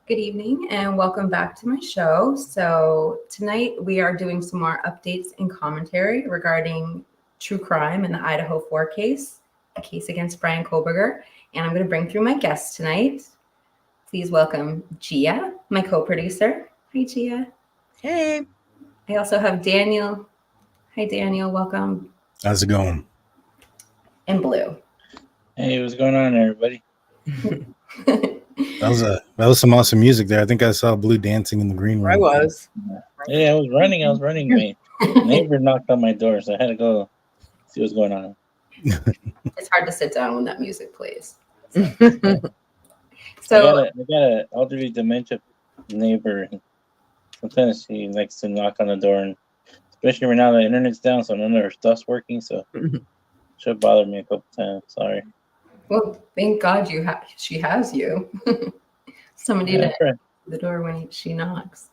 Good evening and welcome back to my show. So tonight we are doing some more updates and commentary regarding true crime in the Idaho4 case, a case against Bryan Kohberger. And I'm going to bring through my guests tonight. Please welcome Gia, my co-producer. Hi, Gia. Hey. I also have Daniel. Hi, Daniel. Welcome. How's it going? And Blue. Hey, what's going on, everybody? That was some awesome music there. I think I saw Blue dancing in the green room. I was. Yeah, I was running. My neighbor knocked on my door, so I had to go see what's going on. It's hard to sit down when that music plays. So I got an elderly dementia neighbor. Sometimes she likes to knock on the door, and especially right now the internet's down, so none of her stuff's working. So she'll bother me a couple times. Sorry. Well, thank God she has you. Somebody to answer the door when she knocks.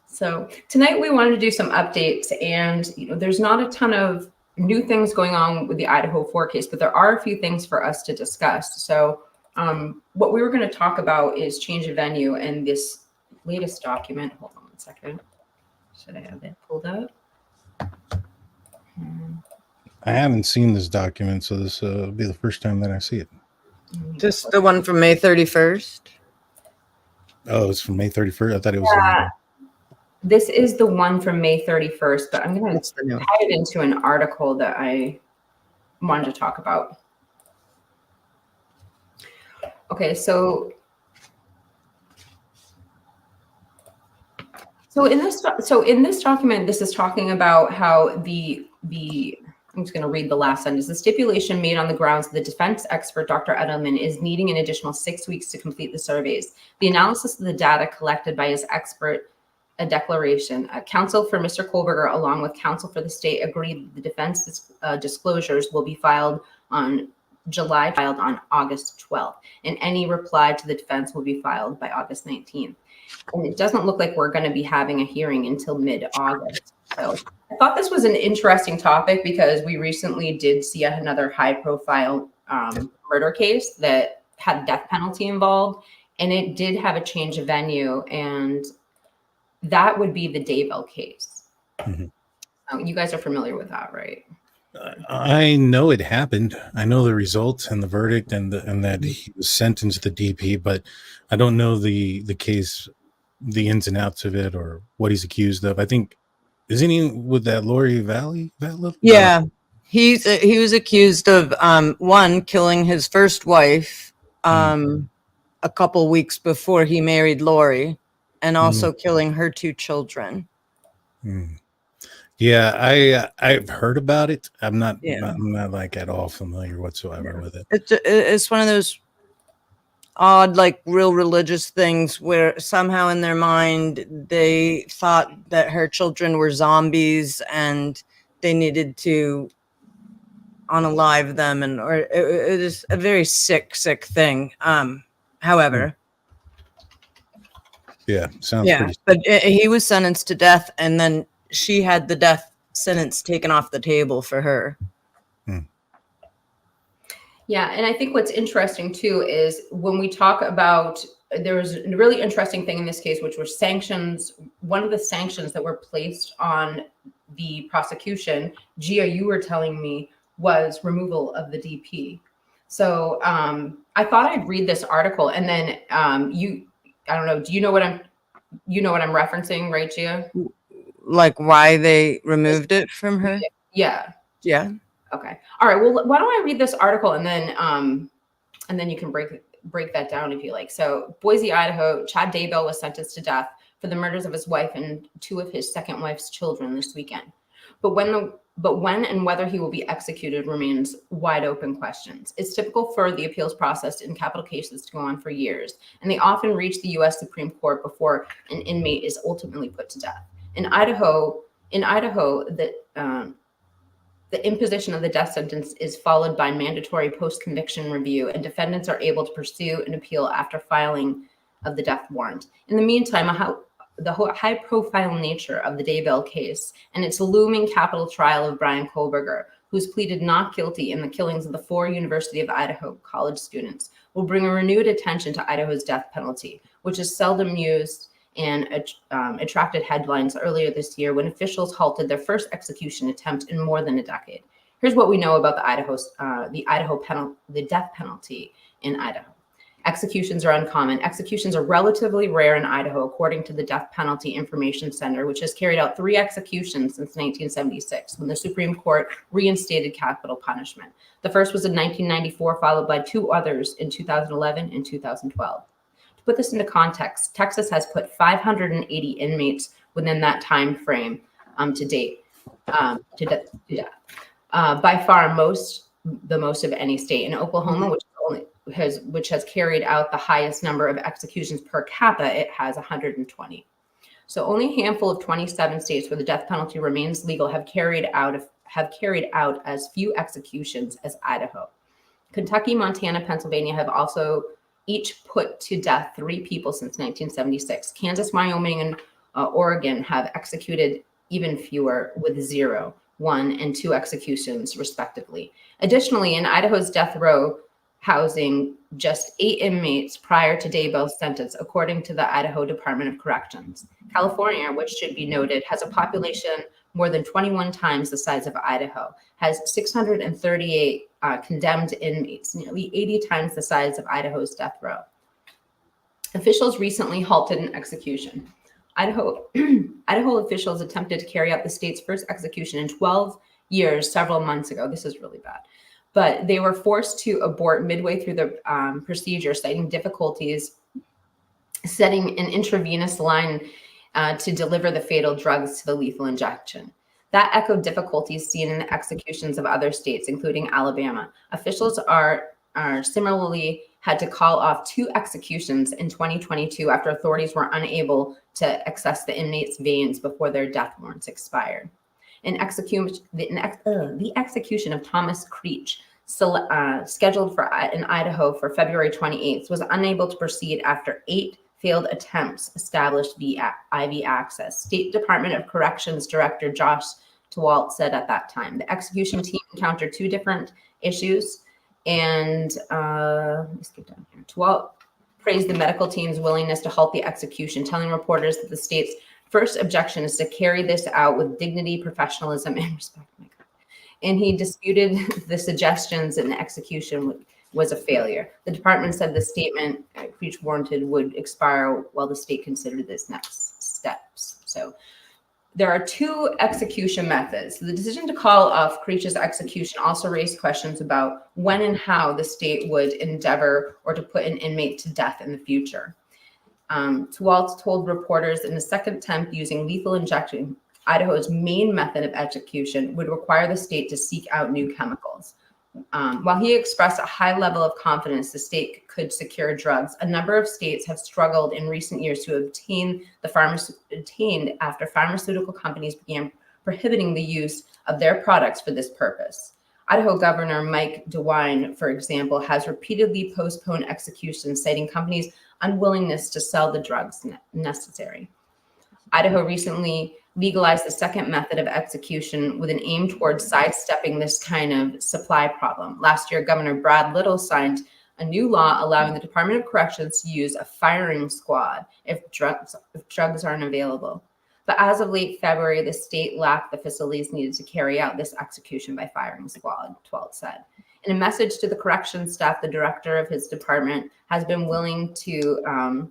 So tonight we wanted to do some updates, and there's not a ton of new things going on with the Idaho4 case, but there are a few things for us to discuss. So what we were going to talk about is change of venue and this latest document. Hold on 1 second. Should I have that pulled up? I haven't seen this document, so this will be the first time that I see it. Just the one from May 31st? Oh, it's from May 31st? I thought it was... This is the one from May 31st, but I'm going to tie it into an article that I wanted to talk about. Okay, so in this document, this is talking about how I'm just going to read the last sentence. The stipulation made on the grounds that the defense expert, Dr. Edelman, is needing an additional 6 weeks to complete the surveys. The analysis of the data collected by his expert, a declaration. Counsel for Mr. Kohberger, along with counsel for the state, agreed that the defense disclosures will be filed on August 12th, and any reply to the defense will be filed by August 19th. And it doesn't look like we're going to be having a hearing until mid-August. So I thought this was an interesting topic because we recently did see another high-profile murder case that had death penalty involved, and it did have a change of venue, and that would be the Daybell case. Mm-hmm. You guys are familiar with that, right? I know it happened. I know the results and the verdict and that he was sentenced to the DP, but I don't know the case, the ins and outs of it, or what he's accused of. I think, isn't he with that Lori Valley? Yeah, he was accused of one, killing his first wife a couple weeks before he married Lori, and also killing her 2 children. Yeah, I've heard about it. I'm not like at all familiar whatsoever with it. It's one of those odd, like real religious things where somehow in their mind they thought that her children were zombies and they needed to unalive them, or it is a very sick thing. However. Yeah, sounds pretty. But he was sentenced to death, and then she had the death sentence taken off the table for her. Yeah, and I think what's interesting too is when we talk about, there was a really interesting thing in this case, which were sanctions. One of the sanctions that were placed on the prosecution, Gia, you were telling me, was removal of the DP. So I thought I'd read this article, and then I don't know, do you know what I'm referencing, right, Gia? Like why they removed it from her? Yeah. Okay. All right. Well, why don't I read this article and then you can break that down if you like. So, Boise, Idaho, Chad Daybell was sentenced to death for the murders of his wife and 2 of his second wife's children this weekend. But when and whether he will be executed remains wide open questions. It's typical for the appeals process in capital cases to go on for years, and they often reach the U.S. Supreme Court before an inmate is ultimately put to death. In Idaho, the imposition of the death sentence is followed by mandatory post-conviction review, and defendants are able to pursue an appeal after filing of the death warrant. In the meantime, the high-profile nature of the Daybell case and its looming capital trial of Bryan Kohberger, who's pleaded not guilty in the killings of the 4 University of Idaho college students, will bring a renewed attention to Idaho's death penalty, which is seldom used and attracted headlines earlier this year when officials halted their first execution attempt in more than a decade. Here's what we know about the death penalty in Idaho. Executions are uncommon. Executions are relatively rare in Idaho, according to the Death Penalty Information Center, which has carried out 3 executions since 1976, when the Supreme Court reinstated capital punishment. The first was in 1994, followed by 2 others in 2011 and 2012. To put this into context, Texas has put 580 inmates within that time frame to date, to death. By far the most of any state. In Oklahoma, which has carried out the highest number of executions per capita, it has 120. So only a handful of 27 states where the death penalty remains legal have carried out as few executions as Idaho. Kentucky, Montana, Pennsylvania have also each put to death 3 people since 1976. Kansas, Wyoming, and Oregon have executed even fewer, with 0, 1, and 2 executions respectively. Additionally, in Idaho's death row housing just 8 inmates prior to Daybell's sentence, according to the Idaho Department of Corrections. California, which should be noted, has a population more than 21 times the size of Idaho, has 638 condemned inmates, nearly 80 times the size of Idaho's death row. Officials recently halted an execution. Idaho officials attempted to carry out the state's first execution in 12 years several months ago. This is really bad. But they were forced to abort midway through the procedure, citing difficulties setting an intravenous line to deliver the fatal drugs to the lethal injection. That echoed difficulties seen in the executions of other states, including Alabama. Officials are similarly had to call off 2 executions in 2022 after authorities were unable to access the inmates' veins before their death warrants expired. The execution of Thomas Creech, scheduled in Idaho for February 28th, was unable to proceed after 8 failed attempts established via IV access. State Department of Corrections Director Josh Tewalt said at that time, the execution team encountered 2 different issues, and let me skip down here. Tewalt praised the medical team's willingness to halt the execution, telling reporters that the state's first objection is to carry this out with dignity, professionalism, and respect. Oh my God. And he disputed the suggestions and the execution was a failure. The department said the statement Creech warranted would expire while the state considered its next steps. So there are 2 execution methods. The decision to call off Creech's execution also raised questions about when and how the state would endeavor or to put an inmate to death in the future. Tewalt told reporters in the second attempt using lethal injection, Idaho's main method of execution would require the state to seek out new chemicals. While he expressed a high level of confidence the state could secure drugs, a number of states have struggled in recent years to obtain obtained after pharmaceutical companies began prohibiting the use of their products for this purpose. Idaho Governor Mike DeWine, for example, has repeatedly postponed executions, citing companies' unwillingness to sell the drugs necessary. Idaho recently legalized the second method of execution with an aim towards sidestepping this kind of supply problem. Last year, Governor Brad Little signed a new law allowing the Department of Corrections to use a firing squad if drugs aren't available. But as of late February, the state lacked the facilities needed to carry out this execution by firing squad, Tewalt said. In a message to the corrections staff, the director of his department has been willing to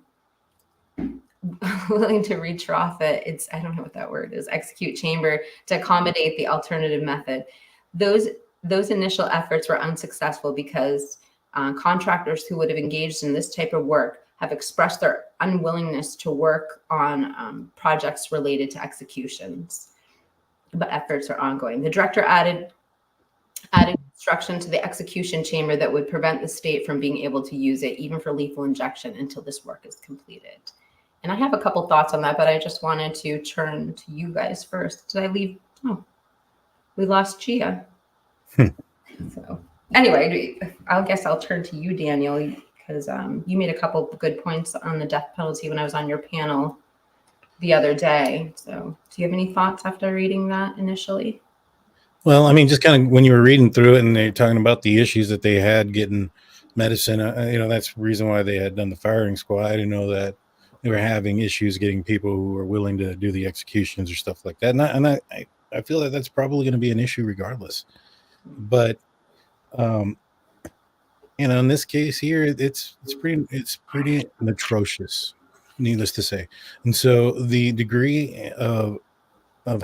retrofit I don't know what that word is, execute chamber to accommodate the alternative method. Those initial efforts were unsuccessful because contractors who would have engaged in this type of work have expressed their unwillingness to work on projects related to executions, but efforts are ongoing. The director added instruction to the execution chamber that would prevent the state from being able to use it even for lethal injection until this work is completed. And I have a couple thoughts on that, but I just wanted to turn to you guys first. Did I leave? Oh, we lost Gia. So anyway, I guess I'll turn to you, Daniel, because you made a couple good points on the death penalty when I was on your panel the other day. So do you have any thoughts after reading that initially? Well, I mean, just kind of when you were reading through it and they're talking about the issues that they had getting medicine, that's the reason why they had done the firing squad. I didn't know that they were having issues getting people who were willing to do the executions or stuff like that. I feel that that's probably going to be an issue regardless. But in this case here, it's pretty atrocious, needless to say. And so the degree of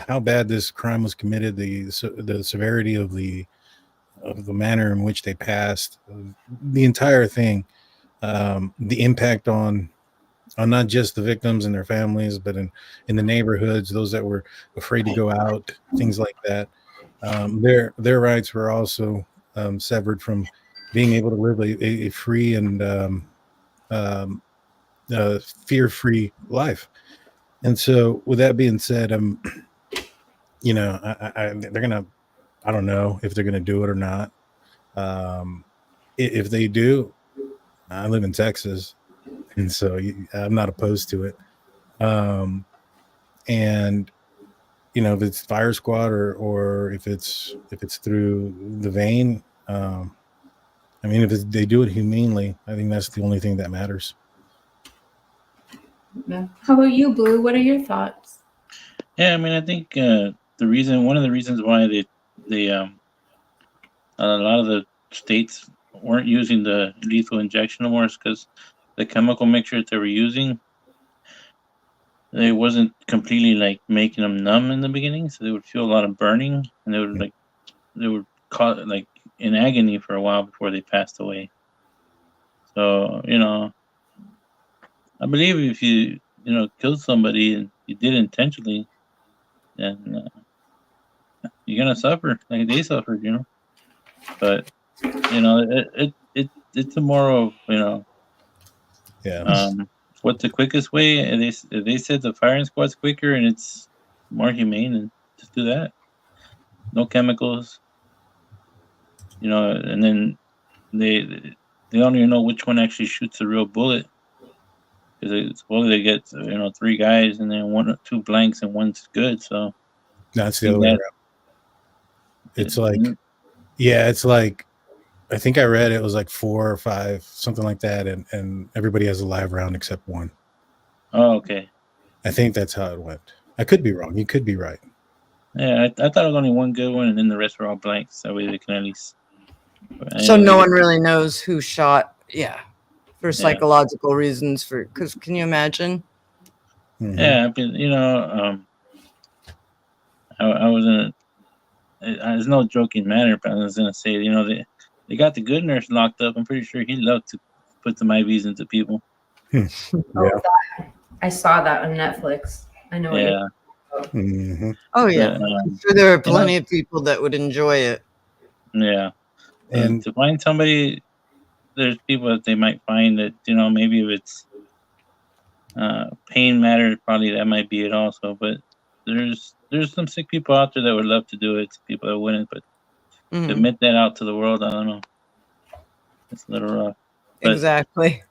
how bad this crime was committed, the severity of the manner in which they passed, the entire thing, the impact on not just the victims and their families, but in the neighborhoods, those that were afraid to go out, things like that. Their rights were also severed from being able to live a free and fear-free life. And so, with that being said, they're gonna. I don't know if they're gonna do it or not. If they do, I live in Texas, and so I'm not opposed to it. And if it's fire squad or if it's through the vein, if they do it humanely, I think that's the only thing that matters. Yeah. How about you, Blue? What are your thoughts? Yeah, I think one of the reasons why a lot of the states weren't using the lethal injection anymore is because the chemical mixture that they were using, it wasn't completely like making them numb in the beginning, so they would feel a lot of burning, and they would caught like in agony for a while before they passed away. So I believe if you killed somebody and you did it intentionally, then you're gonna suffer like they suffered, But it's a moral, Yeah. What's the quickest way? And they said the firing squad's quicker and it's more humane, and just do that. No chemicals, and then they don't even know which one actually shoots the real bullet, because they get 3 guys and then 2 blanks and one's good. So that's the other way around. It's like I think I read it was like 4 or 5, something like that, and everybody has a live round except one. Oh, okay. I think that's how it went. I could be wrong. You could be right. Yeah, I thought it was only one good one, and then the rest were all blanks. That way they can at least. So no one really knows who shot. Yeah, for psychological reasons. Because can you imagine? Mm-hmm. Yeah, I wasn't. There's no joking matter, but I was gonna say, they got the good nurse locked up. I'm pretty sure he loved to put some IVs into people. Yeah. I saw that on Netflix. I know. Yeah. Mm-hmm. Oh yeah. I'm sure there are plenty of people that would enjoy it. Yeah. And to find somebody, there's people that they might find that maybe if it's pain matter, probably that might be it also. But there's some sick people out there that would love to do it. People that wouldn't, but to admit that out to the world, I don't know. It's a little rough. But exactly.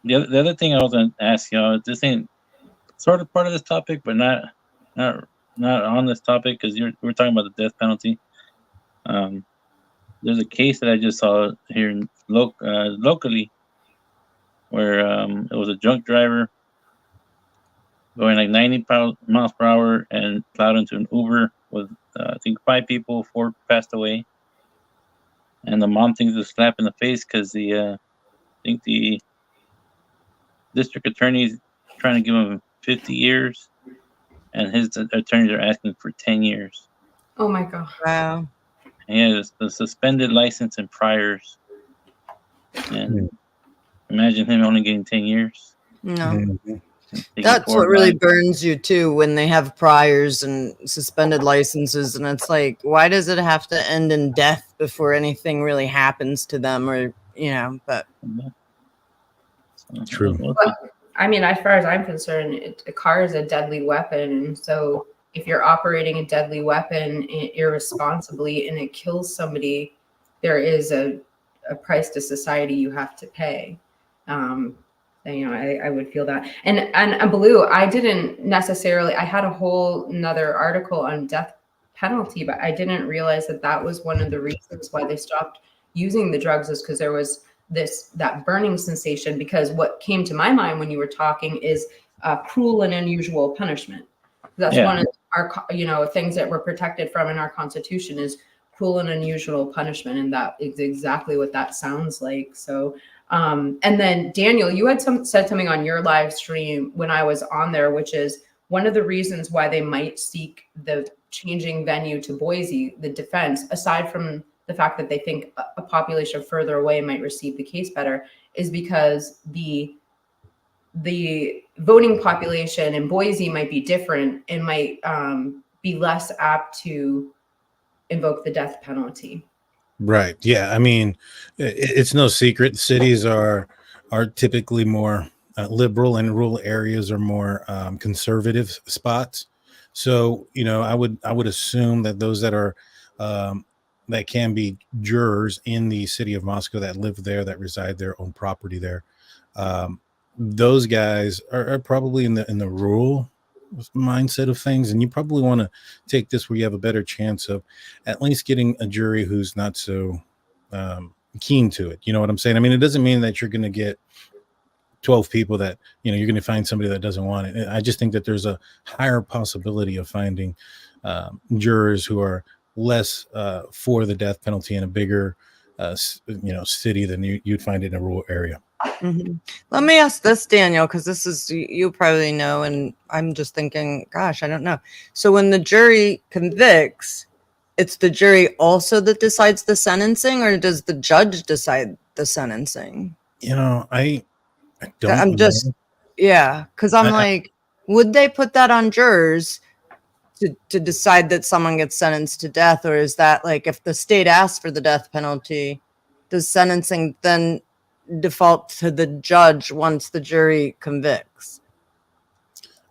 The other thing I was going to ask y'all, this ain't sort of part of this topic, but not on this topic, because we're talking about the death penalty. There's a case that I just saw here locally where it was a drunk driver going like 90 miles per hour and plowed into an Uber with I think 5 people, 4 passed away, and the mom thinks it's a slap in the face because I think the district attorney is trying to give him 50 years, and his attorneys are asking for 10 years. Oh my God! Wow. Yeah, the suspended license and priors, and imagine him only getting 10 years. No. Mm-hmm. That's what really burns you too, when they have priors and suspended licenses, and it's like, why does it have to end in death before anything really happens to them, or but true. But, as far as I'm concerned, a car is a deadly weapon, and so if you're operating a deadly weapon irresponsibly and it kills somebody, there is a price to society you have to pay. I would feel that. And Blue, I didn't necessarily, I had a whole another article on death penalty, but I didn't realize that was one of the reasons why they stopped using the drugs, is because there was that burning sensation. Because what came to my mind when you were talking is cruel and unusual punishment. That's Yeah. one of our, things that we're protected from in our Constitution is cruel and unusual punishment, and that is exactly what that sounds like. So, and then Daniel, you had said something on your live stream when I was on there, which is one of the reasons why they might seek the changing venue to Boise, the defense, aside from the fact that they think a population further away might receive the case better, is because the voting population in Boise might be different and might be less apt to invoke the death penalty. Right. Yeah. I mean, it's no secret. Cities are typically more liberal, and rural areas are more conservative spots. So, I would assume that those that are that can be jurors in the city of Moscow that live there, that reside there, own property there, those guys are probably in the rural mindset of things, and you probably want to take this where you have a better chance of at least getting a jury who's not so keen to it. You know what I'm saying? I mean, it doesn't mean that you're going to get 12 people that you're going to find somebody that doesn't want it. I just think that there's a higher possibility of finding jurors who are less for the death penalty in a bigger city than you'd find it in a rural area. Mm-hmm. Let me ask this, Daniel, because this is, you probably know, and I'm just thinking, gosh, I don't know. So when the jury convicts, it's the jury also that decides the sentencing, or does the judge decide the sentencing? I don't. I'm just, yeah, because I'm like, would they put that on jurors to decide that someone gets sentenced to death, or is that like if the state asks for the death penalty, does sentencing then default to the judge once the jury convicts?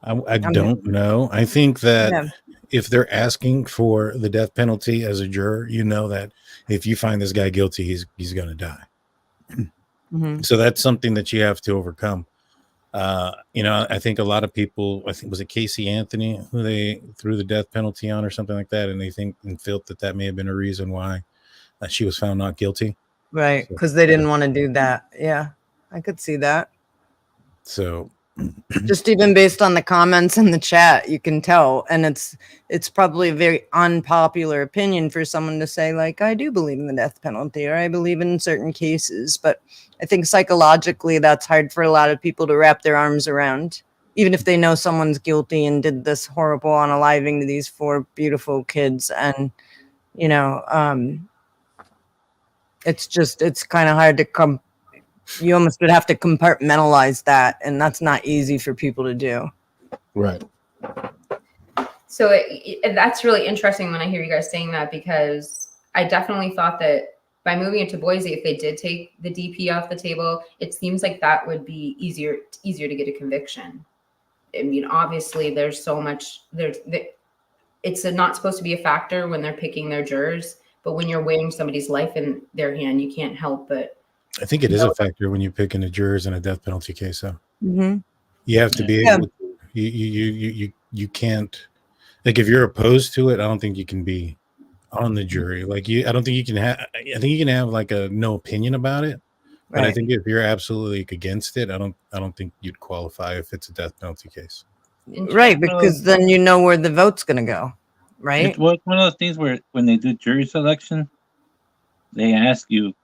I don't know. I think that if they're asking for the death penalty as a juror, that if you find this guy guilty, he's going to die. Mm-hmm. So that's something that you have to overcome. I think a lot of people, was it Casey Anthony who they threw the death penalty on or something like that, and they think and felt that may have been a reason why she was found not guilty. Right, because they didn't want to do that. Yeah, I could see that. So just even based on the comments in the chat, you can tell. And it's probably a very unpopular opinion for someone to say, like, I do believe in the death penalty, or I believe in certain cases. But I think psychologically that's hard for a lot of people to wrap their arms around, even if they know someone's guilty and did this horrible unaliving to these 4 beautiful kids. And, it's kind of hard to you almost would have to compartmentalize that, and that's not easy for people to do. Right. So that's really interesting when I hear you guys saying that, because I definitely thought that by moving it to Boise, if they did take the DP off the table, it seems like that would be easier to get a conviction. I mean, obviously there's so much it's not supposed to be a factor when they're picking their jurors, but when you're weighing somebody's life in their hand, you can't help but. I think it is a factor when you're picking the jurors in a death penalty case. So you have to be able to, you can't, like, if you're opposed to it, I don't think you can be on the jury. Like I don't think you can have, I think you can have like a no opinion about it. But I think if you're absolutely against it, I don't think you'd qualify if it's a death penalty case. Right, because then you know where the vote's going to go. Right. It's one of those things where when they do jury selection, they ask you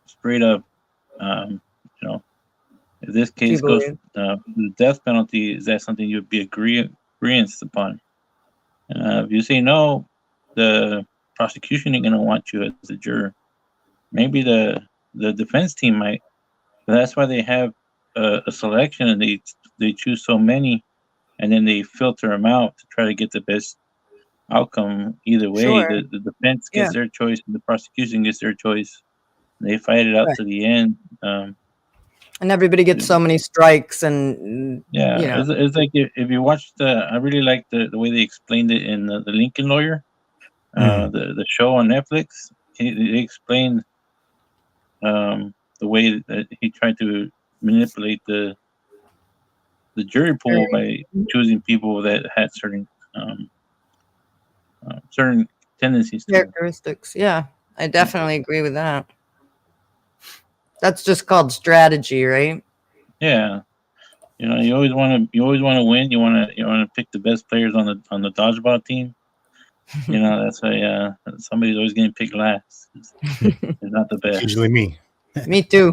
straight up, if this case goes the death penalty, is that something you'd be agreeing upon? If you say no, the prosecution ain't gonna want you as a juror. Maybe the defense team might, but that's why they have a selection, and they choose so many, and then they filter them out to try to get the best outcome either way. Sure. The defense gets their choice, and the prosecution gets their choice. They fight it out to the end. And everybody gets so many strikes, and it's like if you watch I really like the way they explained it in the Lincoln Lawyer, the show on Netflix. They explained the way that he tried to manipulate the jury pool by choosing people that had certain tendencies, characteristics. Yeah, I definitely agree with that. That's just called strategy, right? Yeah. You know, you always want to win. You want to pick the best players on the dodgeball team. You know, that's why somebody's always getting picked last. It's not the best. Usually me. Me too.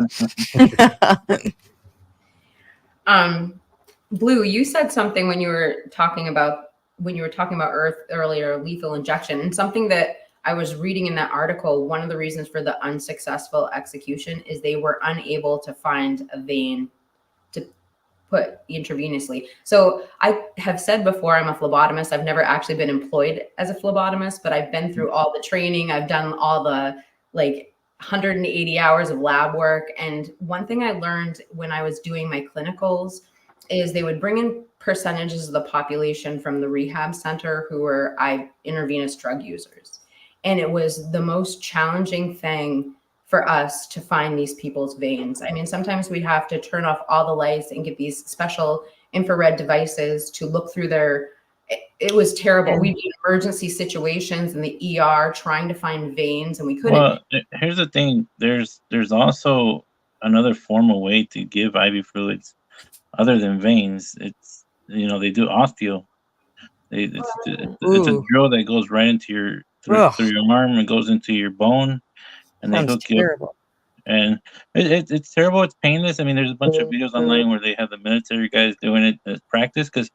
Blue, you said something when you were talking about Earth earlier, lethal injection, and something that I was reading in that article. One of the reasons for the unsuccessful execution is they were unable to find a vein to put intravenously. So I have said before, I'm a phlebotomist. I've never actually been employed as a phlebotomist, but I've been through all the training. I've done all the 180 hours of lab work. And one thing I learned when I was doing my clinicals is they would bring in percentages of the population from the rehab center who were intravenous drug users. And it was the most challenging thing for us to find these people's veins. I mean, sometimes we'd have to turn off all the lights and get these special infrared devices to look through it was terrible. We'd be in emergency situations in the ER trying to find veins, and we couldn't. Well, here's the thing. There's also another formal way to give IV fluids other than veins. It's, you know, they do osteo. It's a drill that goes right into your through your arm and goes into your bone, and they hook you up. And it's terrible. It's painless. I mean, there's a bunch of videos online where they have the military guys doing it as practice, because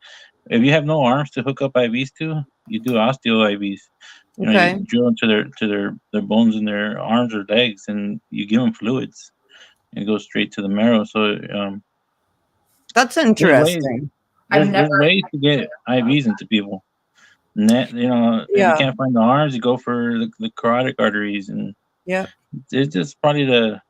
if you have no arms to hook up IVs to, you do osteo IVs. You know, you drill into their bones in their arms or legs, and you give them fluids. It goes straight to the marrow. So that's interesting. There's ways to get IVs into people. You know, if you can't find the arms, you go for the carotid arteries, and it's just probably the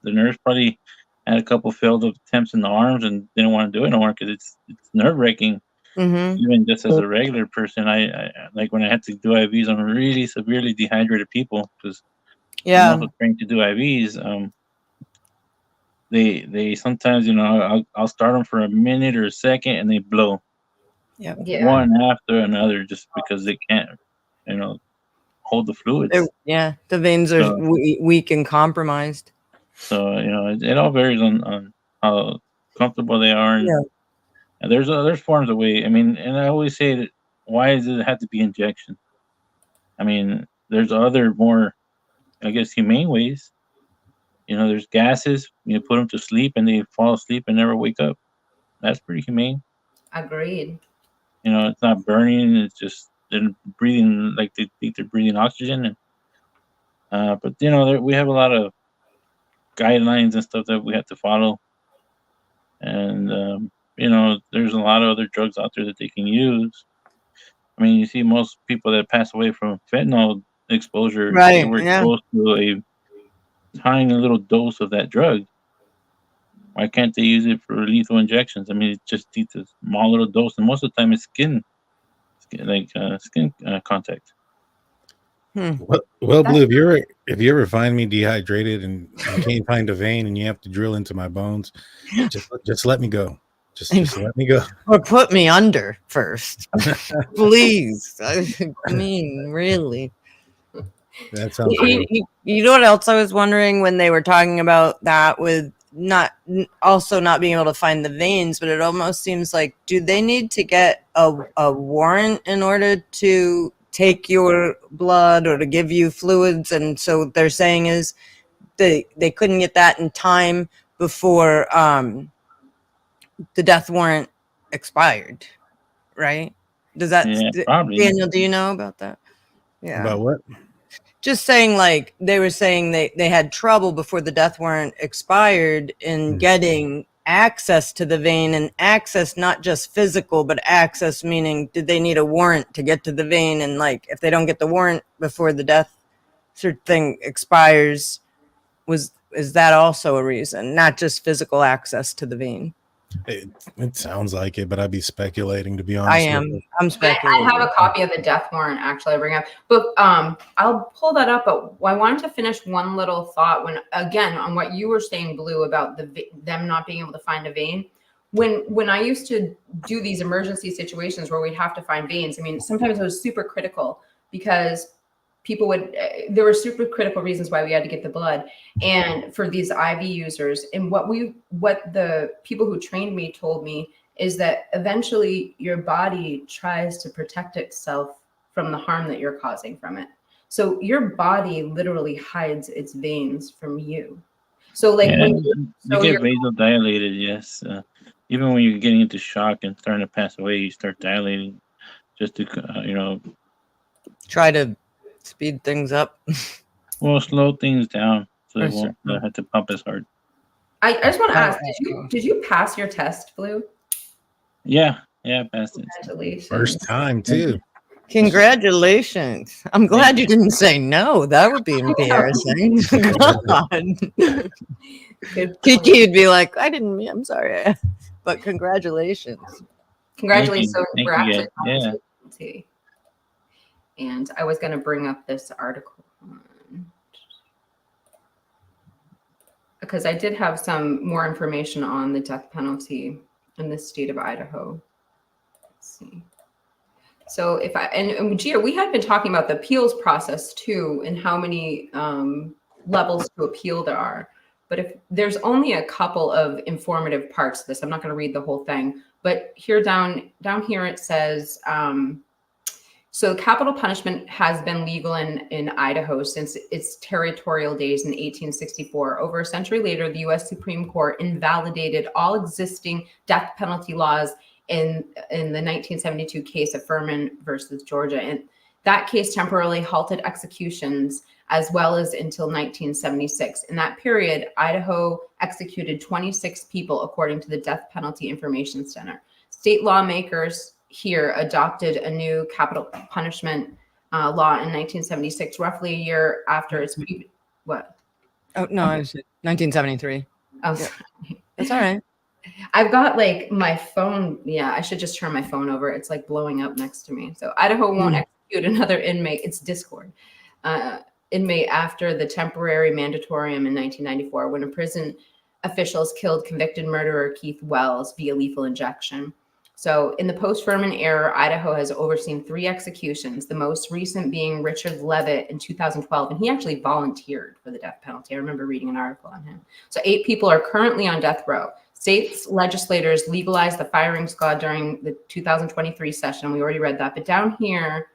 nurse probably had a couple failed attempts in the arms and didn't want to do it no more because it's nerve wracking. Even just as a regular person, I like when I had to do IVs on really severely dehydrated people, because I'm also trained to do IVs. They sometimes, you know, I'll start them for a minute or a second and they blow. One after another, just because they can't, you know, hold the fluids. The veins are weak and compromised. So, you know, it all varies on how comfortable they are. And there's forms of way. I mean, and I always say that, why does it have to be injection? I mean, there's other more, I guess, humane ways. You know, there's gases. You put them to sleep and they fall asleep and never wake up. That's pretty humane. Agreed. You know, it's not burning. It's just they're breathing like they think they're breathing oxygen. And but you know, we have a lot of guidelines and stuff that we have to follow. And you know, there's a lot of other drugs out there that they can use. I mean, you see most people that pass away from fentanyl exposure, they were exposed to a tiny little dose of that drug. Why can't they use it for lethal injections? I mean, it just needs a small little dose, and most of the time it's skin contact. Well, Blue, if you ever find me dehydrated and you can't find a vein and you have to drill into my bones, just let me go. Just let me go. Or put me under first, please. I mean, really. That sounds you know what else I was wondering when they were talking about that with not being able to find the veins, but it almost seems like, do they need to get a warrant in order to take your blood or to give you fluids? And so they're saying is they couldn't get that in time before the death warrant expired, right? Does that probably. Daniel, do you know about that? Yeah. About what? Just saying, like, they were saying they had trouble before the death warrant expired in getting access to the vein, and access not just physical, but access meaning, did they need a warrant to get to the vein? And like, if they don't get the warrant before the death thing expires, is that also a reason, not just physical access to the vein? It sounds like it, but I'd be speculating, to be honest. I am. I'm speculating. I have a copy of the death warrant, actually, I bring up, but I'll pull that up. But I wanted to finish one little thought on what you were saying, Blue, about them not being able to find a vein. When I used to do these emergency situations where we'd have to find veins, I mean, sometimes it was super critical because people would, there were super critical reasons why we had to get the blood and for these IV users. And what the people who trained me told me is that eventually your body tries to protect itself from the harm that you're causing from it. So your body literally hides its veins from you. So like when you get vasodilated, yes. Even when you're getting into shock and starting to pass away, you start dilating just to, Try to speed things up. well, slow things down so they won't have to pump as hard. I just want to ask, did you pass your test, Blue? Yeah, I passed it. Congratulations. First time too. Congratulations. I'm glad you didn't say no. That would be embarrassing. God. Kiki would be like, I'm sorry. But congratulations. Congratulations. So Thank we're you, actually yeah. guilty. And I was going to bring up this article because I did have some more information on the death penalty in the state of Idaho. Let's see. So if and Gia, we had been talking about the appeals process too, and how many levels to appeal there are. But if there's only a couple of informative parts to this, I'm not going to read the whole thing. But here down here it says, so capital punishment has been legal in Idaho since its territorial days in 1864. Over a century later, the U.S. Supreme Court invalidated all existing death penalty laws in the 1972 case of Furman versus Georgia. And that case temporarily halted executions as well as until 1976. In that period, Idaho executed 26 people according to the Death Penalty Information Center. State lawmakers here adopted a new capital punishment law in 1976, roughly a year after its what? Oh no, I was 1973. Oh, yeah. That's all right. I've got like my phone. Yeah, I should just turn my phone over. It's like blowing up next to me. So Idaho won't execute another inmate. It's Discord. Inmate after the temporary mandatorium in 1994 when a prison officials killed convicted murderer Keith Wells via lethal injection. So in the post-Furman era, Idaho has overseen 3 executions, the most recent being Richard Levitt in 2012. And he actually volunteered for the death penalty. I remember reading an article on him. So 8 people are currently on death row. States legislators legalized the firing squad during the 2023 session. We already read that. But down here,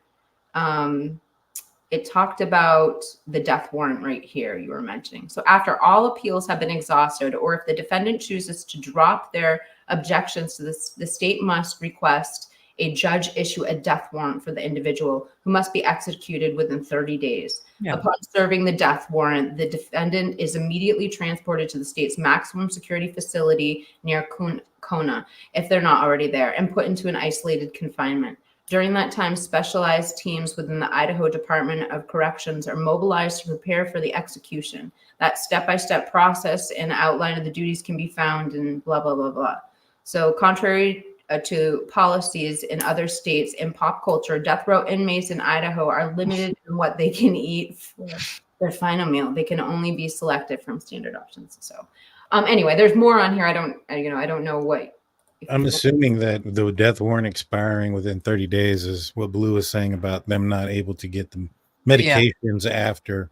it talked about the death warrant right here you were mentioning. So after all appeals have been exhausted, or if the defendant chooses to drop their objections to this, the state must request a judge issue a death warrant for the individual who must be executed within 30 days. Yeah. Upon serving the death warrant, the defendant is immediately transported to the state's maximum security facility near Kona, if they're not already there, and put into an isolated confinement. During that time, specialized teams within the Idaho Department of Corrections are mobilized to prepare for the execution. That step-by-step process and outline of the duties can be found in blah, blah, blah, blah. So contrary to policies in other states and pop culture, death row inmates in Idaho are limited in what they can eat for their final meal. They can only be selected from standard options. So anyway, there's more on here. I don't know what. I'm assuming that the death warrant expiring within 30 days is what Blue was saying about them not able to get the medications after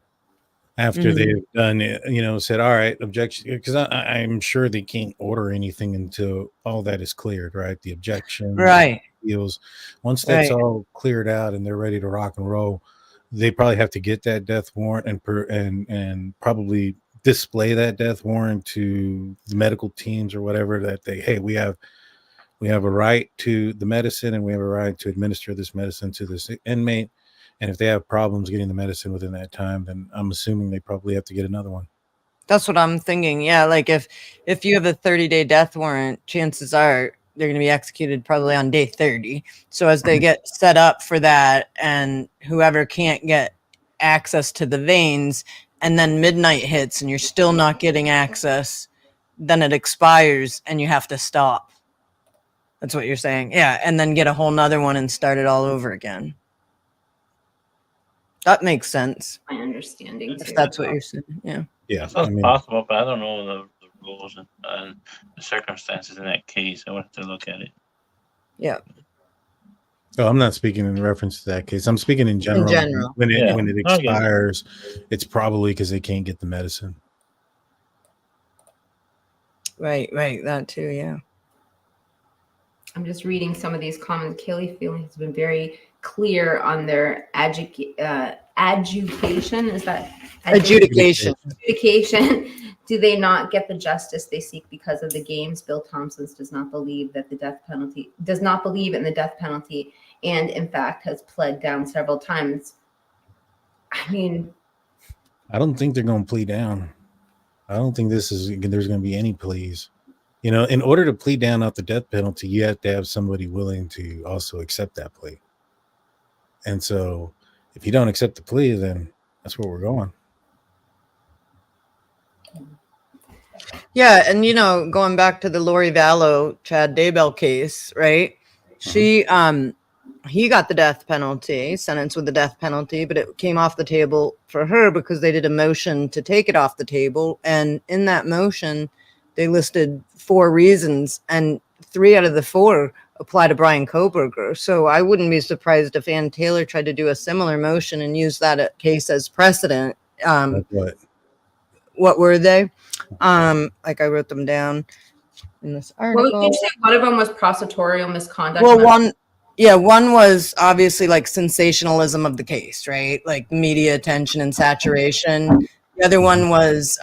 they've done, said, all right, objection. Because I'm sure they can't order anything until all that is cleared, right? The objection, right? Deals. Once that's all cleared out and they're ready to rock and roll, they probably have to get that death warrant and probably display that death warrant to the medical teams or whatever that we have a right to the medicine and we have a right to administer this medicine to this inmate. And if they have problems getting the medicine within that time, then I'm assuming they probably have to get another one. That's what I'm thinking. Yeah, like if you have a 30-day death warrant, chances are they're going to be executed probably on day 30. So as they get set up for that and whoever can't get access to the veins and then midnight hits and you're still not getting access, then it expires and you have to stop. That's what you're saying. Yeah, and then get a whole nother one and start it all over again. That makes sense. My understanding, if that's what you're saying. Yeah. Yeah. It's possible, but I don't know the rules and the circumstances in that case. I would have to look at it. Yeah. Oh, I'm not speaking in reference to that case. I'm speaking in general. general. When it Yeah. when it I get it. expires, it's probably because they can't get the medicine. Right, that too, yeah. I'm just reading some of these comments. Kaylee Feeling has been very clear on their adjudication. Is that Adjudication. adjudication? Do they not get the justice they seek because of the games? Bill Thompson's does not believe in the death penalty, and in fact has pled down several times. I mean, I don't think they're going to plead down. I don't think there's going to be any pleas. You know, in order to plead down off the death penalty, you have to have somebody willing to also accept that plea. And so if you don't accept the plea, then that's where we're going. Yeah, and going back to the Lori Vallow, Chad Daybell case, right? She he got the death penalty, sentenced with the death penalty, but it came off the table for her because they did a motion to take it off the table. And in that motion, they listed 4 reasons, and 3 out of the 4 apply to Bryan Kohberger. So I wouldn't be surprised if Ann Taylor tried to do a similar motion and use that case as precedent. What were they? Like I wrote them down in this article. what did you say? One of them was prosecutorial misconduct. Well, one was obviously like sensationalism of the case, right? Like media attention and saturation. The other one was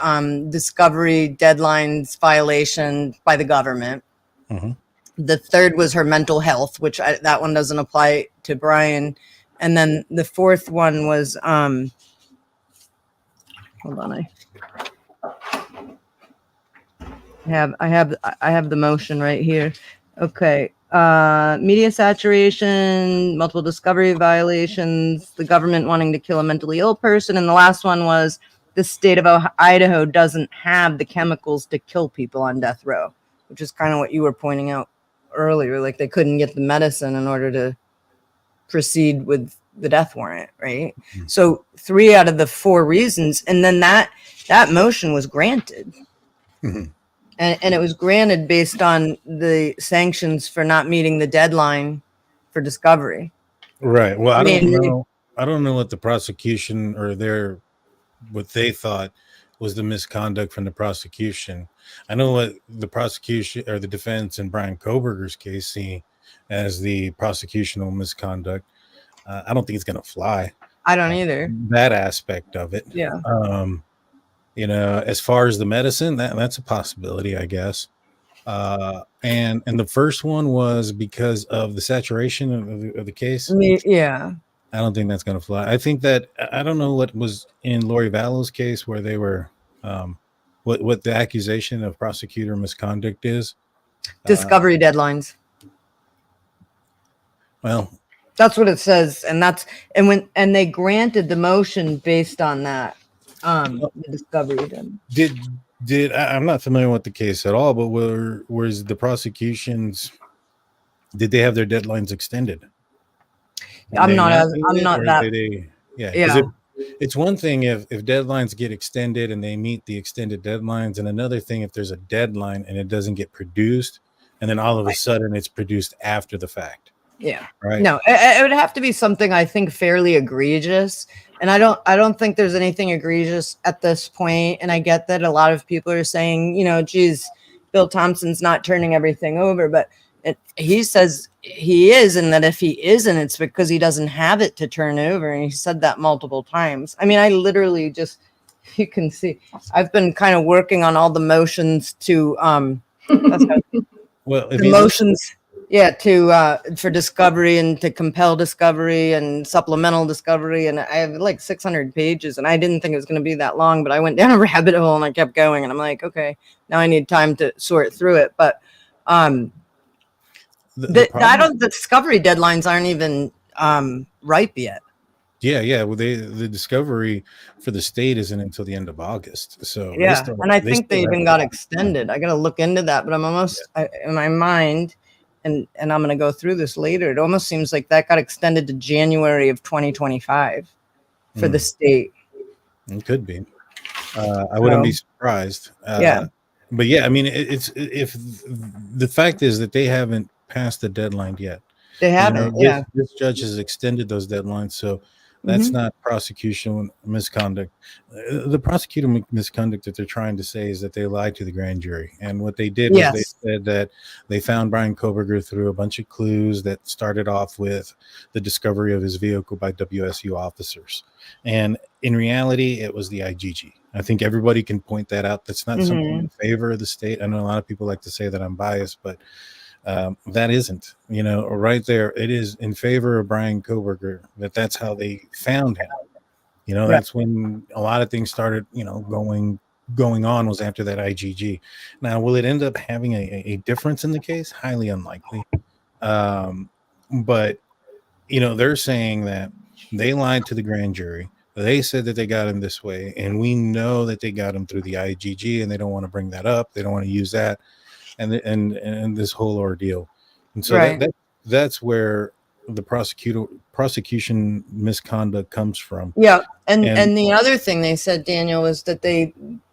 discovery deadlines violation by the government. Mm-hmm. The third was her mental health, which that one doesn't apply to Bryan. And then the fourth one was hold on, I have the motion right here. Okay. Media saturation, multiple discovery violations, the government wanting to kill a mentally ill person, and the last one was the state of Idaho doesn't have the chemicals to kill people on death row, which is kind of what you were pointing out earlier. Like they couldn't get the medicine in order to proceed with the death warrant, right? Mm-hmm. So 3 out of the 4 reasons, and then that motion was granted. Mm-hmm. And it was granted based on the sanctions for not meeting the deadline for discovery. Right. Well, I don't know what the prosecution or what they thought was the misconduct from the prosecution. I know what the prosecution or the defense in Bryan Kohberger's case see as the prosecutional misconduct. I don't think it's going to fly. I don't either. That aspect of it. Yeah. As far as the medicine, that's a possibility, I guess. And the first one was because of the saturation of the case. Yeah. I don't think that's going to fly. I think that I don't know what was in Lori Vallow's case where they were, what the accusation of prosecutor misconduct is. Discovery deadlines. Well, that's what it says, and they granted the motion based on that. The discovery did I'm not familiar with the case at all, but was the prosecutions, did they have their deadlines extended? I'm not it's one thing if deadlines get extended and they meet the extended deadlines, and another thing if there's a deadline and it doesn't get produced, and then all of a sudden it's produced after the fact. Yeah. Right. No, it would have to be something I think fairly egregious. And I don't think there's anything egregious at this point. And I get that a lot of people are saying, geez, Bill Thompson's not turning everything over, but he says he is, and that if he isn't, it's because he doesn't have it to turn over. And he said that multiple times. I mean, I literally you can see, I've been kind of working on all the motions to, for discovery and to compel discovery and supplemental discovery. And I have like 600 pages, and I didn't think it was going to be that long, but I went down a rabbit hole and I kept going, and I'm like, okay, now I need time to sort through it. But the discovery deadlines aren't even ripe yet. Yeah. Well, the discovery for the state isn't until the end of August. So yeah, and I think they even got extended. I got to look into that, but I'm almost in my mind. And I'm going to go through this later. It almost seems like that got extended to January of 2025 for the state. It could be. I wouldn't be surprised. But yeah, I mean, it's if the fact is that they haven't passed the deadline yet. They haven't. Yeah. This judge has extended those deadlines, so that's Mhm. not prosecution misconduct. The prosecutor misconduct that they're trying to say is that they lied to the grand jury, and what they did was they Yes. said that they found Bryan Kohberger through a bunch of clues that started off with the discovery of his vehicle by WSU officers, and in reality, it was the IGG. I think everybody can point that out. That's not something in favor of the state. I know a lot of people like to say that I'm biased, but that isn't, right there. It is in favor of Bryan Kohberger that's how they found him. Right. That's when a lot of things started, going on was after that IGG. Now, will it end up having a difference in the case? Highly unlikely. But, they're saying that they lied to the grand jury. They said that they got him this way, and we know that they got him through the IGG, and they don't want to bring that up. They don't want to use that. And this whole ordeal, and so Right. that's where the prosecution misconduct comes from. Yeah, and the other thing they said, Daniel, was that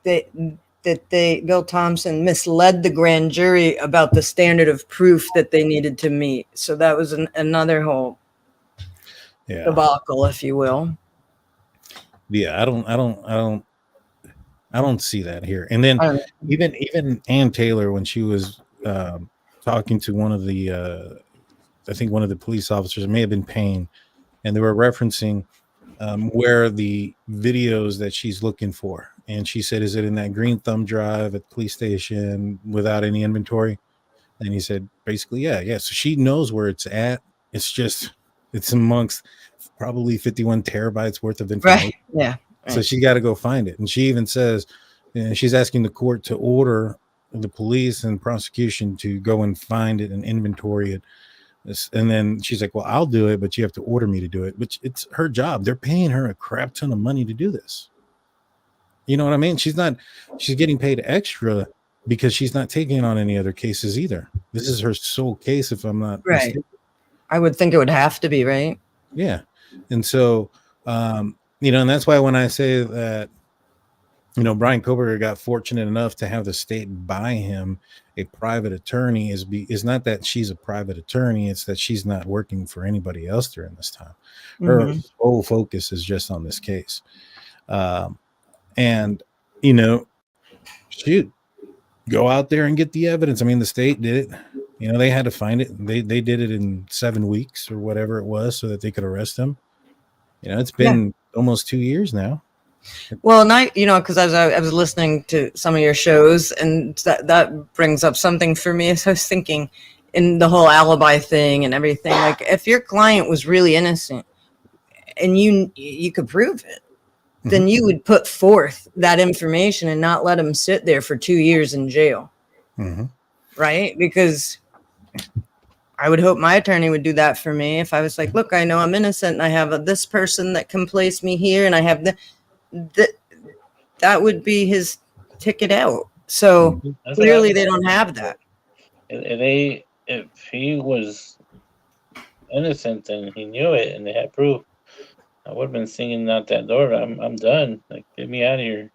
Bill Thompson misled the grand jury about the standard of proof that they needed to meet. So that was another whole debacle, if you will. Yeah, I don't see that here. And then even Ann Taylor, when she was talking to one of the, I think one of the police officers, it may have been Payne, and they were referencing where the videos that she's looking for. And she said, is it in that green thumb drive at the police station without any inventory? And he said, basically, yeah. So she knows where it's at. It's amongst probably 51 terabytes worth of information. Right. Yeah. So she got to go find it. And she even says, she's asking the court to order the police and prosecution to go and find it and inventory it. And then she's like, well, I'll do it, but you have to order me to do it, which it's her job. They're paying her a crap ton of money to do this. You know what I mean? She's getting paid extra because she's not taking on any other cases either. This is her sole case, if I'm not mistaken. I would think it would have to be, right? Yeah. And so, and that's why when I say that, Bryan Kohberger got fortunate enough to have the state buy him a private attorney is not that she's a private attorney. It's that she's not working for anybody else during this time. Her whole focus is just on this case. And, shoot, go out there and get the evidence. I mean, the state did it. They had to find it. They did it in 7 weeks or whatever it was so that they could arrest him. It's been almost 2 years now. Well, and because I was listening to some of your shows, and that brings up something for me. As I was thinking in the whole alibi thing and everything, like if your client was really innocent and you could prove it, then you would put forth that information and not let him sit there for 2 years in jail. Right? Because I would hope my attorney would do that for me. If I was like, look, I know I'm innocent and I have this person that can place me here, and I have that would be his ticket out. So clearly they don't have that. If he was innocent and he knew it and they had proof, I would have been singing out that door. I'm done. Like, get me out of here.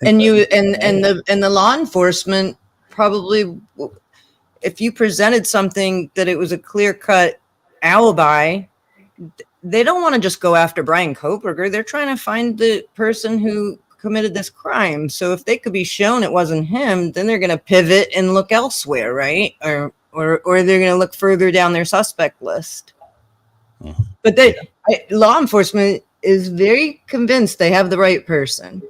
And the law enforcement probably, if you presented something that it was a clear-cut alibi, they don't want to just go after Bryan Kohberger. They're trying to find the person who committed this crime. So if they could be shown it wasn't him, then they're going to pivot and look elsewhere, right? Or they're going to look further down their suspect list. But law enforcement is very convinced they have the right person.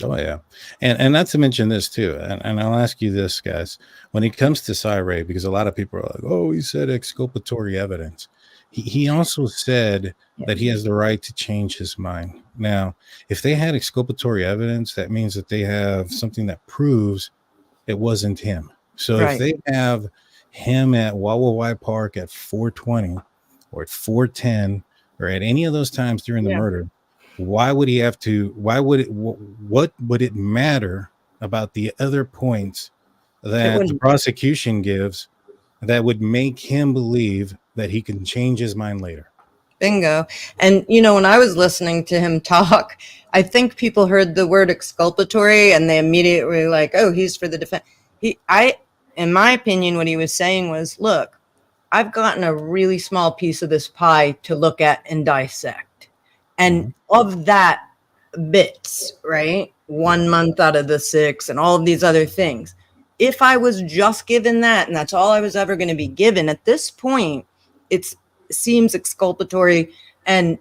Oh, yeah. And not to mention this, too. And I'll ask you this, guys. When it comes to Cy because a lot of people are like, oh, he said exculpatory evidence. He also said that he has the right to change his mind. Now, if they had exculpatory evidence, that means that they have something that proves it wasn't him. So if they have him at Wawawai Park at 4:20 or at 4:10 or at any of those times during the murder, why would he have to? What would it matter about the other points that the prosecution gives that would make him believe that he can change his mind later? Bingo. And, when I was listening to him talk, I think people heard the word exculpatory and they immediately were like, oh, he's for the defense. In my opinion, what he was saying was, look, I've gotten a really small piece of this pie to look at and dissect. And of that bits, right? 1 month out of the 6 and all of these other things. If I was just given that and that's all I was ever going to be given at this point, it seems exculpatory. And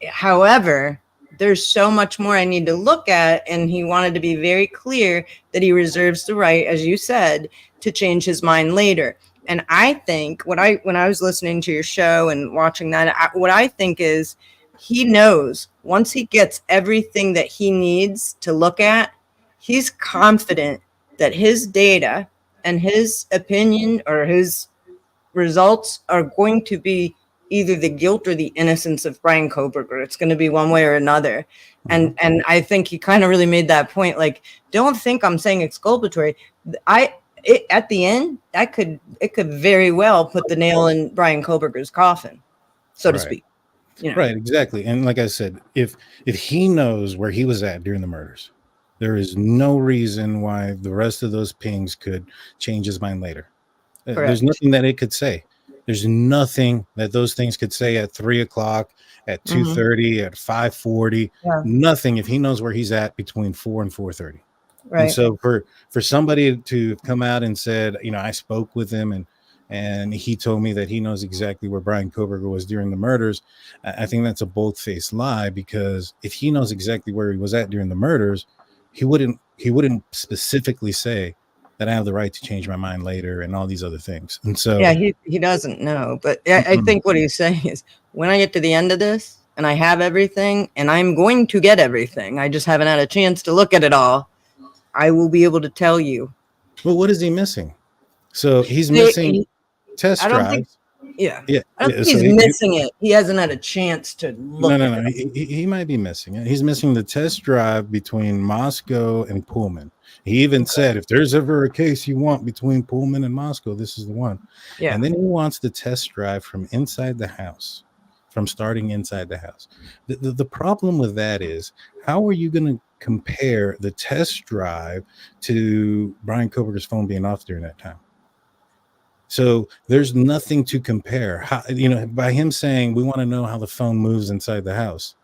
however, there's so much more I need to look at. And he wanted to be very clear that he reserves the right, as you said, to change his mind later. And I think when I was listening to your show and watching that, what I think is he knows once he gets everything that he needs to look at, he's confident that his data and his opinion or his results are going to be either the guilt or the innocence of Bryan Kohberger. It's going to be one way or another. And I think he kind of really made that point. Like, don't think I'm saying exculpatory. At the end, it could very well put the nail in Bryan Kohberger's coffin, so to speak. You know? Right, exactly. And like I said, if he knows where he was at during the murders, there is no reason why the rest of those pings could change his mind later. There's nothing that it could say. There's nothing that those things could say at 3 o'clock, at 2:30, at 5:40. Nothing if he knows where he's at between 4 and 4:30. Right. And so for somebody to come out and said, you know, I spoke with him and he told me that he knows exactly where Bryan Kohberger was during the murders, I think that's a bold-faced lie, because if he knows exactly where he was at during the murders, he wouldn't specifically say that I have the right to change my mind later and all these other things. And so he doesn't know. But I think what he's saying is, when I get to the end of this and I have everything, and I'm going to get everything, I just haven't had a chance to look at it all, I will be able to tell you. Well, what is he missing? So he's missing test drives. I don't think he's missing it. He hasn't had a chance to look at it. He might be missing it. He's missing the test drive between Moscow and Pullman. He even said, if there's ever a case you want between Pullman and Moscow, this is the one. Yeah. And then he wants the test drive from inside the house, from starting inside the house. The problem with that is, how are you going to compare the test drive to Bryan Kohberger's phone being off during that time? So there's nothing to compare. How, you know, by him saying we want to know how the phone moves inside the house,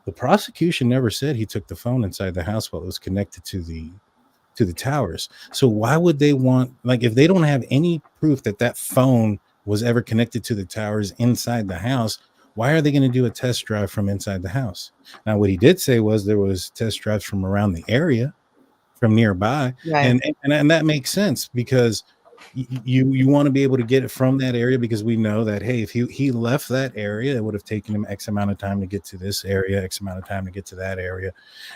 the prosecution never said he took the phone inside the house while it was connected to the towers. So why would they want, like, if they don't have any proof that phone was ever connected to the towers inside the house, why are they going to do a test drive from inside the house? Now, what he did say was there was test drives from around the area, from nearby, and that makes sense, because you want to be able to get it from that area, because we know that, hey, if he left that area, it would have taken him X amount of time to get to this area, X amount of time to get to that area,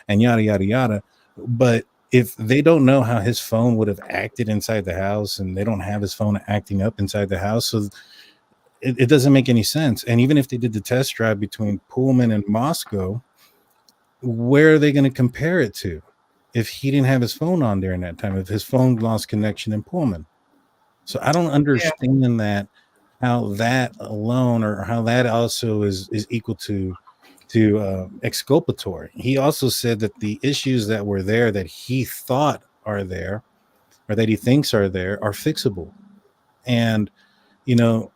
and yada, yada, yada. But if they don't know how his phone would have acted inside the house, and they don't have his phone acting up inside the house, so it doesn't make any sense. And even if they did the test drive between Pullman and Moscow, where are they going to compare it to if he didn't have his phone on during that time, if his phone lost connection in Pullman? So I don't understand that, how that alone, or how that also is equal to exculpatory. He also said that the issues that were there, that he thought are there, or that he thinks are there, are fixable. And, you know,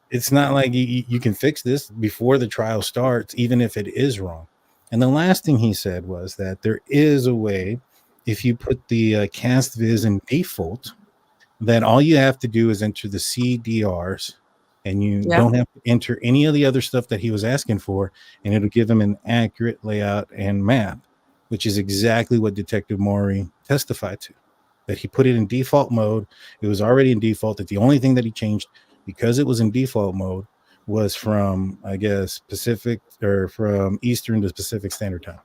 it's not like you can fix this before the trial starts, even if it is wrong. And the last thing he said was that there is a way, if you put the cast viz in default, that all you have to do is enter the CDRs, and you don't have to enter any of the other stuff that he was asking for, and it'll give him an accurate layout and map, which is exactly what Detective Maury testified to, that he put it in default mode. It was already in default, that the only thing that he changed, because it was in default mode, was from, I guess, Pacific, or from Eastern to Pacific Standard Time.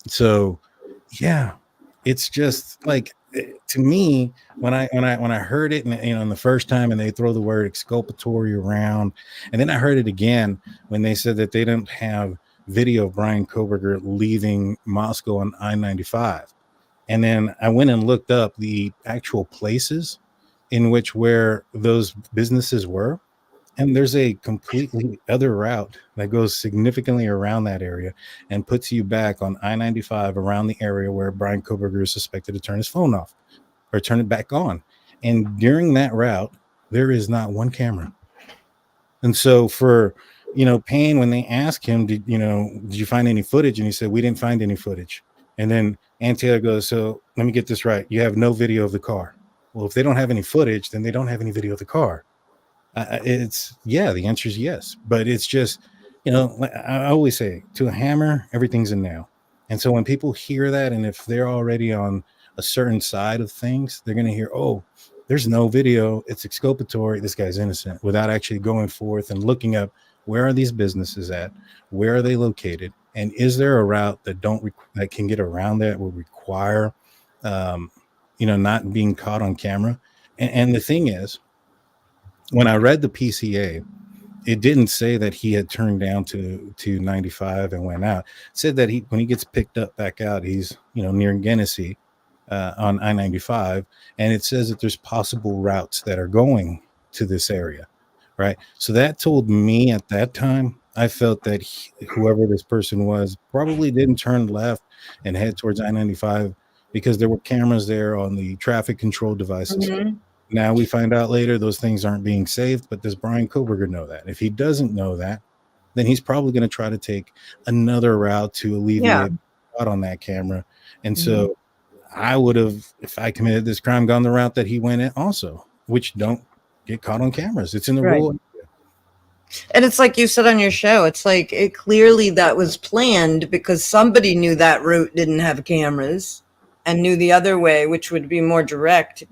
So yeah, it's just like, to me, when I heard it, and you know, the first time, and they throw the word exculpatory around, and then I heard it again when they said that they didn't have video of Bryan Kohberger leaving Moscow on I-95, and then I went and looked up the actual places in which where those businesses were, and there's a completely other route that goes significantly around that area and puts you back on I-95 around the area where Bryan Kohberger is suspected to turn his phone off or turn it back on. And during that route, There is not one camera. And so for, Payne, when they asked him, did you find any footage? And he said, we didn't find any footage. And then Ann Taylor goes, so let me get this right. You have no video of the car. Well, if they don't have any footage, then they don't have any video of the car. The answer is yes. But it's just, I always say, to a hammer, everything's a nail. And so when people hear that, and if they're already on a certain side of things, they're going to hear, oh, there's no video, it's exculpatory, this guy's innocent, without actually going forth and looking up, where are these businesses at, where are they located, and is there a route that can get around that will require not being caught on camera. And the thing is, when I read the PCA, it didn't say that he had turned down to 95 and went out. It said that when he gets picked up back out, he's near Genesee on I-95, and it says that there's possible routes that are going to this area, right? So that told me at that time, I felt that whoever this person was probably didn't turn left and head towards I-95 because there were cameras there on the traffic control devices. Mhm. Now we find out later those things aren't being saved, but does Bryan Kohberger know that? If he doesn't know that, then he's probably going to try to take another route to alleviate out on that camera. And so I would have, if I committed this crime, gone the route that he went in also, which don't get caught on cameras. It's in the rule. And it's like you said on your show, it's like clearly that was planned because somebody knew that route didn't have cameras and knew the other way, which would be more direct,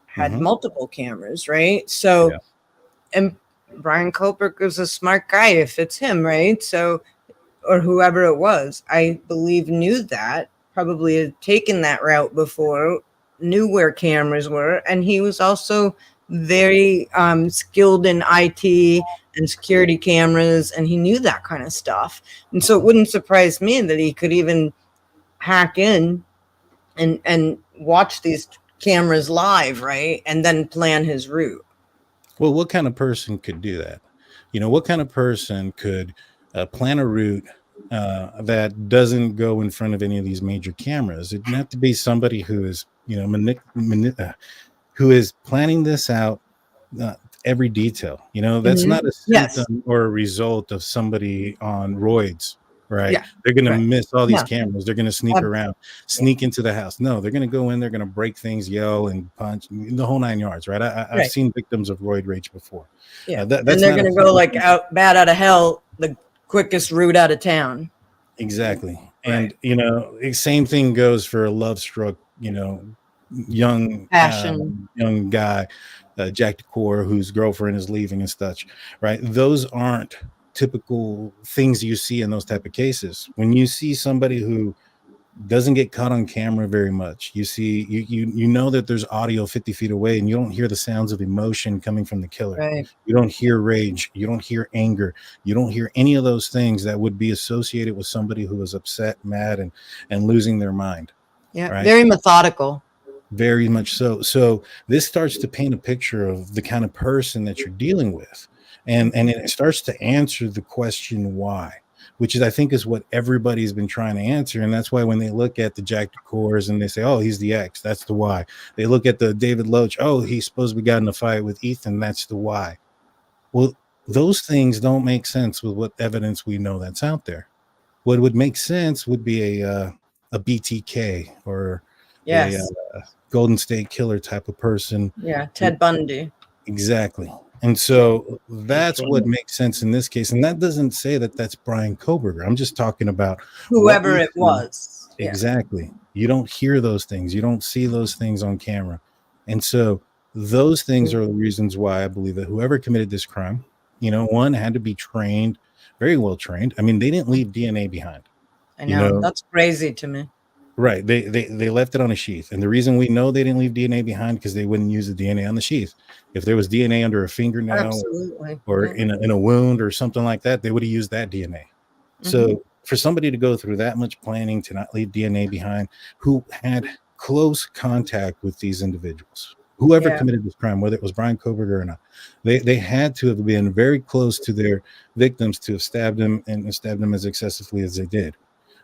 had multiple cameras, right? So, and Bryan Kohberger's a smart guy if it's him, right? So, or whoever it was, I believe knew that, probably had taken that route before, knew where cameras were, and he was also very skilled in IT and security cameras, and he knew that kind of stuff. And so it wouldn't surprise me that he could even hack in and watch these cameras live, right? And then plan his route. Well, what kind of person could do that? What kind of person could plan a route that doesn't go in front of any of these major cameras? It'd have to be somebody who is, who is planning this out, every detail. That's not a symptom or a result of somebody on roids, right? Yeah. They're going to miss all these cameras. They're going to sneak around, sneak into the house. No, they're going to go in. They're going to break things, yell and punch, the whole 9 yards, right? I've seen victims of roid rage before. Yeah, and they're going to go like bad out of hell, the quickest route out of town. Exactly. And, same thing goes for a love struck, young guy, Jack Decor, whose girlfriend is leaving and such, right? Those aren't typical things you see in those type of cases. When you see somebody who doesn't get caught on camera very much, you see, you know that there's audio 50 feet away, and you don't hear the sounds of emotion coming from the killer. Right. You don't hear rage. You don't hear anger. You don't hear any of those things that would be associated with somebody who is upset, mad, and losing their mind. Yeah, right? Very methodical. Very much so. So this starts to paint a picture of the kind of person that you're dealing with. And it starts to answer the question why, which is, I think, is what everybody's been trying to answer. And that's why when they look at the Jack Decors and they say, oh, he's the X, that's the why. They look at the David Loach, oh, he's supposed to be got in a fight with Ethan, that's the why. Well, those things don't make sense with what evidence we know that's out there. What would make sense would be a BTK or a Golden State Killer type of person. Yeah, Ted Bundy. Exactly. And so that's what makes sense in this case. And that doesn't say that that's Bryan Kohberger. I'm just talking about whoever it was. Exactly. You don't hear those things. You don't see those things on camera. And so those things are the reasons why I believe that whoever committed this crime, one had to be trained, very well trained. I mean, they didn't leave DNA behind. I know. That's crazy to me. Right. They left it on a sheath. And the reason we know they didn't leave DNA behind, because they wouldn't use the DNA on the sheath. If there was DNA under a fingernail or in a wound or something like that, they would have used that DNA. So for somebody to go through that much planning to not leave DNA behind, who had close contact with these individuals, whoever committed this crime, whether it was Bryan Kohberger or not, they had to have been very close to their victims to have stabbed them and stabbed them as excessively as they did.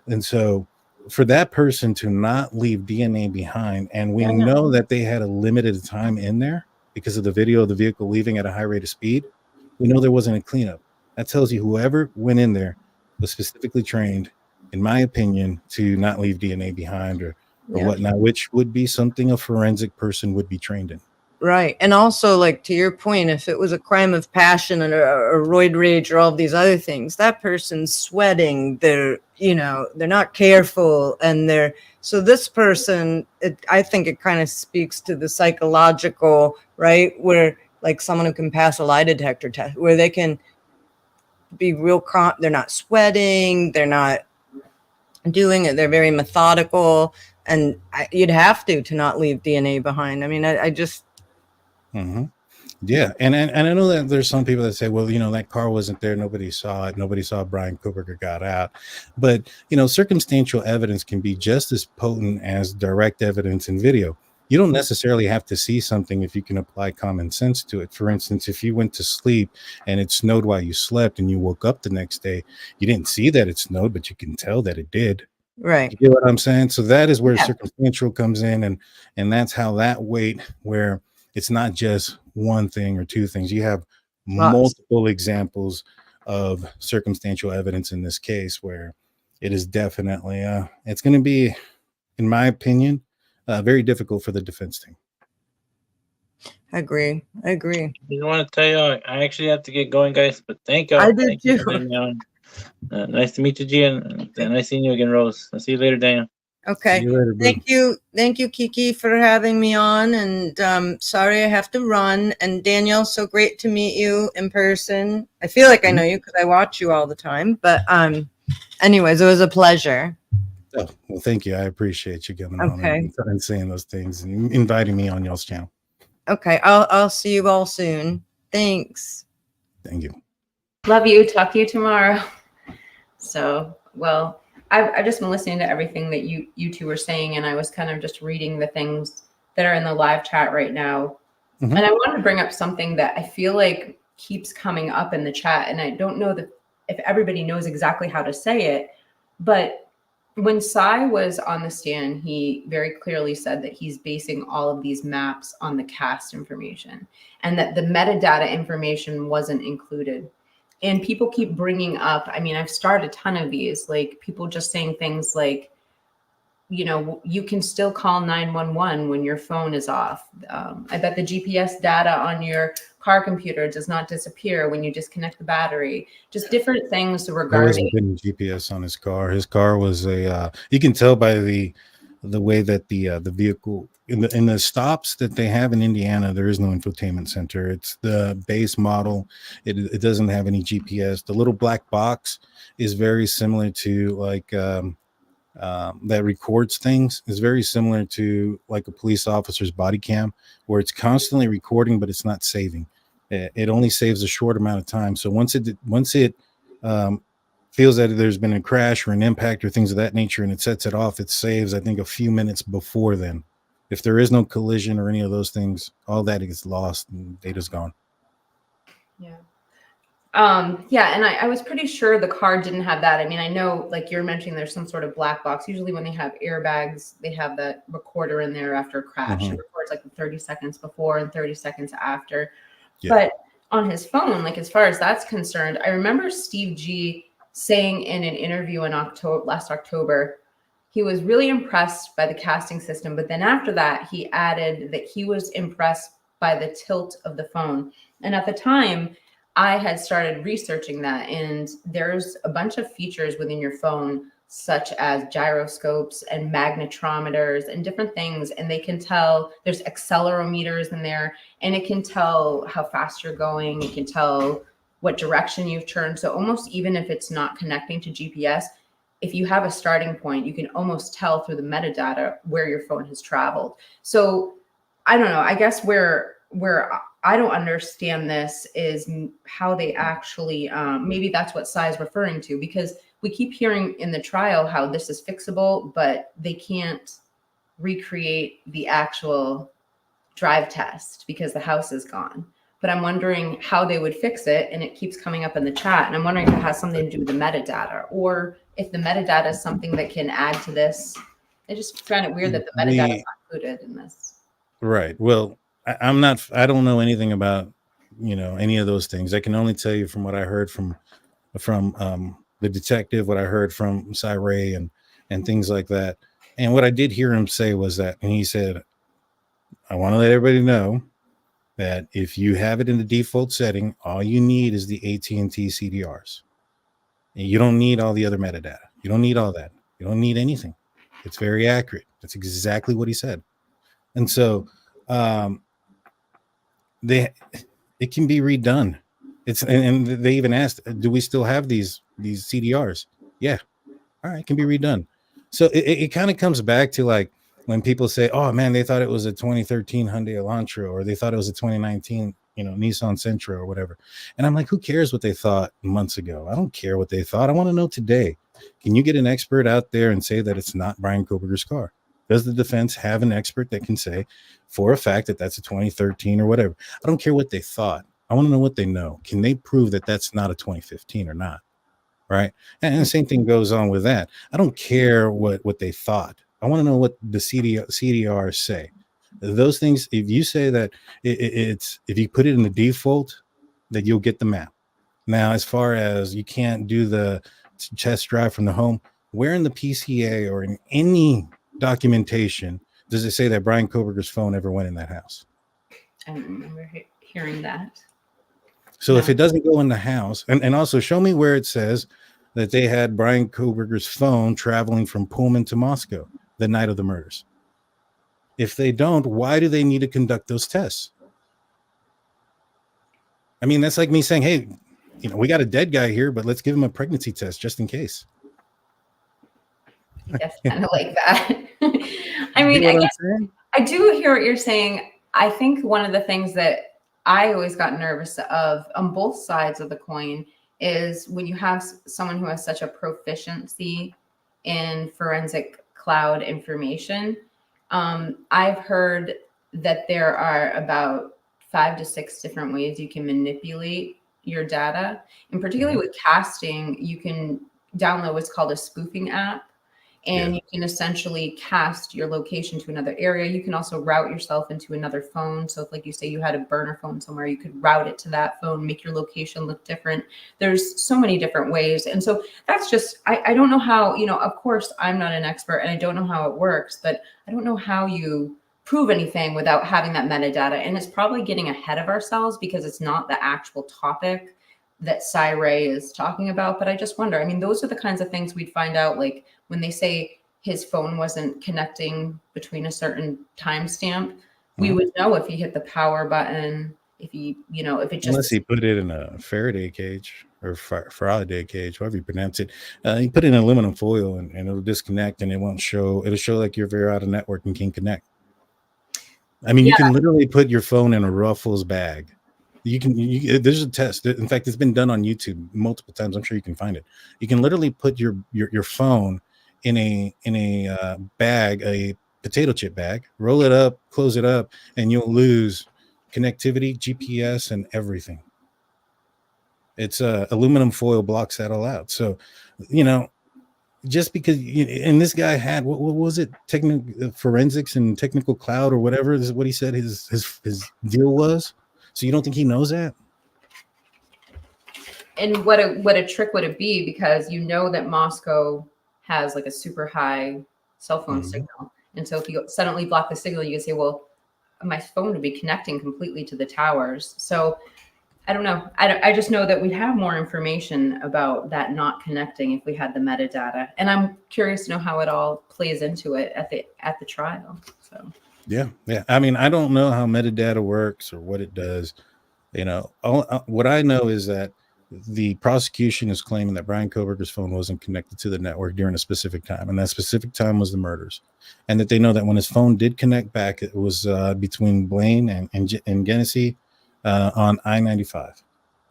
And so for that person to not leave DNA behind, and we know that they had a limited time in there, because of the video of the vehicle leaving at a high rate of speed, we know there wasn't a cleanup. That tells you whoever went in there was specifically trained, in my opinion, to not leave DNA behind or whatnot, which would be something a forensic person would be trained in. Right. And also, like, to your point, if it was a crime of passion or roid rage or all of these other things, that person's sweating, they're not careful, and so this person, I think it kind of speaks to the psychological, right, where like someone who can pass a lie detector test, where they can be real they're not sweating, they're not doing it, they're very methodical, and you'd have to not leave DNA behind. I mean, I just Yeah, and I know that there's some people that say, well, that car wasn't there, nobody saw it, nobody saw Bryan Kohberger got out, but circumstantial evidence can be just as potent as direct evidence in video. You don't necessarily have to see something if you can apply common sense to it. For instance, if you went to sleep and it snowed while you slept and you woke up the next day, you didn't see that it snowed, but you can tell that it did. Right. You get what I'm saying? So that is where circumstantial comes in, and that's how that weight, where it's not just one thing or two things. You have multiple examples of circumstantial evidence in this case where it is definitely it's going to be, in my opinion, very difficult for the defense team. I agree. I didn't want to tell you, I actually have to get going, guys, but thank you. I did too. Nice to meet you, Gian. Nice seeing you again, Rose. I'll see you later, Daniel. Okay. See you later, bro. Thank you, Kiki, for having me on. And sorry I have to run. And Daniel, so great to meet you in person. I feel like I know you because I watch you all the time. But anyways, it was a pleasure. Oh, well, thank you. I appreciate you coming on and saying those things and inviting me on y'all's channel. Okay, I'll see you all soon. Thanks. Thank you. Love you. Talk to you tomorrow. So, well, I've just been listening to everything that you two were saying, and I was kind of just reading the things that are in the live chat right now. And I wanted to bring up something that I feel like keeps coming up in the chat, and I don't know if everybody knows exactly how to say it, but when Cy was on the stand, he very clearly said that he's basing all of these maps on the cast information and that the metadata information wasn't included. And people keep bringing up, I mean, I've started a ton of these, like people just saying things like, you can still call 911 when your phone is off. I bet the GPS data on your car computer does not disappear when you disconnect the battery. Just different things regarding. There wasn't any GPS on his car. His car was you can tell by the way that the vehicle in the stops that they have in Indiana, there is no infotainment center. It's the base model. It doesn't have any GPS. The little black box is very similar to like that records things, is very similar to like a police officer's body cam, where it's constantly recording, but it's not saving. It only saves a short amount of time. So once it feels that there's been a crash or an impact or things of that nature, and it sets it off, it saves, I think, a few minutes before then. If there is no collision or any of those things, all that gets lost and data's gone. Yeah. And I was pretty sure the car didn't have that. I mean, I know, like you're mentioning, there's some sort of black box. Usually when they have airbags, they have that recorder in there after a crash. It records like the 30 seconds before and 30 seconds after. Yeah. But on his phone, like as far as that's concerned, I remember Steve G saying in an interview in last October, he was really impressed by the casting system. But then after that, he added that he was impressed by the tilt of the phone. And at the time, I had started researching that, and there's a bunch of features within your phone, such as gyroscopes and magnetometers and different things. And they can tell, there's accelerometers in there, and it can tell how fast you're going. It can tell what direction you've turned. So almost even if it's not connecting to GPS, if you have a starting point, you can almost tell through the metadata where your phone has traveled. So I don't know, I guess where I don't understand this is how they actually, maybe that's what Cy is referring to, because we keep hearing in the trial how this is fixable, but they can't recreate the actual drive test because the house is gone. But I'm wondering how they would fix it, and it keeps coming up in the chat. And I'm wondering if it has something to do with the metadata, or if the metadata is something that can add to this. I just find it weird that the metadata is not included in this. Right. Well, I'm not. I don't know anything about any of those things. I can only tell you from what I heard from the detective, what I heard from Cy Ray and things like that. And what I did hear him say was that, and he said, I want to let everybody know that if you have it in the default setting, all you need is the AT&T CDRs. And you don't need all the other metadata. You don't need all that. You don't need anything. It's very accurate. That's exactly what he said. And so it can be redone. And they even asked, do we still have these CDRs? Yeah. All right, it can be redone. So it kind of comes back to like when people say, oh man, they thought it was a 2013 Hyundai Elantra, or they thought it was a 2019, Nissan Sentra or whatever. And I'm like, who cares what they thought months ago? I don't care what they thought. I want to know today. Can you get an expert out there and say that it's not Bryan Kohberger's car? Does the defense have an expert that can say for a fact that that's a 2013 or whatever? I don't care what they thought. I want to know what they know. Can they prove that that's not a 2015 or not? Right. And the same thing goes on with that. I don't care what they thought. I want to know what the CDRs say. Those things, if you say that it's if you put it in the default, that you'll get the map. Now, as far as you can't do the test drive from the home, where in the PCA or in any documentation does it say that Bryan Kohberger's phone ever went in that house? I don't remember hearing that. So if it doesn't go in the house, and also show me where it says that they had Bryan Kohberger's phone traveling from Pullman to Moscow the night of the murders. If they don't, why do they need to conduct those tests? I mean, that's like me saying, hey, we got a dead guy here, but let's give him a pregnancy test just in case. I guess kind of like that. I mean, I do hear what you're saying. I think one of the things that I always got nervous of on both sides of the coin is when you have someone who has such a proficiency in forensic cloud information. I've heard that there are about 5 to 6 different ways you can manipulate your data. And particularly with casting, you can download what's called a spoofing app. And you can essentially cast your location to another area. You can also route yourself into another phone. So if, like you say, you had a burner phone somewhere, you could route it to that phone, make your location look different. There's so many different ways. And so that's just, I don't know how, of course, I'm not an expert and I don't know how it works, but I don't know how you prove anything without having that metadata. And it's probably getting ahead of ourselves because it's not the actual topic that Cy Ray is talking about. But I just wonder, I mean, those are the kinds of things we'd find out, like when they say his phone wasn't connecting between a certain timestamp, we would know if he hit the power button, if he, if it just... Unless he put it in a Faraday cage or Faraday cage, however you pronounce it. You put it in aluminum foil and it'll disconnect and it won't show, it'll show like you're out of network and can't connect. I mean, you can literally put your phone in a Ruffles bag. There's a test. In fact, it's been done on YouTube multiple times. I'm sure you can find it. You can literally put your phone in a bag, a potato chip bag, roll it up, close it up, and you'll lose connectivity, GPS, and everything. It's aluminum foil blocks that all out. So, just because and this guy had what was it, forensics and technical cloud or whatever, this is what he said his deal was. So you don't think he knows that? And what a trick would it be, because that Moscow has like a super high cell phone signal. And so if you suddenly block the signal, you can say, well, my phone would be connecting completely to the towers. So I don't know. I just know that we have more information about that not connecting if we had the metadata. And I'm curious to know how it all plays into it at the trial. So yeah. I mean, I don't know how metadata works or what it does. What I know is that the prosecution is claiming that Bryan Kohberger's phone wasn't connected to the network during a specific time, and that specific time was the murders, and that they know that when his phone did connect back, it was between Blaine and Genesee on I-95.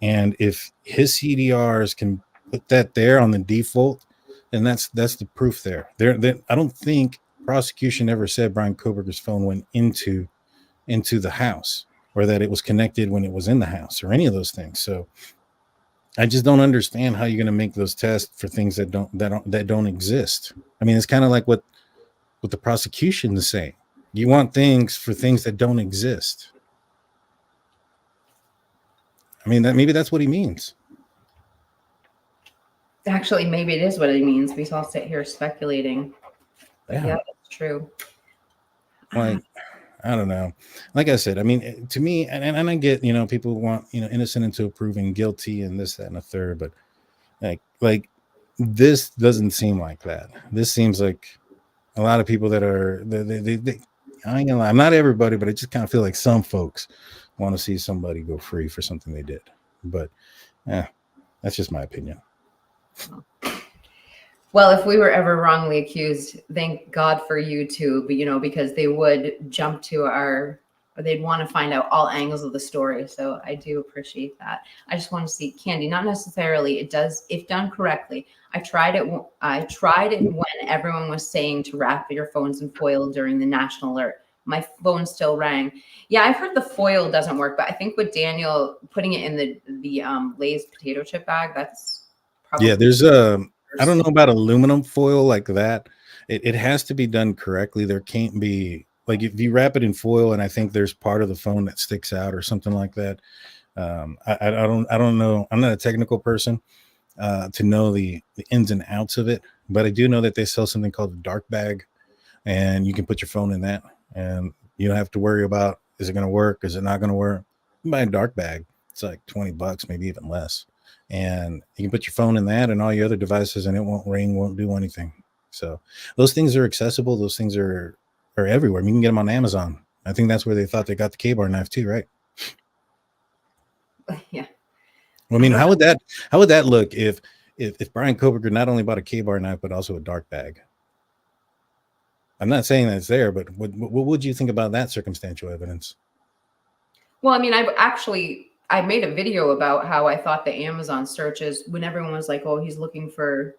And if his CDRs can put that there on the default, then that's the proof there. I don't think prosecution ever said Bryan Kohberger's phone went into the house, or that it was connected when it was in the house, or any of those things. So I just don't understand how you're going to make those tests for things that don't exist. I mean, it's kind of like what the prosecution is saying. You want things for things that don't exist. I mean, that maybe that's what he means. Actually, maybe it is what it means. We all sit here speculating. But yeah, that's true. Like, I don't know. Like I said, I mean, to me, and I get, people want, innocent until proven guilty and this, that, and a third, but like this doesn't seem like that. This seems like a lot of people that are, they I ain't gonna lie, not everybody, but I just kind of feel like some folks want to see somebody go free for something they did. But that's just my opinion. Well, if we were ever wrongly accused, thank God for YouTube, because they would jump to they'd want to find out all angles of the story. So I do appreciate that. I just want to see Candy, not necessarily. It does, if done correctly. I tried it when everyone was saying to wrap your phones in foil during the national alert. My phone still rang. Yeah, I've heard the foil doesn't work, but I think with Daniel putting it in the Lay's potato chip bag, that's probably. Yeah, there's I don't know about aluminum foil like that. It has to be done correctly. There can't be, like, if you wrap it in foil and I think there's part of the phone that sticks out or something like that. I don't know. I'm not a technical person to know the ins and outs of it, but I do know that they sell something called a dark bag, and you can put your phone in that, and you don't have to worry about, is it going to work? Is it not going to work? You buy a dark bag. It's like $20, maybe even less. And you can put your phone in that and all your other devices, and it won't ring, won't do anything. So those things are accessible. Those things are everywhere. You can get them on Amazon. I think that's where they thought they got the K-bar knife too, right? Yeah. Well, I mean, how would that look if Bryan Kohberger not only bought a K-bar knife but also a dark bag? I'm not saying that it's there, but what would you think about that circumstantial evidence? Well, I mean, I made a video about how I thought the Amazon searches, when everyone was like, oh, he's looking for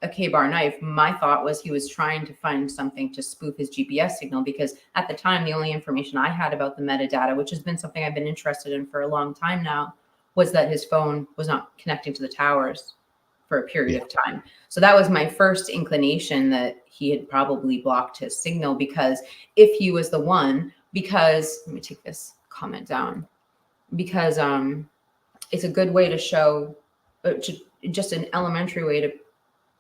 a K-bar knife, my thought was he was trying to find something to spoof his GPS signal, because at the time, the only information I had about the metadata, which has been something I've been interested in for a long time now, was that his phone was not connecting to the towers for a period of time. So that was my first inclination that he had probably blocked his signal, because if he was the one, let me take this comment down, because it's a good way to show, just an elementary way to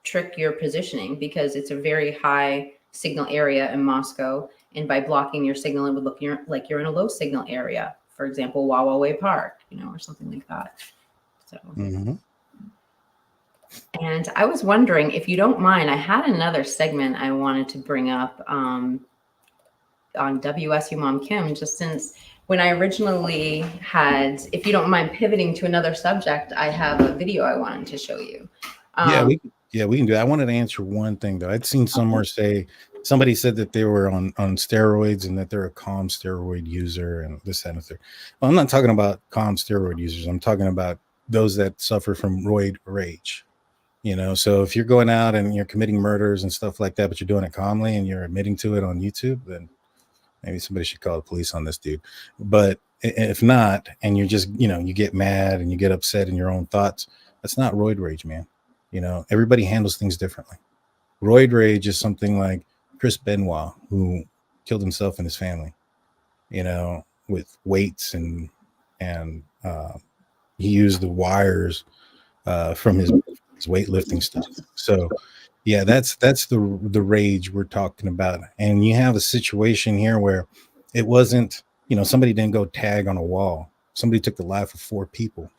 trick your positioning, because it's a very high signal area in Moscow, and by blocking your signal, it would look like you're in a low signal area, for example, Wawaway Park, or something like that. So And I was wondering, if you don't mind, I had another segment I wanted to bring up on WSU Mom Kim, just since when I originally had, if you don't mind pivoting to another subject, I have a video I wanted to show you. We can do that. I wanted to answer one thing though. I'd seen somewhere somebody said that they were on steroids and that they're a calm steroid user and this, that, and the third. Well, I'm not talking about calm steroid users. I'm talking about those that suffer from roid rage. So if you're going out and you're committing murders and stuff like that, but you're doing it calmly and you're admitting to it on YouTube, then maybe somebody should call the police on this dude. But if not, and you're just, you get mad and you get upset in your own thoughts, that's not roid rage, man. Everybody handles things differently. Roid rage is something like Chris Benoit, who killed himself and his family, with weights and he used the wires from his weightlifting stuff. So yeah, that's the rage we're talking about. And you have a situation here where it wasn't, somebody didn't go tag on a wall. Somebody took the life of 4 people.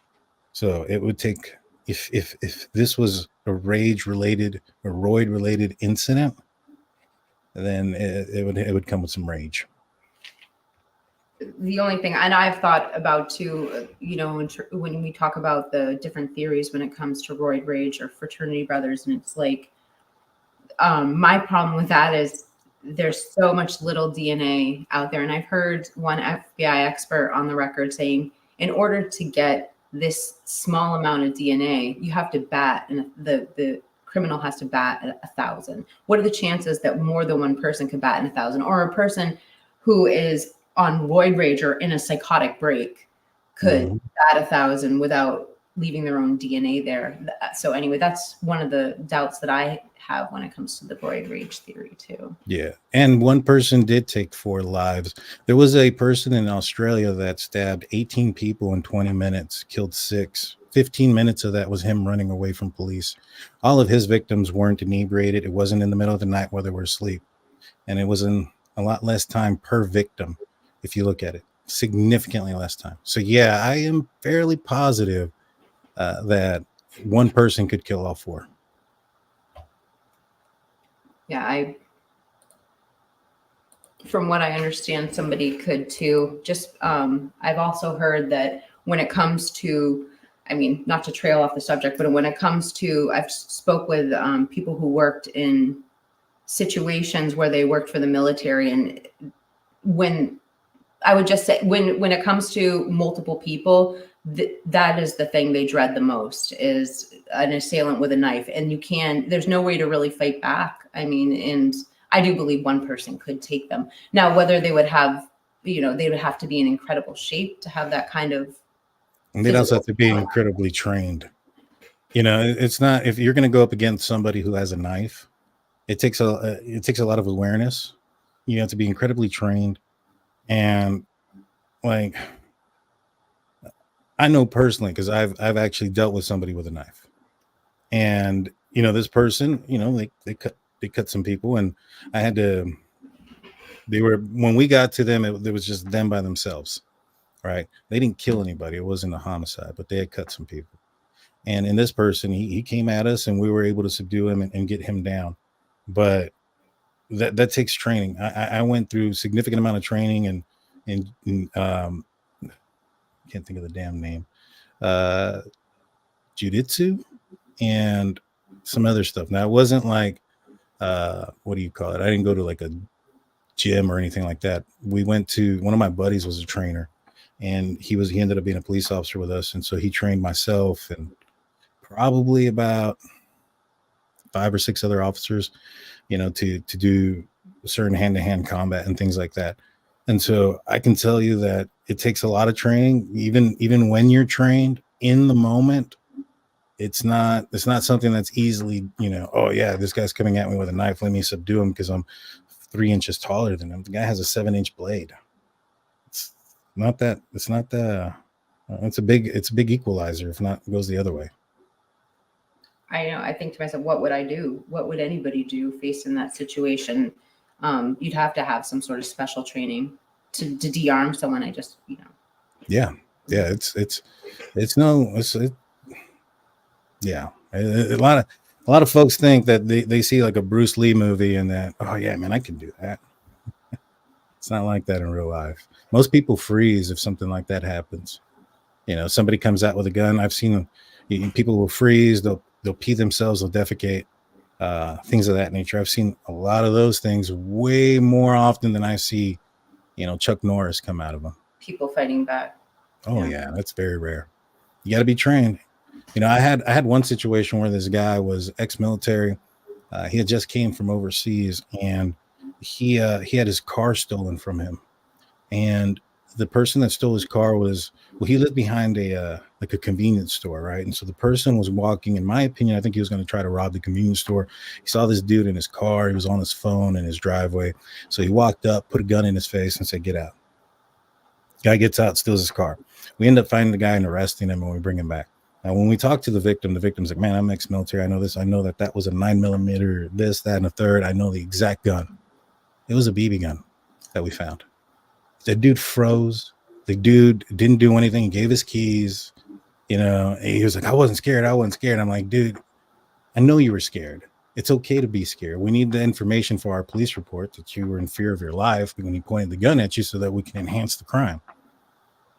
So it would take, if this was a rage related or roid related incident, then it would come with some rage. The only thing, and I've thought about too, when we talk about the different theories when it comes to roid rage or fraternity brothers, and it's like, my problem with that is there's so much little DNA out there. And I've heard one FBI expert on the record saying, in order to get this small amount of DNA, you have to bat, and the criminal has to bat at 1,000. What are the chances that more than one person could bat in 1,000, or a person who is on roid rage or in a psychotic break could bat 1,000 without leaving their own DNA there. So anyway, that's one of the doubts that I have when it comes to the Broyd rage theory too. Yeah. And one person did take 4 lives. There was a person in Australia that stabbed 18 people in 20 minutes, killed 6. 15 minutes of that was him running away from police. All of his victims weren't inebriated. It wasn't in the middle of the night while they were asleep. And it was in a lot less time per victim, if you look at it, significantly less time. So yeah, I am fairly positive that one person could kill all 4. Yeah, from what I understand, somebody could too. Just I've also heard that when it comes to, I mean, not to trail off the subject, but when it comes to, I've spoke with people who worked in situations where they worked for the military, and when I would just say when it comes to multiple people, that is the thing they dread the most, is an assailant with a knife, and there's no way to really fight back. I mean, and I do believe one person could take them. Now, whether they would have, they would have to be in incredible shape to have that kind of. And they'd also have to be incredibly trained. It's not, if you're going to go up against somebody who has a knife, it takes a lot of awareness. You have to be incredibly trained. And like, I know personally, because I've actually dealt with somebody with a knife, and this person, they cut some people, and I had to. When we got to them, it was just them by themselves, right? They didn't kill anybody. It wasn't a homicide, but they had cut some people. And in this person, he came at us, and we were able to subdue him and get him down. But that takes training. I went through a significant amount of training and can't think of the damn name, jiu-jitsu and some other stuff. Now, it wasn't like, what do you call it? I didn't go to like a gym or anything like that. We went to, one of my buddies was a trainer, and he ended up being a police officer with us. And so he trained myself and probably about 5 or 6 other officers, to do certain hand-to-hand combat and things like that. And so I can tell you that it takes a lot of training. Even when you're trained in the moment, it's not something that's easily, oh yeah, this guy's coming at me with a knife, let me subdue him because I'm 3 inches taller than him. The guy has a 7-inch blade. It's a big equalizer. If not, it goes the other way. I think to myself, what would I do? What would anybody do faced in that situation? You'd have to have some sort of special training to de-arm someone. Yeah. A lot of folks think that they see like a Bruce Lee movie and that, oh yeah, man, I can do that. It's not like that in real life. Most people freeze if something like that happens. Somebody comes out with a gun. I've seen people will freeze. They'll pee themselves. They'll defecate. Things of that nature. I've seen a lot of those things way more often than I see, Chuck Norris come out of them. People fighting back. Oh yeah, that's very rare. You got to be trained. I had one situation where this guy was ex-military. He had just came from overseas, and he had his car stolen from him. And the person that stole his car he lived behind a convenience store, right? And so the person was walking, in my opinion, I think he was going to try to rob the convenience store. He saw this dude in his car. He was on his phone in his driveway. So he walked up, put a gun in his face, and said, "Get out." Guy gets out, steals his car. We end up finding the guy and arresting him, and we bring him back. Now, when we talk to the victim's like, "Man, I'm ex-military. I know this. I know that was a 9mm, this, that, and a third. I know the exact gun." It was a BB gun that we found. The dude froze. The dude didn't do anything. He gave his keys. He was like, I wasn't scared. I'm like, dude, I know you were scared. It's okay to be scared. We need the information for our police report that you were in fear of your life when he pointed the gun at you so that we can enhance the crime.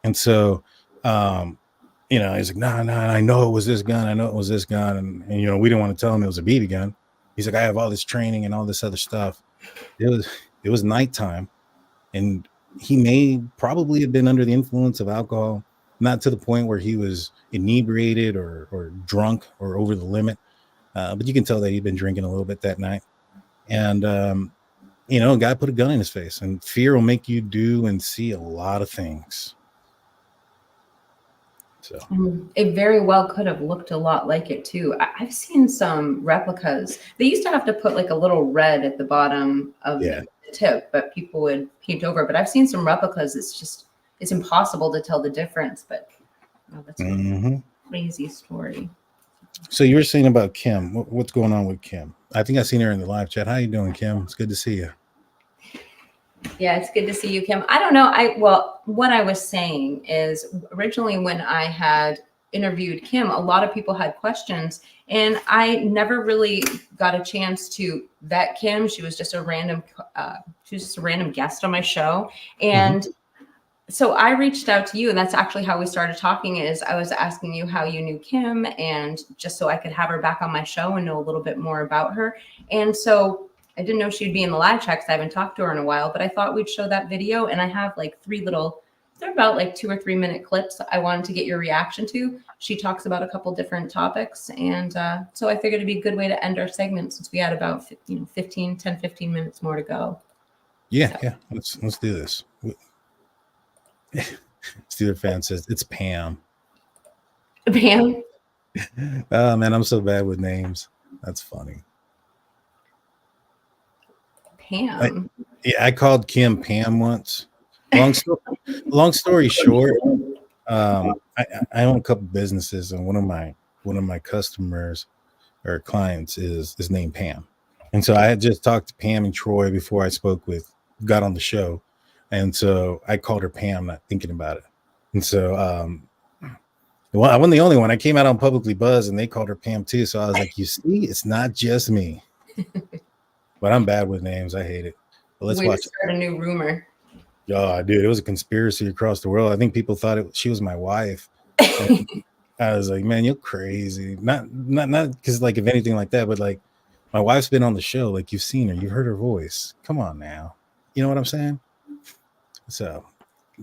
And so, he's like, no, I know it was this gun. And we didn't want to tell him it was a BB gun. He's like, I have all this training and all this other stuff. It was nighttime, and he may probably have been under the influence of alcohol, not to the point where he was inebriated or drunk or over the limit. But you can tell that he'd been drinking a little bit that night. And, a guy put a gun in his face, and fear will make you do and see a lot of things. So It very well could have looked a lot like it too. I've seen some replicas. They used to have to put like a little red at the bottom of yeah. the tip, but people would paint over. But I've seen some replicas. It's impossible to tell the difference. But that's a crazy story. So you were saying about Kim. What's going on with Kim? I think I seen her in the live chat. How you doing, Kim? It's good to see you. Yeah, it's good to see you, Kim. I don't know. What I was saying is originally when I had interviewed Kim, a lot of people had questions, and I never really got a chance to vet Kim. She was just a random, guest on my show, and so I reached out to you, and that's actually how we started talking. Is I was asking you how you knew Kim, and just so I could have her back on my show and know a little bit more about her, and so. I didn't know she'd be in the live chat because I haven't talked to her in a while, but I thought we'd show that video. And I have like they're about like 2 or 3 minute clips I wanted to get your reaction to. She talks about a couple different topics. And so I figured it'd be a good way to end our segment since we had about 15 minutes more to go. Yeah, yeah. Let's do this. Steeler fan says it's Pam. Pam? Oh man, I'm so bad with names. That's funny. Pam. I called Kim Pam once. Long story short, I own a couple businesses, and one of my customers or clients is named Pam, and so I had just talked to Pam and Troy before I got on the show, and so I called her Pam, not thinking about it, and so I wasn't the only one. I came out on Publicly Buzz, and they called her Pam too. So I was like, you see, it's not just me. But I'm bad with names. I hate it. But let's watch. Start a new rumor. Oh, dude, it was a conspiracy across the world. I think people thought she was my wife. I was like, man, you're crazy. Not because like if anything like that, but like my wife's been on the show. Like you've seen her, you've heard her voice. Come on now, you know what I'm saying? So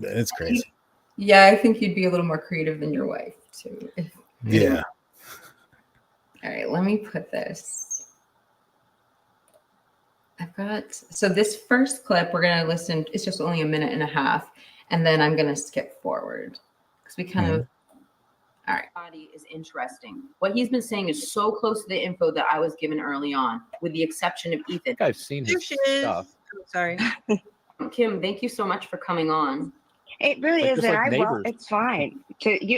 it's crazy. Yeah, I think you'd be a little more creative than your wife too. Yeah. All right, let me put this. So this first clip we're going to listen, it's just only 1.5 minutes, and then I'm going to skip forward because we kind of, all right. Body is interesting. What he's been saying is so close to the info that I was given early on, with the exception of Ethan. I've seen his stuff. Oh, sorry. Kim, thank you so much for coming on. It really Like, isn't. just like It's fine.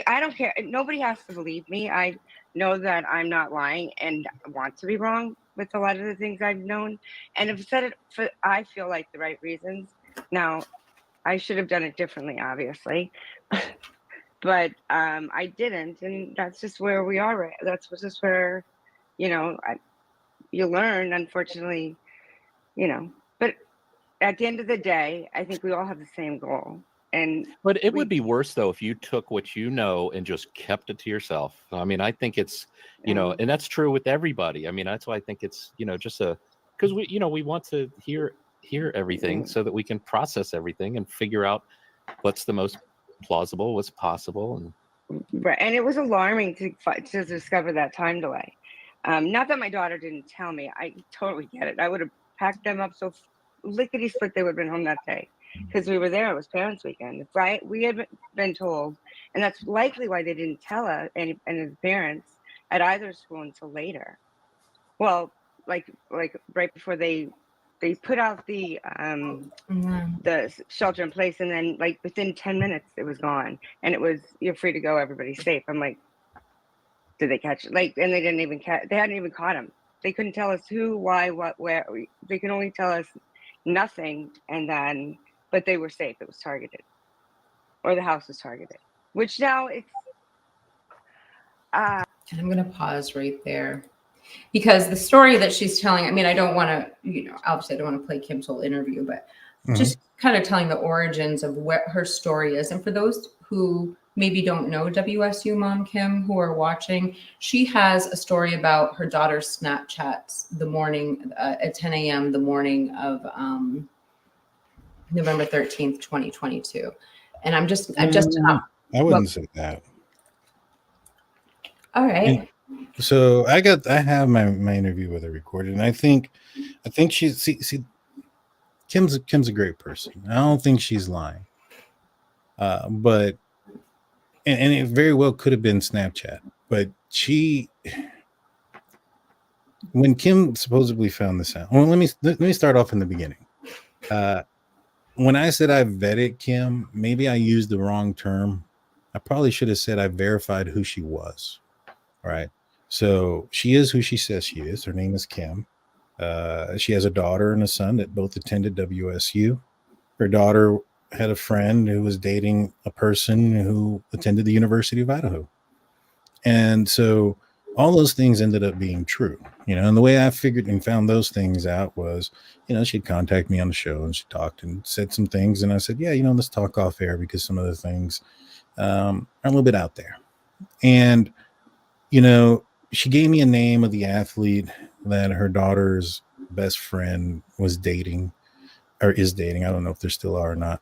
I don't care. Nobody has to believe me. I know that I'm not lying and want to be wrong with a lot of the things I've known. And I've said it for, I feel like, the right reasons. Now, I should have done it differently, obviously. But I didn't. And that's just where we are. Right? That's just where, you learn, unfortunately, But at the end of the day, I think we all have the same goal. But it would be worse though if you took what you know and just kept it to yourself. I mean, I think it's, and that's true with everybody. I mean, that's why I think it's, just because we want to hear everything so that we can process everything and figure out what's the most plausible, what's possible. Right, and it was alarming to discover that time delay. Not that my daughter didn't tell me. I totally get it. I would have packed them up so lickety split they would have been home that day. Because we were there, it was Parents' Weekend, right? We had been told, and that's likely why they didn't tell us any of the parents at either school until later. Well, like right before they put out the shelter in place, and then like within 10 minutes it was gone, and it was, you're free to go, everybody's safe. I'm like, did they catch it? Like, and they didn't even they hadn't even caught him. They couldn't tell us who, why, what, where. They can only tell us nothing, and then. But they were safe. It was targeted, or the house was targeted. Which now it's. And I'm going to pause right there because the story that she's telling. I mean, I don't want to, obviously, I don't want to play Kim's whole interview, but just kind of telling the origins of what her story is. And for those who maybe don't know WSU Mom Kim who are watching, she has a story about her daughter's Snapchats the morning at 10 a.m. the morning of. November 13th, 2022. And I'm just I wouldn't say that. All right. So I have my interview with her recorded, and I think she's Kim's a great person. I don't think she's lying. But and it very well could have been Snapchat, but when Kim supposedly found this out, well, let me start off in the beginning. When I said I vetted Kim, maybe I used the wrong term. I probably should have said I verified who she was. All right. So she is who she says she is. Her name is Kim. She has a daughter and a son that both attended WSU. Her daughter had a friend who was dating a person who attended the University of Idaho. And so all those things ended up being true, and the way I figured and found those things out was, she'd contact me on the show and she talked and said some things. And I said, yeah, let's talk off air because some of the things are a little bit out there. And, she gave me a name of the athlete that her daughter's best friend was dating or is dating. I don't know if there still are or not.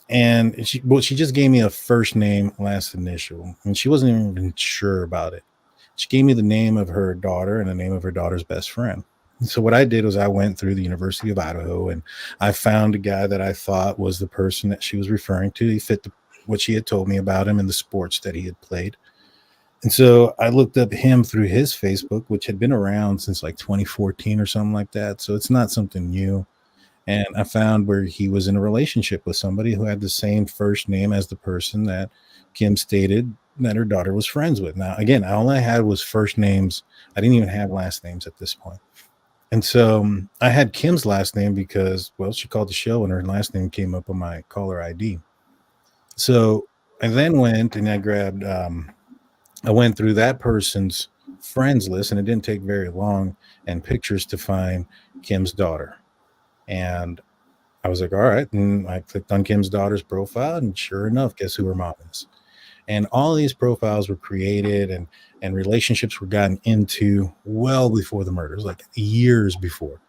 And she just gave me a first name, last initial, and she wasn't even sure about it. She gave me the name of her daughter and the name of her daughter's best friend. And so what I did was I went through the University of Idaho and I found a guy that I thought was the person that she was referring to. He fit what she had told me about him and the sports that he had played. And so I looked up him through his Facebook, which had been around since like 2014 or something like that. So it's not something new. And I found where he was in a relationship with somebody who had the same first name as the person that Kim stated that her daughter was friends with. Now, again, all I had was first names. I didn't even have last names at this point. And so I had Kim's last name because, well, she called the show and her last name came up on my caller ID. So I then went and I grabbed, I went through that person's friends list, and it didn't take very long, and pictures to find Kim's daughter. And I was like, all right. And I clicked on Kim's daughter's profile, and sure enough, guess who her mom is? And all these profiles were created and relationships were gotten into well before the murders, like years before.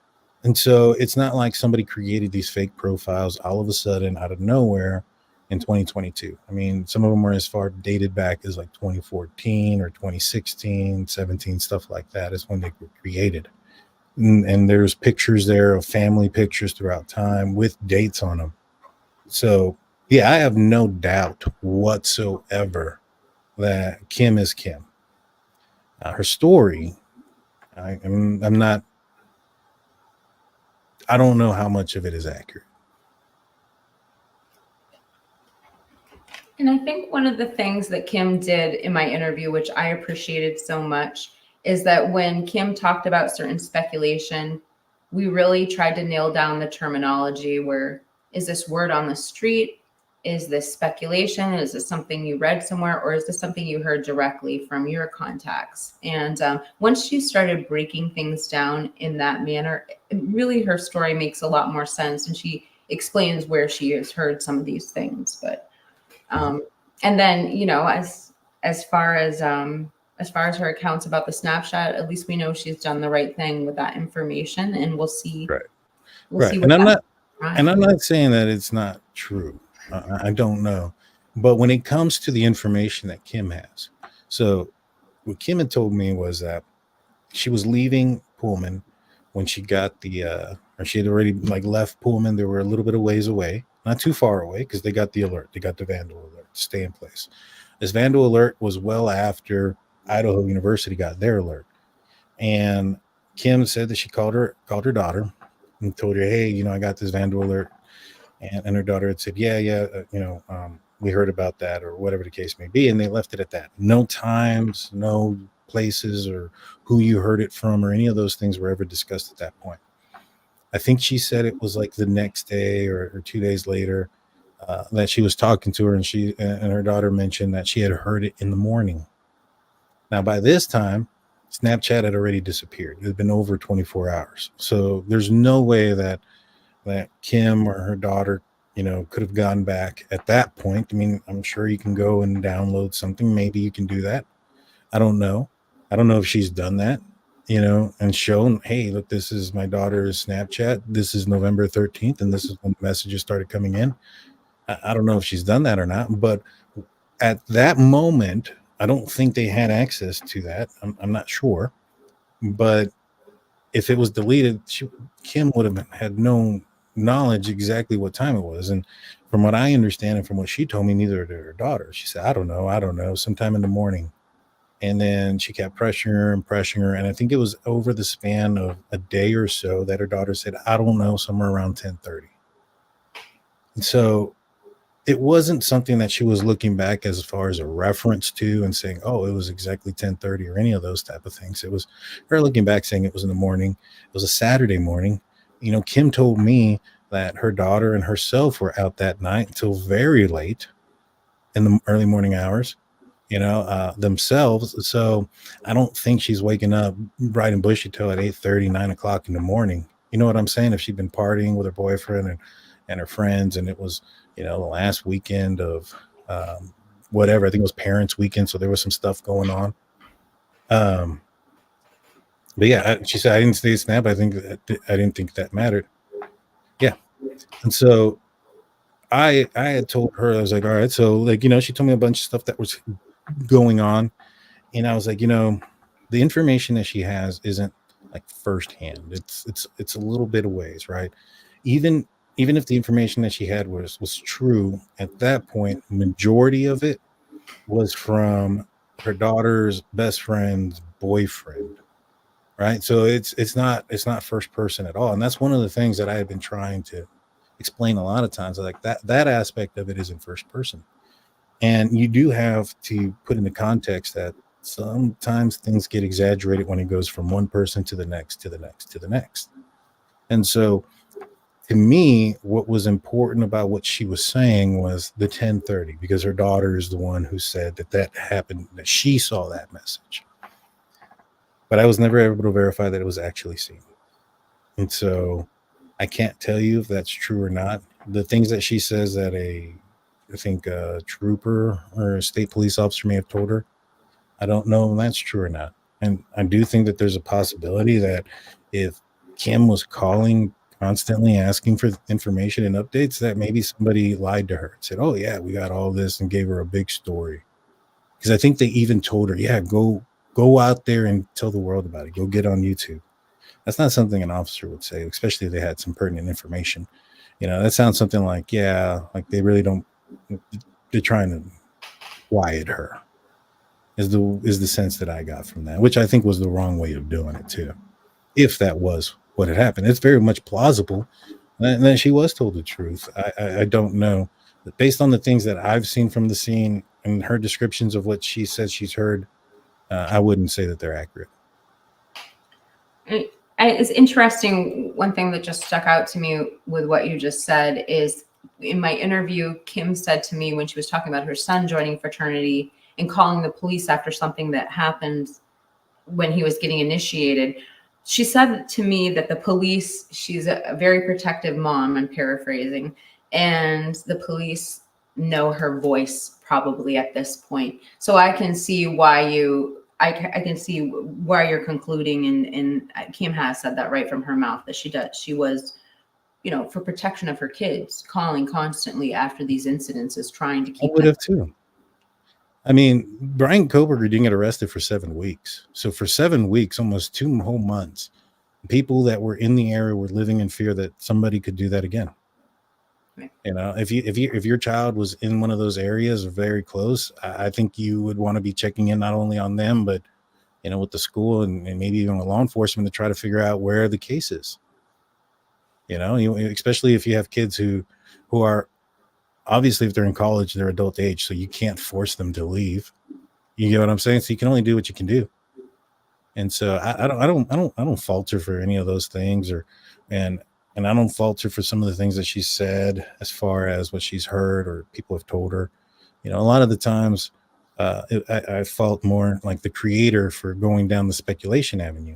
And so it's not like somebody created these fake profiles all of a sudden out of nowhere in 2022. I mean, some of them were as far dated back as like 2014 or 2016, 17, stuff like that is when they were created. And there's pictures there of family pictures throughout time with dates on them. So yeah, I have no doubt whatsoever that Kim is Kim. Her story, I don't know how much of it is accurate. And I think one of the things that Kim did in my interview, which I appreciated so much, is that when Kim talked about certain speculation, we really tried to nail down the terminology. Where is this word on the street? Is this speculation? Is this something you read somewhere? Or is this something you heard directly from your contacts? And once she started breaking things down in that manner, really her story makes a lot more sense. And she explains where she has heard some of these things. But and then, as far as her accounts about the Snapchat, at least we know she's done the right thing with that information, and we'll see. Right. We'll right. see And I'm not saying that it's not true. I don't know. But when it comes to the information that Kim has, so what Kim had told me was that she was leaving Pullman when she got or she had already left Pullman. They were a little bit of ways away, not too far away, because they got the alert. They got the vandal alert, stay in place. This vandal alert was well after Idaho University got their alert. And Kim said that she called her daughter and told her, hey, I got this vandal alert. And her daughter had said, yeah, we heard about that, or whatever the case may be. And they left it at that. No times, no places, or who you heard it from, or any of those things were ever discussed at that point. I think she said it was like the next day or 2 days later that she was talking to her, and her daughter mentioned that she had heard it in the morning. Now, by this time, Snapchat had already disappeared. It had been over 24 hours. So there's no way that Kim or her daughter, could have gone back at that point. I mean, I'm sure you can go and download something. Maybe you can do that. I don't know. I don't know if she's done that, and shown, hey, look, this is my daughter's Snapchat. This is November 13th, and this is when messages started coming in. I don't know if she's done that or not, but at that moment, I don't think they had access to that. I'm not sure, but if it was deleted, Kim would have had no knowledge exactly what time it was. And from what I understand and from what she told me, neither did her daughter. She said, I don't know, sometime in the morning. And then she kept pressuring her. And I think it was over the span of a day or so that her daughter said, I don't know, somewhere around 10:30. And so it wasn't something that she was looking back as far as a reference to and saying, oh, it was exactly 10:30 or any of those type of things. It was her looking back saying it was in the morning. It was a Saturday morning. You know, Kim told me that her daughter and herself were out that night until very late in the early morning hours, themselves. So I don't think she's waking up bright and bushy till at 8:30, 9 o'clock in the morning. You know what I'm saying? If she'd been partying with her boyfriend and her friends, and it was, the last weekend of whatever, I think it was parents' weekend. So there was some stuff going on. But yeah, she said, I didn't stay snap. I didn't think that mattered. Yeah. And so I had told her, I was like, all right, so like, she told me a bunch of stuff that was going on. And I was like, the information that she has isn't like firsthand. It's a little bit of ways, right? Even if the information that she had was true at that point, majority of it was from her daughter's best friend's boyfriend, right? So it's not first person at all. And that's one of the things that I had been trying to explain a lot of times. Like that aspect of it isn't first person. And you do have to put into context that sometimes things get exaggerated when it goes from one person to the next, to the next, to the next. And so to me, what was important about what she was saying was the 10:30, because her daughter is the one who said that happened, that she saw that message. But I was never able to verify that it was actually seen. And so I can't tell you if that's true or not. The things that she says that I think a trooper or a state police officer may have told her, I don't know if that's true or not. And I do think that there's a possibility that if Kim was calling constantly asking for information and updates, that maybe somebody lied to her and said, oh yeah, we got all this, and gave her a big story. Because I think they even told her, yeah, go out there and tell the world about it. Go get on YouTube. That's not something an officer would say, especially if they had some pertinent information. That sounds something like, yeah, like they really don't, they're trying to quiet her, is the sense that I got from that, which I think was the wrong way of doing it too. If that was what had happened, it's very much plausible that she was told the truth. I don't know, but based on the things that I've seen from the scene and her descriptions of what she said she's heard, I wouldn't say that they're accurate. It's interesting. One thing that just stuck out to me with what you just said is, in my interview, Kim said to me when she was talking about her son joining fraternity and calling the police after something that happened when he was getting initiated, she said to me that the police, she's a very protective mom, I'm paraphrasing, and the police know her voice probably at this point. So I can see why I can see why you're concluding, and Kim has said that right from her mouth, that she was, for protection of her kids, calling constantly after these incidences, trying to keep. I would have too. I mean, Bryan Kohberger didn't get arrested for 7 weeks. So for 7 weeks, almost 2 whole months, people that were in the area were living in fear that somebody could do that again. Right. If your child was in one of those areas or very close, I think you would want to be checking in not only on them, but with the school and maybe even with law enforcement to try to figure out where the case is. Especially if you have kids who are, obviously, if they're in college, they're adult age, so you can't force them to leave. You get what I'm saying? So you can only do what you can do. And so I don't falter for any of those things, and I don't falter for some of the things that she said as far as what she's heard or people have told her. A lot of the times I fault more like the creator for going down the speculation avenue.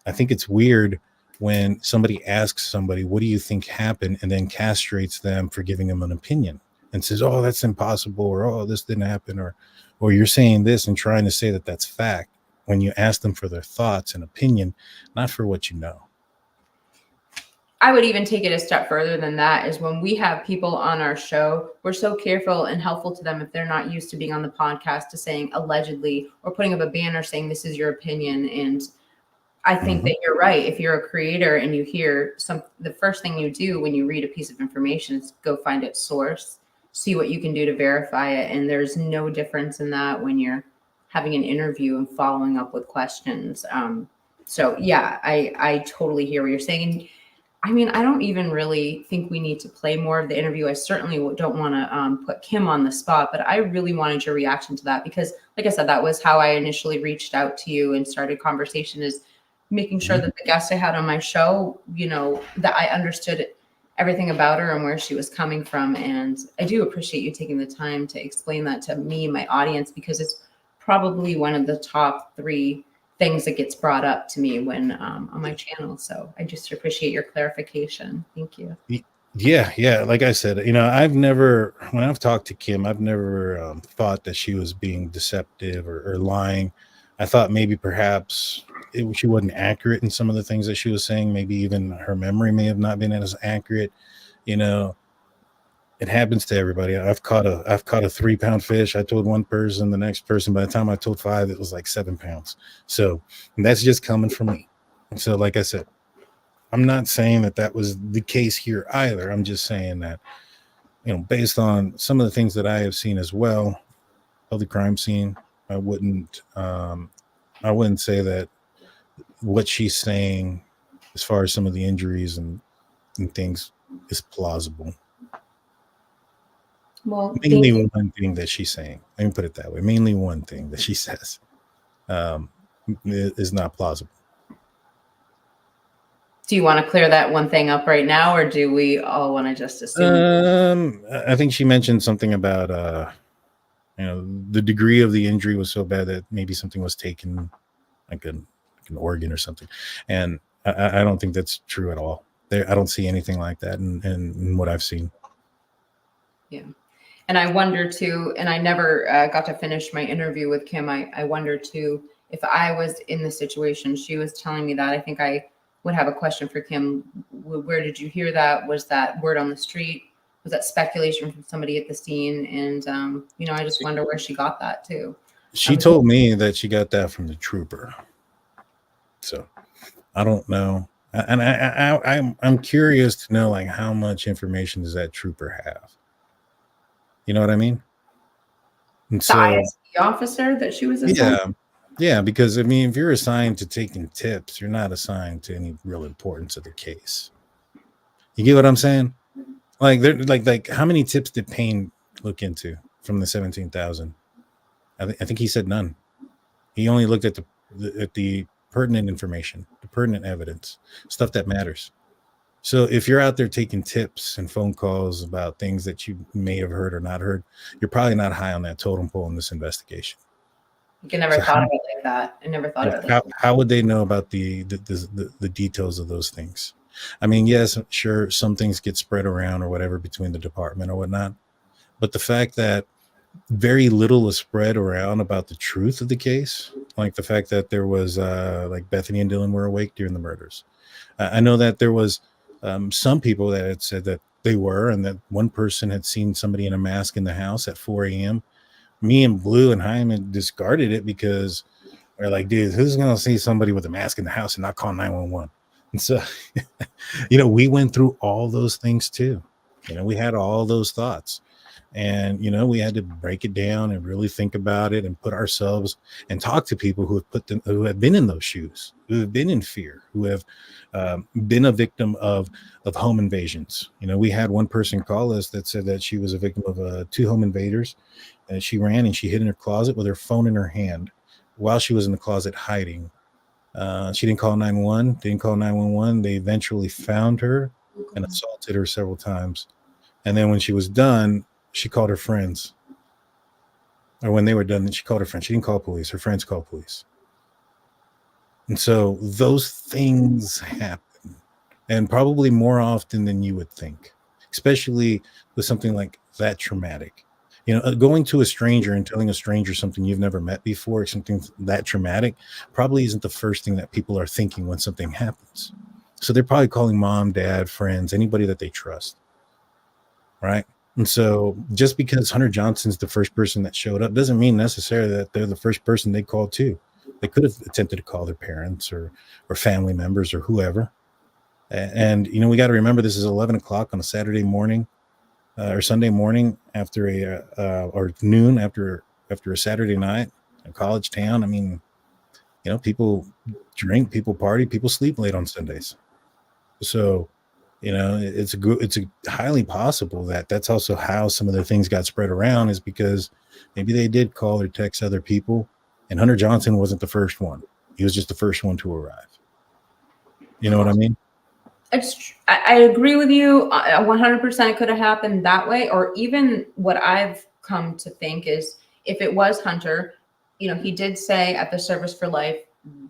I think it's weird when somebody asks somebody, what do you think happened? And then castrates them for giving them an opinion and says, oh, that's impossible, or, oh, this didn't happen, or you're saying this and trying to say that that's fact when you ask them for their thoughts and opinion, not for what you know. I would even take it a step further than that, is when we have people on our show, we're so careful and helpful to them if they're not used to being on the podcast, to saying allegedly or putting up a banner saying this is your opinion. And I think that you're right. If you're a creator and you hear the first thing you do when you read a piece of information is go find its source, see what you can do to verify it. And there's no difference in that when you're having an interview and following up with questions. So yeah, I totally hear what you're saying. And I mean, I don't even really think we need to play more of the interview. I certainly don't want to put Kim on the spot, but I really wanted your reaction to that because, like I said, that was how I initially reached out to you and started conversation, is making sure that the guest I had on my show, you know, that I understood everything about her and where she was coming from. And I do appreciate you taking the time to explain that to me and my audience, because it's probably one of the top 3 things that gets brought up to me when on my channel. So I just appreciate your clarification. Thank you. Yeah. Like I said, you know, when I've talked to Kim, I've never thought that she was being deceptive or lying. I thought maybe perhaps she wasn't accurate in some of the things that she was saying. Maybe even her memory may have not been as accurate. You know, it happens to everybody. I've caught a 3-pound fish. I told one person, the next person, by the time I told 5, it was like 7 pounds. So that's just coming from me. And so, like I said, I'm not saying that was the case here either. I'm just saying that, you know, based on some of the things that I have seen as well of the crime scene, I wouldn't say that what she's saying as far as some of the injuries and things is plausible. Well, mainly one thing that she's saying, let me put it that way, mainly one thing that she says is not plausible. Do you want to clear that one thing up right now, or do we all want to just assume? I think she mentioned something about you know, the degree of the injury was so bad that maybe something was taken, like an organ or something, and I don't think that's true at all. I don't see anything like that in what I've seen. Yeah. And I wonder too, and I never got to finish my interview with Kim. I wonder too, if I was in the situation she was telling me that, I think I would have a question for Kim. Where did you hear that? Was that word on the street? Was that speculation from somebody at the scene? And, you know, I just wonder where she got that too. She told me that she got that from the trooper. So I don't know. And I'm curious to know, like, how much information does that trooper have? You know what I mean? And the ISP officer that she was assigned? Yeah, because I mean, if you're assigned to taking tips, you're not assigned to any real importance of the case. You get what I'm saying? Like, they're like how many tips did Payne look into from the 17,000? I think he said none. He only looked at the pertinent information, the pertinent evidence, stuff that matters. So if you're out there taking tips and phone calls about things that you may have heard or not heard, you're probably not high on that totem pole in this investigation. I never thought of it like that. I never thought of it. How would they know about the details of those things? I mean, yes, sure, some things get spread around or whatever between the department or whatnot, but the fact that very little was spread around about the truth of the case, like the fact that there was like Bethany and Dylan were awake during the murders. I know that there was some people that had said that they were, and that one person had seen somebody in a mask in the house at 4 a.m. Me and Blue and Hyman discarded it because we're like, dude, who's going to see somebody with a mask in the house and not call 911? And so, you know, we went through all those things too. You know, we had all those thoughts. And, you know, we had to break it down and really think about it and put ourselves and talk to people who have been in those shoes, who have been in fear, who have been a victim of home invasions. You know, we had one person call us that said that she was a victim of 2 home invaders, and she ran and she hid in her closet with her phone in her hand while she was in the closet hiding. She didn't call 911. They eventually found her and assaulted her several times. And then when she was done, she called her friends. Or when they were done, then she called her friends. She didn't call police. Her friends called police. And so those things happen, and probably more often than you would think, especially with something like that traumatic. You know, going to a stranger and telling a stranger something you've never met before, something that traumatic, probably isn't the first thing that people are thinking when something happens. So they're probably calling mom, dad, friends, anybody that they trust. Right? And so just because Hunter Johnson's the first person that showed up doesn't mean necessarily that they're the first person they called to. They could have attempted to call their parents or family members or whoever. And you know, we got to remember this is 11 o'clock on a Saturday morning or Sunday morning after or noon after a Saturday night, a college town. I mean, you know, people drink, people party, people sleep late on Sundays. So, you know, it's highly possible that that's also how some of the things got spread around, is because maybe they did call or text other people, and Hunter Johnson wasn't the first one. He was just the first one to arrive. You know what I mean? I agree with you. 100% it could have happened that way. Or even what I've come to think is, if it was Hunter, you know, he did say at the Service for Life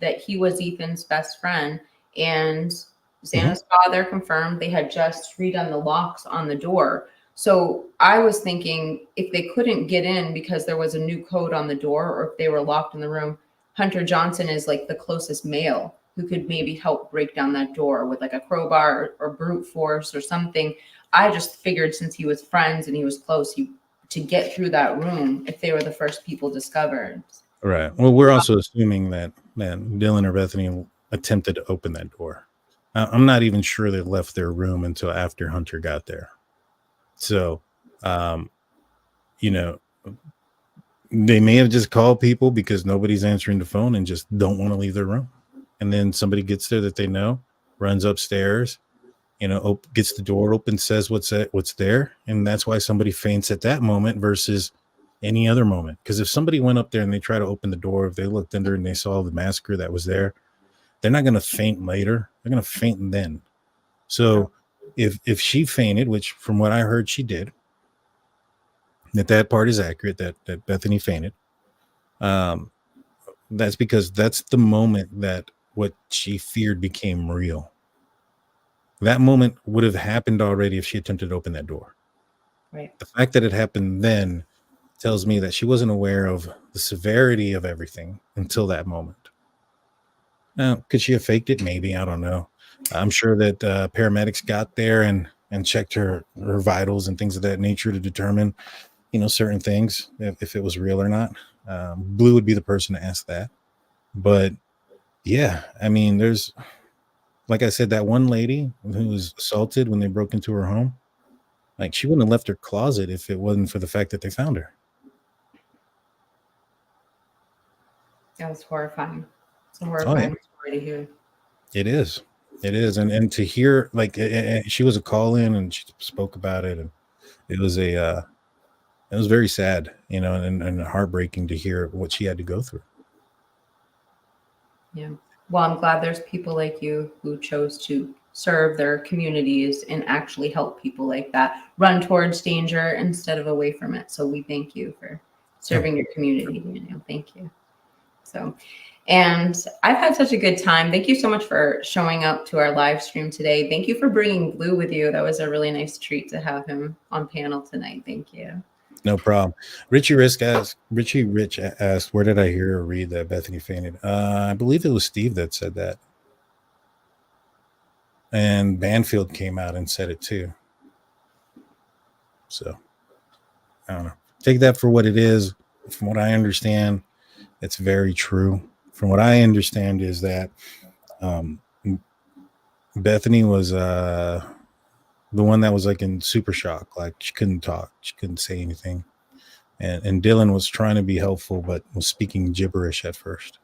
that he was Ethan's best friend, and Xana's father confirmed they had just redone the locks on the door. So I was thinking, if they couldn't get in because there was a new code on the door, or if they were locked in the room, Hunter Johnson is like the closest male who could maybe help break down that door with like a crowbar or brute force or something. I just figured, since he was friends and he was close, to get through that room if they were the first people discovered. Right. Well, we're also assuming that Dylan or Bethany attempted to open that door. I'm not even sure they left their room until after Hunter got there. So, you know, they may have just called people because nobody's answering the phone and just don't want to leave their room. And then somebody gets there that they know, runs upstairs, you know, gets the door open, says what's there. And that's why somebody faints at that moment versus any other moment. Because if somebody went up there and they try to open the door, if they looked under and they saw the massacre that was there, they're not going to faint later. They're going to faint then. So if she fainted, which from what I heard she did, that part is accurate, that Bethany fainted, that's because that's the moment that what she feared became real. That moment would have happened already if she attempted to open that door. Right. The fact that it happened then tells me that she wasn't aware of the severity of everything until that moment. Now, could she have faked it? Maybe. I don't know. I'm sure that paramedics got there and checked her vitals and things of that nature to determine, you know, certain things, if it was real or not. Blue would be the person to ask that. But yeah, I mean, there's, like I said, that one lady who was assaulted when they broke into her home, like, she wouldn't have left her closet if it wasn't for the fact that they found her. That was horrifying. It's a horrifying story to hear. It is. And to hear, like, she was a call in and she spoke about it, and it was it was very sad, you know, and heartbreaking to hear what she had to go through. Yeah. Well, I'm glad there's people like you who chose to serve their communities and actually help people like that run towards danger instead of away from it. So we thank you for serving your community, Daniel. Thank you. So, and I've had such a good time. Thank you so much for showing up to our live stream today. Thank you for bringing Blue with you. That was a really nice treat to have him on panel tonight. Thank you. No problem. Richie Rich asked, where did I hear or read that Bethany fainted? I believe it was Steve that said that. And Banfield came out and said it too. So, I don't know. Take that for what it is. From what I understand, it's very true. From what I understand is that Bethany was the one that was like in super shock. Like, she couldn't talk. She couldn't say anything. And Dylan was trying to be helpful, but was speaking gibberish at first.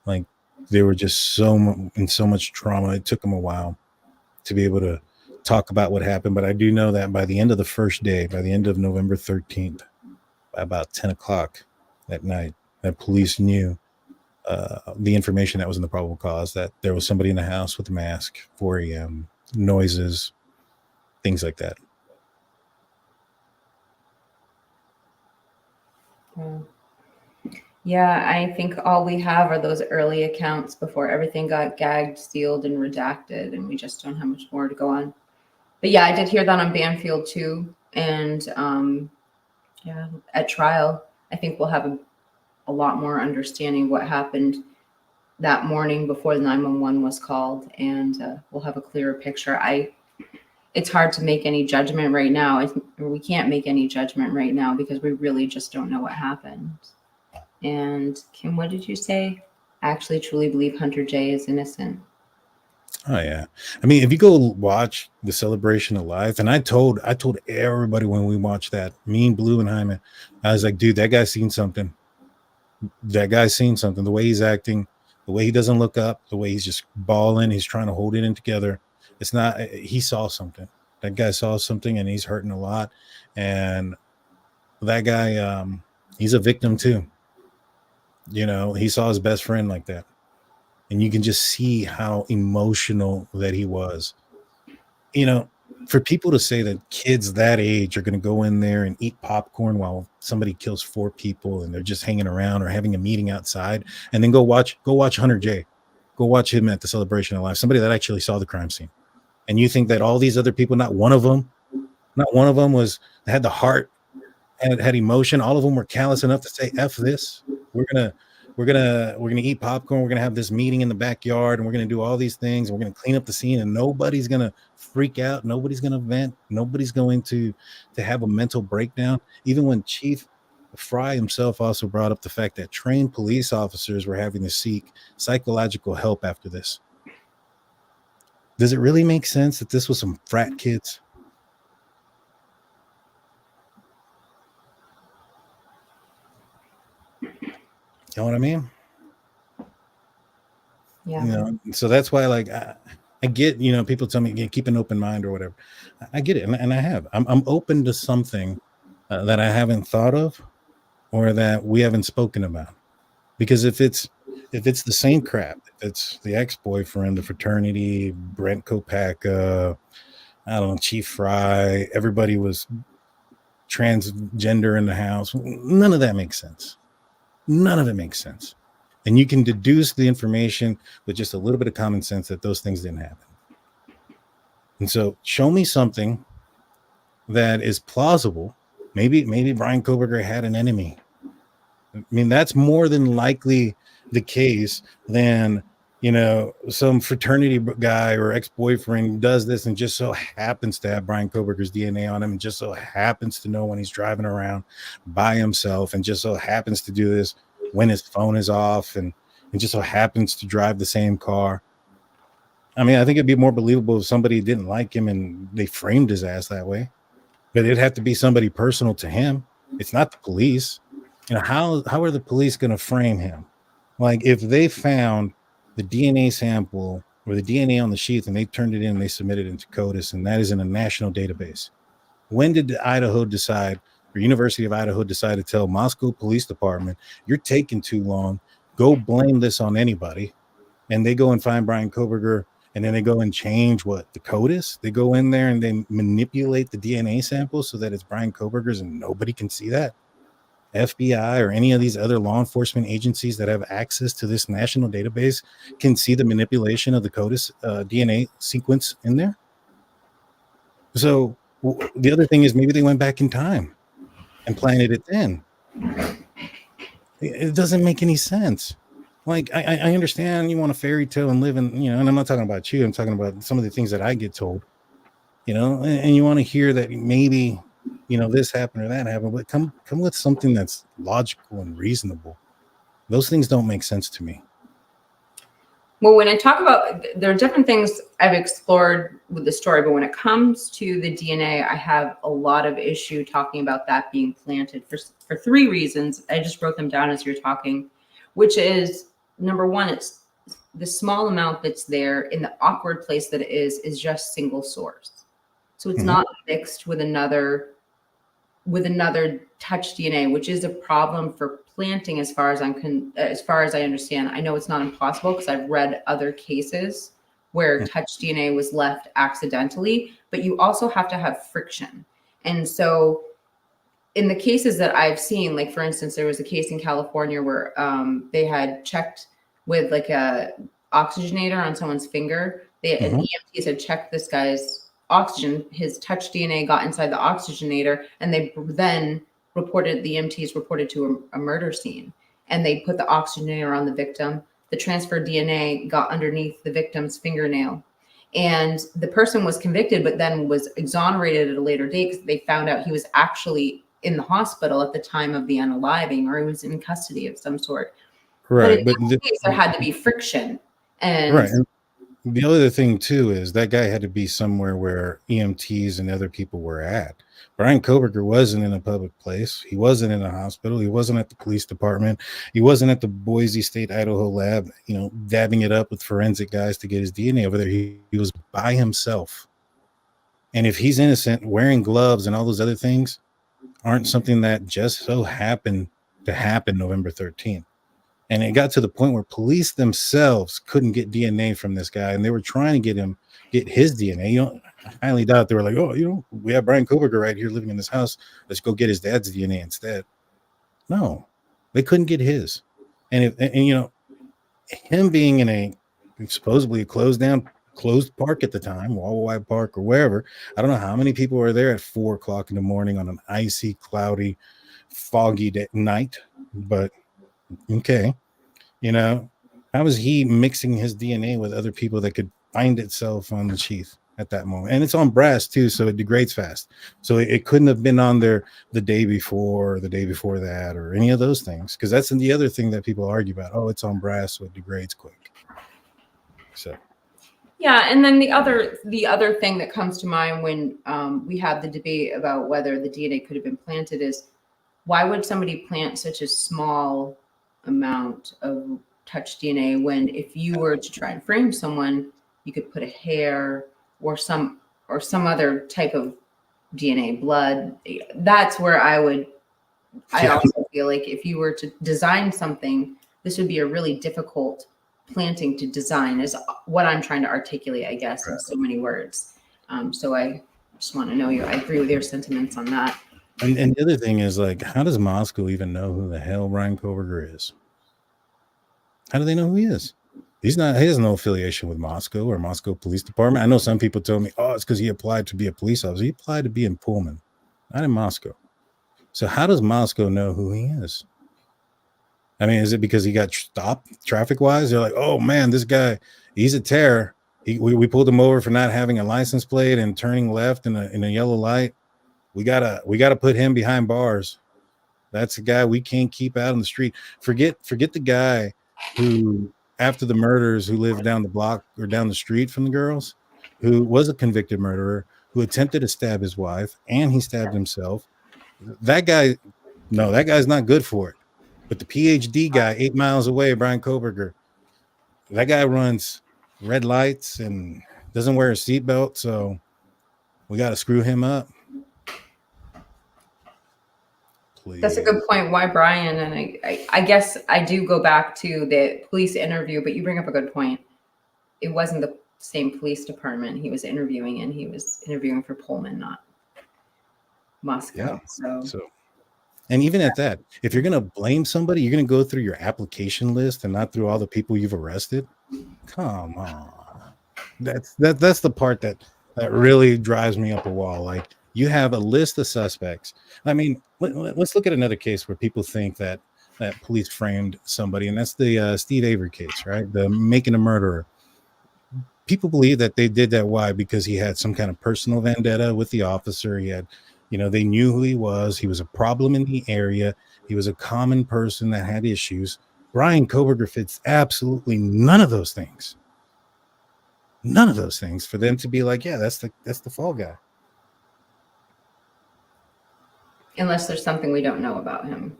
Like, they were just in so much trauma. It took them a while to be able to talk about what happened. But I do know that by the end of the first day, by the end of November 13th, by about 10 o'clock at night, that police knew the information that was in the probable cause, that there was somebody in the house with a mask, 4 a.m., noises, things like that. Yeah, I think all we have are those early accounts before everything got gagged, sealed, and redacted, and we just don't have much more to go on. But yeah, I did hear that on Banfield too, and yeah, at trial, I think we'll have a lot more understanding what happened that morning before the 911 was called, and we'll have a clearer picture. It's hard to make any judgment right now. We can't make any judgment right now because we really just don't know what happened. And Kim, what did you say? I actually truly believe Hunter J is innocent. Oh yeah. I mean, if you go watch the celebration of life, and I told everybody when we watched that, me and Blue and Hyman, I was like, dude, that guy's seen something. That guy's seen something. The way he's acting, the way he doesn't look up, the way he's just balling, he's trying to hold it in together. It's not, he saw something. That guy saw something and he's hurting a lot. And that guy, he's a victim too. You know, he saw his best friend like that. And you can just see how emotional that he was. You know, for people to say that kids that age are going to go in there and eat popcorn while somebody kills 4 people and they're just hanging around or having a meeting outside, and then go watch Hunter J. Go watch him at the celebration of life. Somebody that actually saw the crime scene. And you think that all these other people, not one of them had the heart and had emotion. All of them were callous enough to say, F this. We're gonna eat popcorn. We're gonna have this meeting in the backyard, and we're gonna do all these things. We're gonna clean up the scene, and nobody's gonna freak out. Nobody's gonna vent. Nobody's going to have a mental breakdown. Even when Chief Fry himself also brought up the fact that trained police officers were having to seek psychological help after this. Does it really make sense that this was some frat kids? You know what I mean? Yeah. You know, so that's why, like, I get, you know, people tell me, yeah, keep an open mind or whatever. I get it, and I have. I'm open to something that I haven't thought of or that we haven't spoken about. Because if it's the same crap, if it's the ex-boyfriend, the fraternity, Brent Kopaka, I don't know, Chief Fry, everybody was transgender in the house, none of that makes sense. None of it makes sense. And you can deduce the information with just a little bit of common sense that those things didn't happen. And so show me something that is plausible. Maybe Bryan Kohberger had an enemy. I mean, that's more than likely the case than, you know, some fraternity guy or ex-boyfriend does this and just so happens to have Bryan Kohberger's DNA on him and just so happens to know when he's driving around by himself and just so happens to do this when his phone is off and just so happens to drive the same car. I mean, I think it'd be more believable if somebody didn't like him and they framed his ass that way. But it'd have to be somebody personal to him. It's not the police. You know, how are the police going to frame him? Like, if they found the DNA sample or the DNA on the sheath and they turned it in and they submitted it into CODIS, and that is in a national database. When did Idaho decide, or University of Idaho decide to tell Moscow Police Department, you're taking too long, go blame this on anybody? And they go and find Bryan Kohberger, and then they go and change the CODIS? They go in there and they manipulate the DNA sample so that it's Bryan Kohberger's and nobody can see that? FBI or any of these other law enforcement agencies that have access to this national database can see the manipulation of the CODIS DNA sequence in there. So the other thing is maybe they went back in time and planted it then. It doesn't make any sense. Like, I understand you want a fairy tale and live in, you know, and I'm not talking about you. I'm talking about some of the things that I get told, you know, and you want to hear that maybe, you know, this happened or that happened, but come with something that's logical and reasonable. Those things don't make sense to me. Well, when I talk about, there are different things I've explored with the story, but when it comes to the DNA, I have a lot of issue talking about that being planted for 3 reasons. I just wrote them down as you're talking, which is, number one, it's the small amount that's there in the awkward place that it is just single source. So it's not mixed with another touch DNA, which is a problem for planting as far as I understand. I know it's not impossible because I've read other cases where touch DNA was left accidentally, but you also have to have friction. And so in the cases that I've seen, like for instance, there was a case in California where they had checked with like a oxygenator on someone's finger. And EMTs had checked this guy's oxygen, his touch DNA got inside the oxygenator, and they then the EMTs reported to a murder scene, and they put the oxygenator on the victim. The transferred DNA got underneath the victim's fingernail, and the person was convicted, but then was exonerated at a later date because they found out he was actually in the hospital at the time of the unaliving, or he was in custody of some sort. Right. But in that case, there had to be friction. And right. And the other thing too is that guy had to be somewhere where EMTs and other people were at. Bryan Kohberger wasn't in a public place. He wasn't in a hospital. He wasn't at the police department. He wasn't at the Boise State, Idaho lab, dabbing it up with forensic guys to get his DNA over there. He was by himself. And if he's innocent, wearing gloves and all those other things aren't something that just so happened to happen November 13th. And it got to the point where police themselves couldn't get DNA from this guy, and they were trying to get his DNA. I highly doubt they were like, oh, we have Bryan Kohberger right here living in this house. Let's go get his dad's DNA instead. No, they couldn't get his. And him being in a supposedly closed park at the time, Walleye Park or wherever. I don't know how many people were there at 4 o'clock in the morning on an icy, cloudy, foggy night, but okay. How was he mixing his DNA with other people that could find itself on the sheath at that moment? And it's on brass too, so it degrades fast. So it couldn't have been on there the day before or the day before that or any of those things, because that's the other thing that people argue about. Oh, it's on brass, so it degrades quick. So yeah, and then the other thing that comes to mind when we have the debate about whether the DNA could have been planted is, why would somebody plant such a small amount of touch DNA when, if you were to try and frame someone, you could put a hair or some other type of DNA, blood? That's where I also feel like if you were to design something, this would be a really difficult planting to design, is what I'm trying to articulate, I guess, in so many words. So I just want to know I agree with your sentiments on that. And the other thing is, like, how does Moscow even know who the hell Bryan Kohberger is? How do they know who he is? He has no affiliation with Moscow or Moscow Police Department. I know some people tell me, oh, it's because he applied to be a police officer. He applied to be in Pullman, not in Moscow. So how does Moscow know who he is? I mean, is it because he got stopped traffic-wise? They're like, oh, man, this guy, he's a terror. We pulled him over for not having a license plate and turning left in a yellow light. We gotta put him behind bars. That's a guy we can't keep out on the street. Forget the guy who, after the murders, who lived down the block or down the street from the girls, who was a convicted murderer, who attempted to stab his wife, and he stabbed himself. That guy, no, that guy's not good for it. But the PhD guy 8 miles away, Bryan Kohberger, that guy runs red lights and doesn't wear a seatbelt, so we got to screw him up. Please. That's a good point. Why Bryan? And I guess I do go back to the police interview, but you bring up a good point. It wasn't the same police department he was interviewing in. He was interviewing for Pullman, not Moscow. Yeah. So, and even at that, if you're going to blame somebody, you're going to go through your application list and not through all the people you've arrested. Come on. That's the part that really drives me up a wall. Like, you have a list of suspects. I mean, let's look at another case where people think that police framed somebody, and that's the Steve Avery case, right? The making a murderer. People believe that they did that. Why? Because he had some kind of personal vendetta with the officer. He had, they knew who he was. He was a problem in the area. He was a common person that had issues. Bryan Kohberger fits absolutely none of those things. None of those things for them to be like, yeah, that's the fall guy. Unless there's something we don't know about him.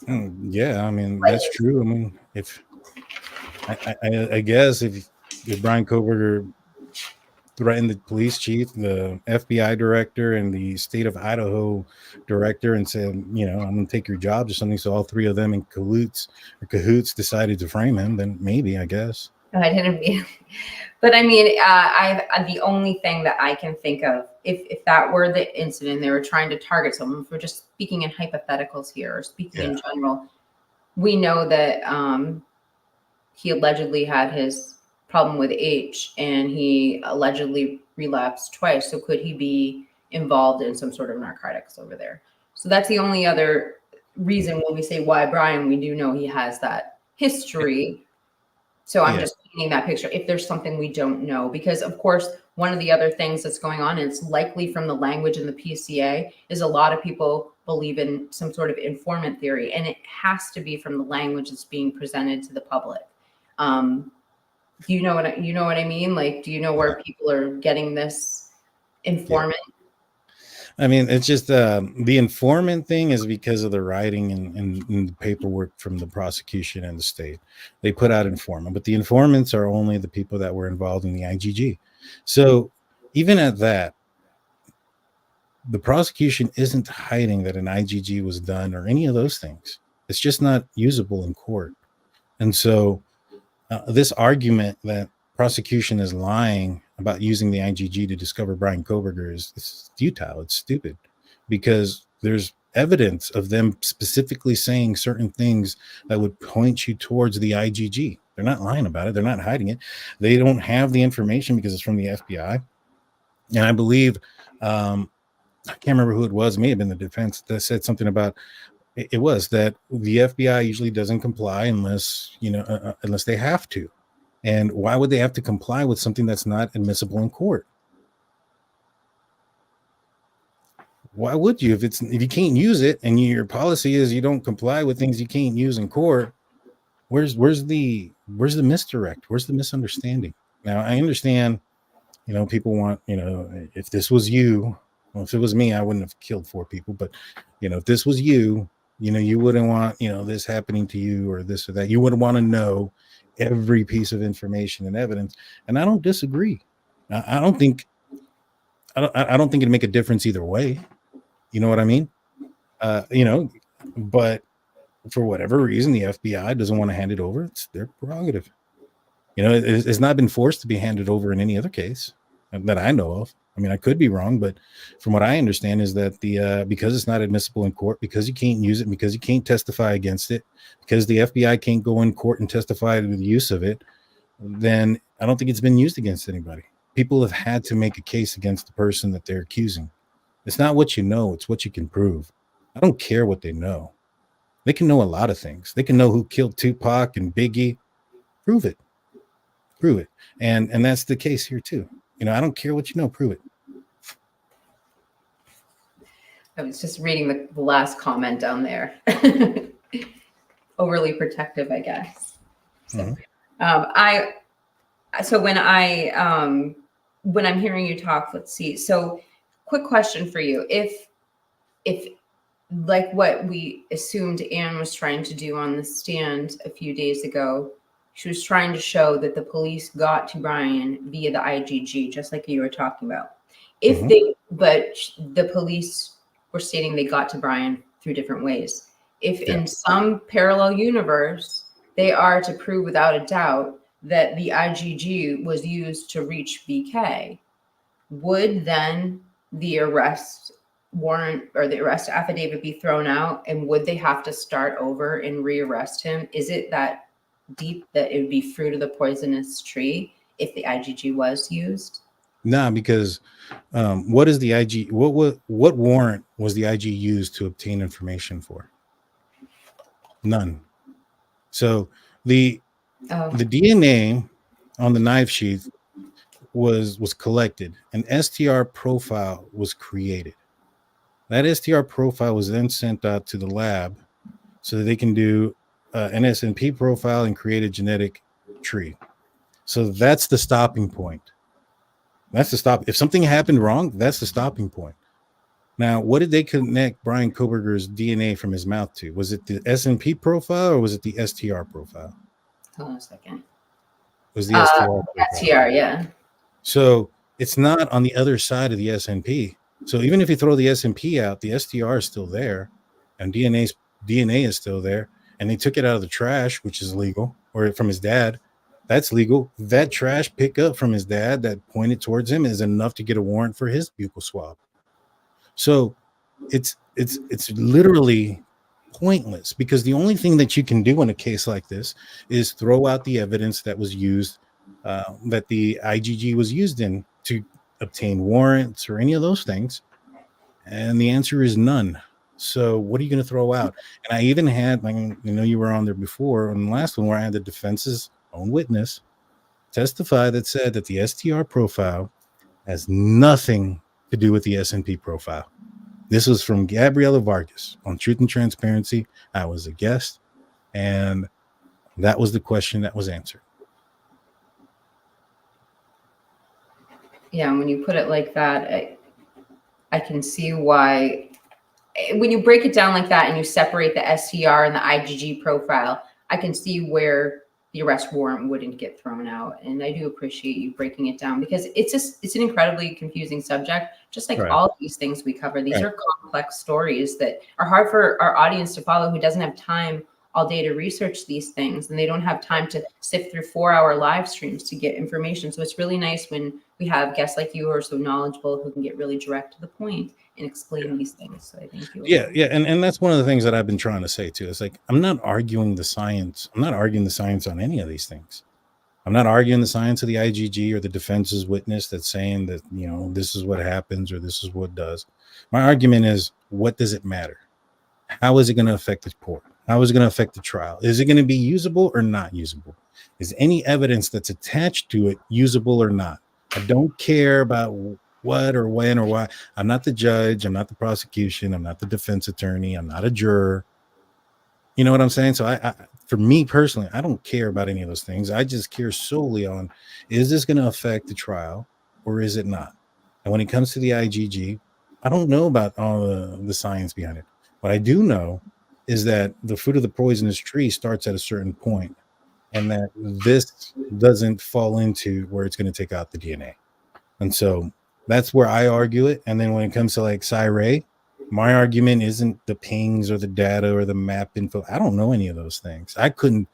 Yeah, I mean, that's true. I mean, if I guess if Bryan Kohberger threatened the police chief, the FBI director, and the state of Idaho director and said, I'm going to take your jobs or something, so all three of them in cahoots decided to frame him, then maybe, I guess. I didn't mean, but I mean, the only thing that I can think of, if that were the incident, they were trying to target someone. If we're just speaking in hypotheticals here or speaking in general, we know that he allegedly had his problem with H, and he allegedly relapsed twice. So could he be involved in some sort of narcotics over there? So that's the only other reason when we say why Bryan, we do know he has that history. So I'm just painting that picture. If there's something we don't know, because of course one of the other things that's going on, and it's likely from the language in the PCA, is a lot of people believe in some sort of informant theory, and it has to be from the language that's being presented to the public. Do you know what I mean? Like, do you know where people are getting this informant? I mean, it's just the informant thing is because of the writing and the paperwork from the prosecution and the state. They put out informant, but the informants are only the people that were involved in the IGG. So even at that, the prosecution isn't hiding that an IGG was done or any of those things. It's just not usable in court. And so this argument that prosecution is lying about using the IGG to discover Bryan Kohberger is futile. It's stupid because there's evidence of them specifically saying certain things that would point you towards the IGG. They're not lying about it. They're not hiding it. They don't have the information because it's from the FBI. And I believe, I can't remember who it was. It may have been the defense that said something about it was that the FBI usually doesn't comply unless they have to. And why would they have to comply with something that's not admissible in court? Why would you? If you can't use it and your policy is you don't comply with things you can't use in court, where's the misdirect? Where's the misunderstanding? Now I understand, people want, if this was you, well, if it was me, I wouldn't have killed 4 people, but if this was you, you wouldn't want, this happening to you or this or that. You wouldn't want to know every piece of information and evidence. And I don't disagree. I don't think it'd make a difference either way. You know what I mean? But for whatever reason, the FBI doesn't want to hand it over. It's their prerogative. It's not been forced to be handed over in any other case that I know of. I mean, I could be wrong, but from what I understand is that because it's not admissible in court, because you can't use it, because you can't testify against it, because the FBI can't go in court and testify to the use of it, then I don't think it's been used against anybody. People have had to make a case against the person that they're accusing. It's not what you know, it's what you can prove. I don't care what they know. They can know a lot of things. They can know who killed Tupac and Biggie. Prove it. And that's the case here too. I don't care what you know, prove it. I was just reading the last comment down there. Overly protective, I guess. So, so when I'm hearing you talk, let's see. So quick question for you. If like what we assumed Anne was trying to do on the stand a few days ago, she was trying to show that the police got to Bryan via the IGG, just like you were talking about. But the police were stating they got to Bryan through different ways. If in some parallel universe, they are to prove without a doubt that the IGG was used to reach BK, would then the arrest warrant or the arrest affidavit be thrown out? And would they have to start over and rearrest him? Is it that deep that it would be fruit of the poisonous tree if the IGG was used? Nah, because what is the IG? What warrant was the IG used to obtain information for? None. So the DNA on the knife sheath was collected. An STR profile was created. That STR profile was then sent out to the lab so that they can do an SNP profile and create a genetic tree. So that's the stopping point. That's the stop. If something happened wrong, that's the stopping point. Now, what did they connect Bryan Kohberger's DNA from his mouth to? Was it the SNP profile or was it the STR profile? Hold on a second. It was the STR profile. STR, yeah. So it's not on the other side of the SNP. So even if you throw the SNP out, the STR is still there, and DNA is still there. And they took it out of the trash, which is legal, or from his dad. That's legal. That trash pickup from his dad that pointed towards him is enough to get a warrant for his buccal swab. So it's literally pointless, because the only thing that you can do in a case like this is throw out the evidence that was used, that the IGG was used in to obtain warrants or any of those things. And the answer is none. So what are you going to throw out? And I even had, you were on there before on the last one where I had the defense's own witness testify that said that the STR profile Has nothing to do with the S&P profile. This was from Gabriela Vargas on Truth and Transparency. I was a guest, and that was the question that was answered. Yeah, when you put it like that, I can see why. When you break it down like that and you separate the STR and the IgG profile, I can see where the arrest warrant wouldn't get thrown out. And I do appreciate you breaking it down, because it's an incredibly confusing subject, just like Right. all of these things we cover. These Right. are complex stories that are hard for our audience to follow, who doesn't have time all day to research these things, and they don't have time to sift through 4-hour live streams to get information. So it's really nice when we have guests like you who are so knowledgeable, who can get really direct to the point and explain these things. So I thank you. Yeah. And that's one of the things that I've been trying to say too. It's like, I'm not arguing the science. I'm not arguing the science on any of these things. I'm not arguing the science of the IgG or the defense's witness that's saying that, this is what happens or this is what does. My argument is, what does it matter? How is it going to affect the court? How is it going to affect the trial? Is it going to be usable or not usable? Is any evidence that's attached to it usable or not? I don't care about what or when or why. I'm not the judge. I'm not the prosecution. I'm not the defense attorney. I'm not a juror. You know what I'm saying? So I for me personally, I don't care about any of those things. I just care solely on, is this going to affect the trial or is it not? And when it comes to the IgG, I don't know about all the science behind it. What I do know is that the fruit of the poisonous tree starts at a certain point, and that this doesn't fall into where it's going to take out the DNA. And so that's where I argue it. And then when it comes to like Cy-Ray, my argument isn't the pings or the data or the map info. I don't know any of those things. I couldn't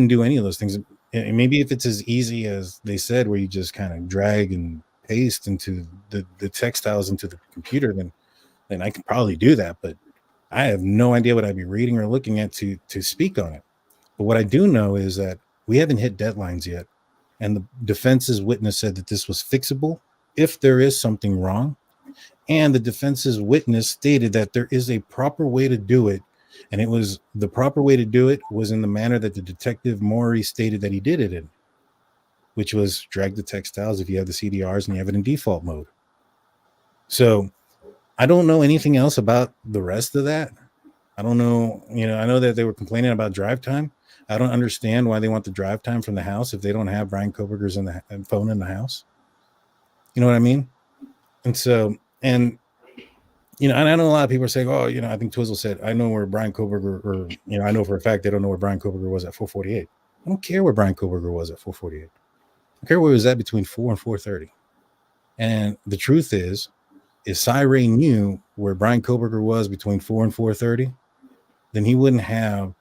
do any of those things. And maybe if it's as easy as they said, where you just kind of drag and paste into the textiles into the computer, then I could probably do that. But I have no idea what I'd be reading or looking at to speak on it. But what I do know is that we haven't hit deadlines yet. And the defense's witness said that this was fixable if there is something wrong. And the defense's witness stated that there is a proper way to do it. And the proper way to do it was in the manner that the detective Maury stated that he did it in, which was drag the textiles if you have the CDRs and you have it in default mode. So I don't know anything else about the rest of that. I don't know. I know that they were complaining about drive time. I don't understand why they want the drive time from the house if they don't have Bryan Kohberger's phone in the house. You know what I mean? And so, and I know a lot of people are saying, oh, I think Twizzle said, I know where Bryan Kohberger, or, I know for a fact they don't know where Bryan Kohberger was at 4:48. I don't care where Bryan Kohberger was at 4:48. I care where he was at between 4 and 4:30. And the truth is Cy-Ray knew where Bryan Kohberger was between 4 and 4:30, then he wouldn't have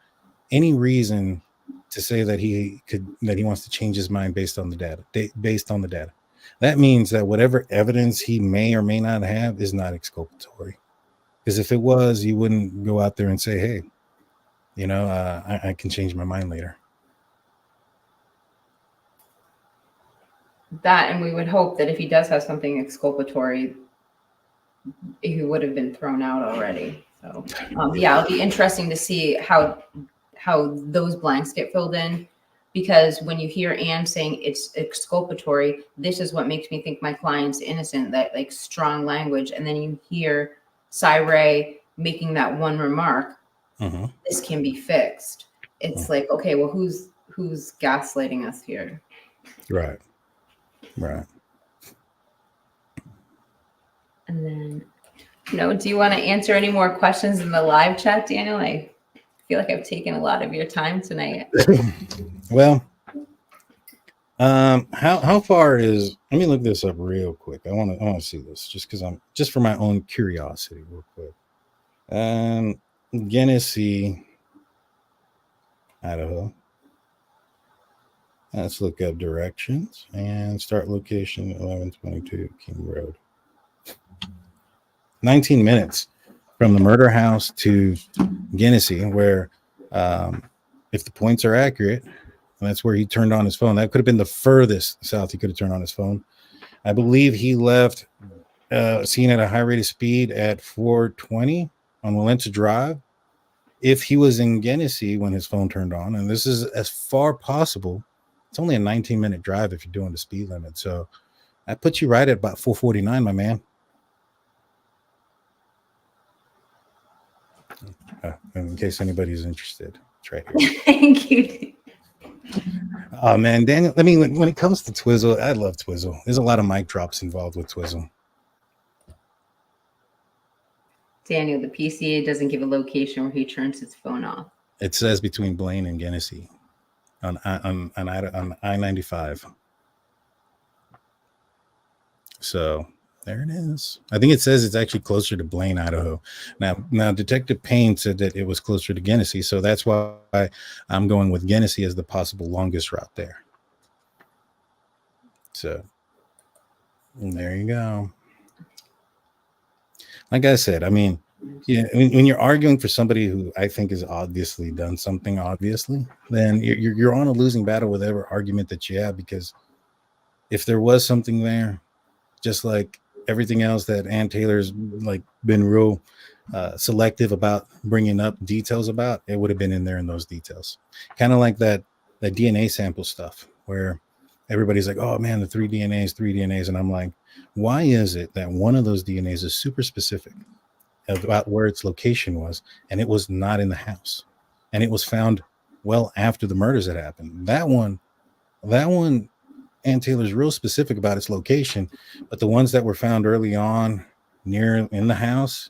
any reason to say that he wants to change his mind based on the data. That means that whatever evidence he may or may not have is not exculpatory. Because if it was, you wouldn't go out there and say, hey, I can change my mind later. That, and we would hope that if he does have something exculpatory, he would have been thrown out already. So it'll be interesting to see how those blanks get filled in, because when you hear Anne saying it's exculpatory, this is what makes me think my client's innocent, that like strong language. And then you hear Cy-Ray making that one remark, this can be fixed. It's like, okay, well, who's gaslighting us here? Right. And then, do you want to answer any more questions in the live chat, Daniel? I feel like I've taken a lot of your time tonight. Well, how far is? Let me look this up real quick. I want to see this just for my own curiosity, real quick. Genesee, Idaho. Let's look up directions and start location 1122 King Road. 19 minutes from the murder house to Genesee, where if the points are accurate, that's where he turned on his phone. That could have been the furthest south he could have turned on his phone. I believe he left scene at a high rate of speed at 420 on Walensa Drive. If he was in Genesee when his phone turned on, and this is as far possible, it's only a 19-minute drive if you're doing the speed limit. So I put you right at about 449, my man. In case anybody's interested, it's right here. Thank you. Oh man, Daniel. I mean, when it comes to Twizzle, I love Twizzle. There's a lot of mic drops involved with Twizzle. Daniel, the PCA doesn't give a location where he turns his phone off. It says between Blaine and Genesee on I-95. So there it is. I think it says it's actually closer to Blaine, Idaho. Now Detective Payne said that it was closer to Genesee, so that's why I'm going with Genesee as the possible longest route there. So there you go. Like I said, I mean, yeah, when you're arguing for somebody who I think has obviously done something, then you're on a losing battle with every argument that you have, because if there was something there, just like everything else that Ann Taylor's like been real selective about bringing up details about, it would have been in there in those details. Kind of like that DNA sample stuff where everybody's like, oh man, the three DNAs. And I'm like, why is it that one of those DNAs is super specific about where its location was, and it was not in the house, and it was found well after the murders had happened? That one, Ann Taylor's real specific about its location, but the ones that were found early on near in the house,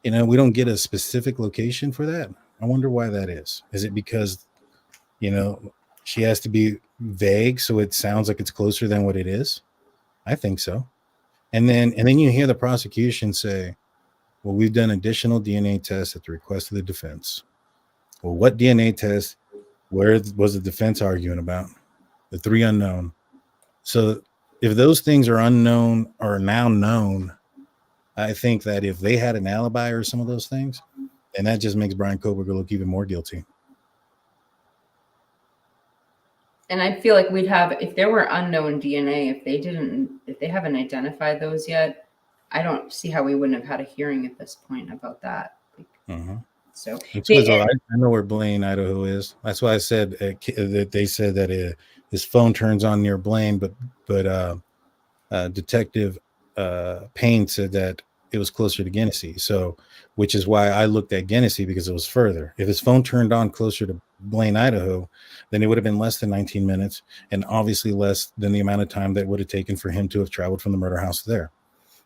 we don't get a specific location for that. I wonder why that is. Is it because, she has to be vague so it sounds like it's closer than what it is? I think so. And then you hear the prosecution say, well, we've done additional DNA tests at the request of the defense. Well, what DNA test? Where was the defense arguing about? The three unknown. So if those things are unknown or now known, I think that if they had an alibi or some of those things, then that just makes Bryan Kohberger look even more guilty. And I feel like we'd have, if there were unknown DNA, if they haven't identified those yet, I don't see how we wouldn't have had a hearing at this point about that. So I know where Blaine, Idaho is. That's why I said that they said that his phone turns on near Blaine, but Detective Payne said that it was closer to Genesee. So, which is why I looked at Genesee, because it was further. If his phone turned on closer to Blaine, Idaho, then it would have been less than 19 minutes, and obviously less than the amount of time that would have taken for him to have traveled from the murder house there.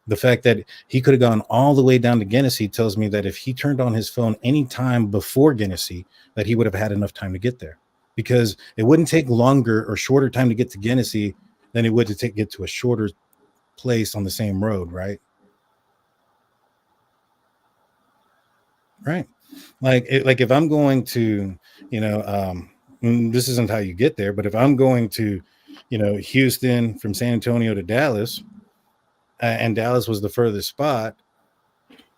The fact that he could have gone all the way down to Genesee tells me that if he turned on his phone any time before Genesee, that he would have had enough time to get there, because it wouldn't take longer or shorter time to get to Genesee than it would to get to a shorter place on the same road, right? Right. Like if I'm going to, this isn't how you get there, but if I'm going to, Houston from San Antonio to Dallas, and Dallas was the furthest spot,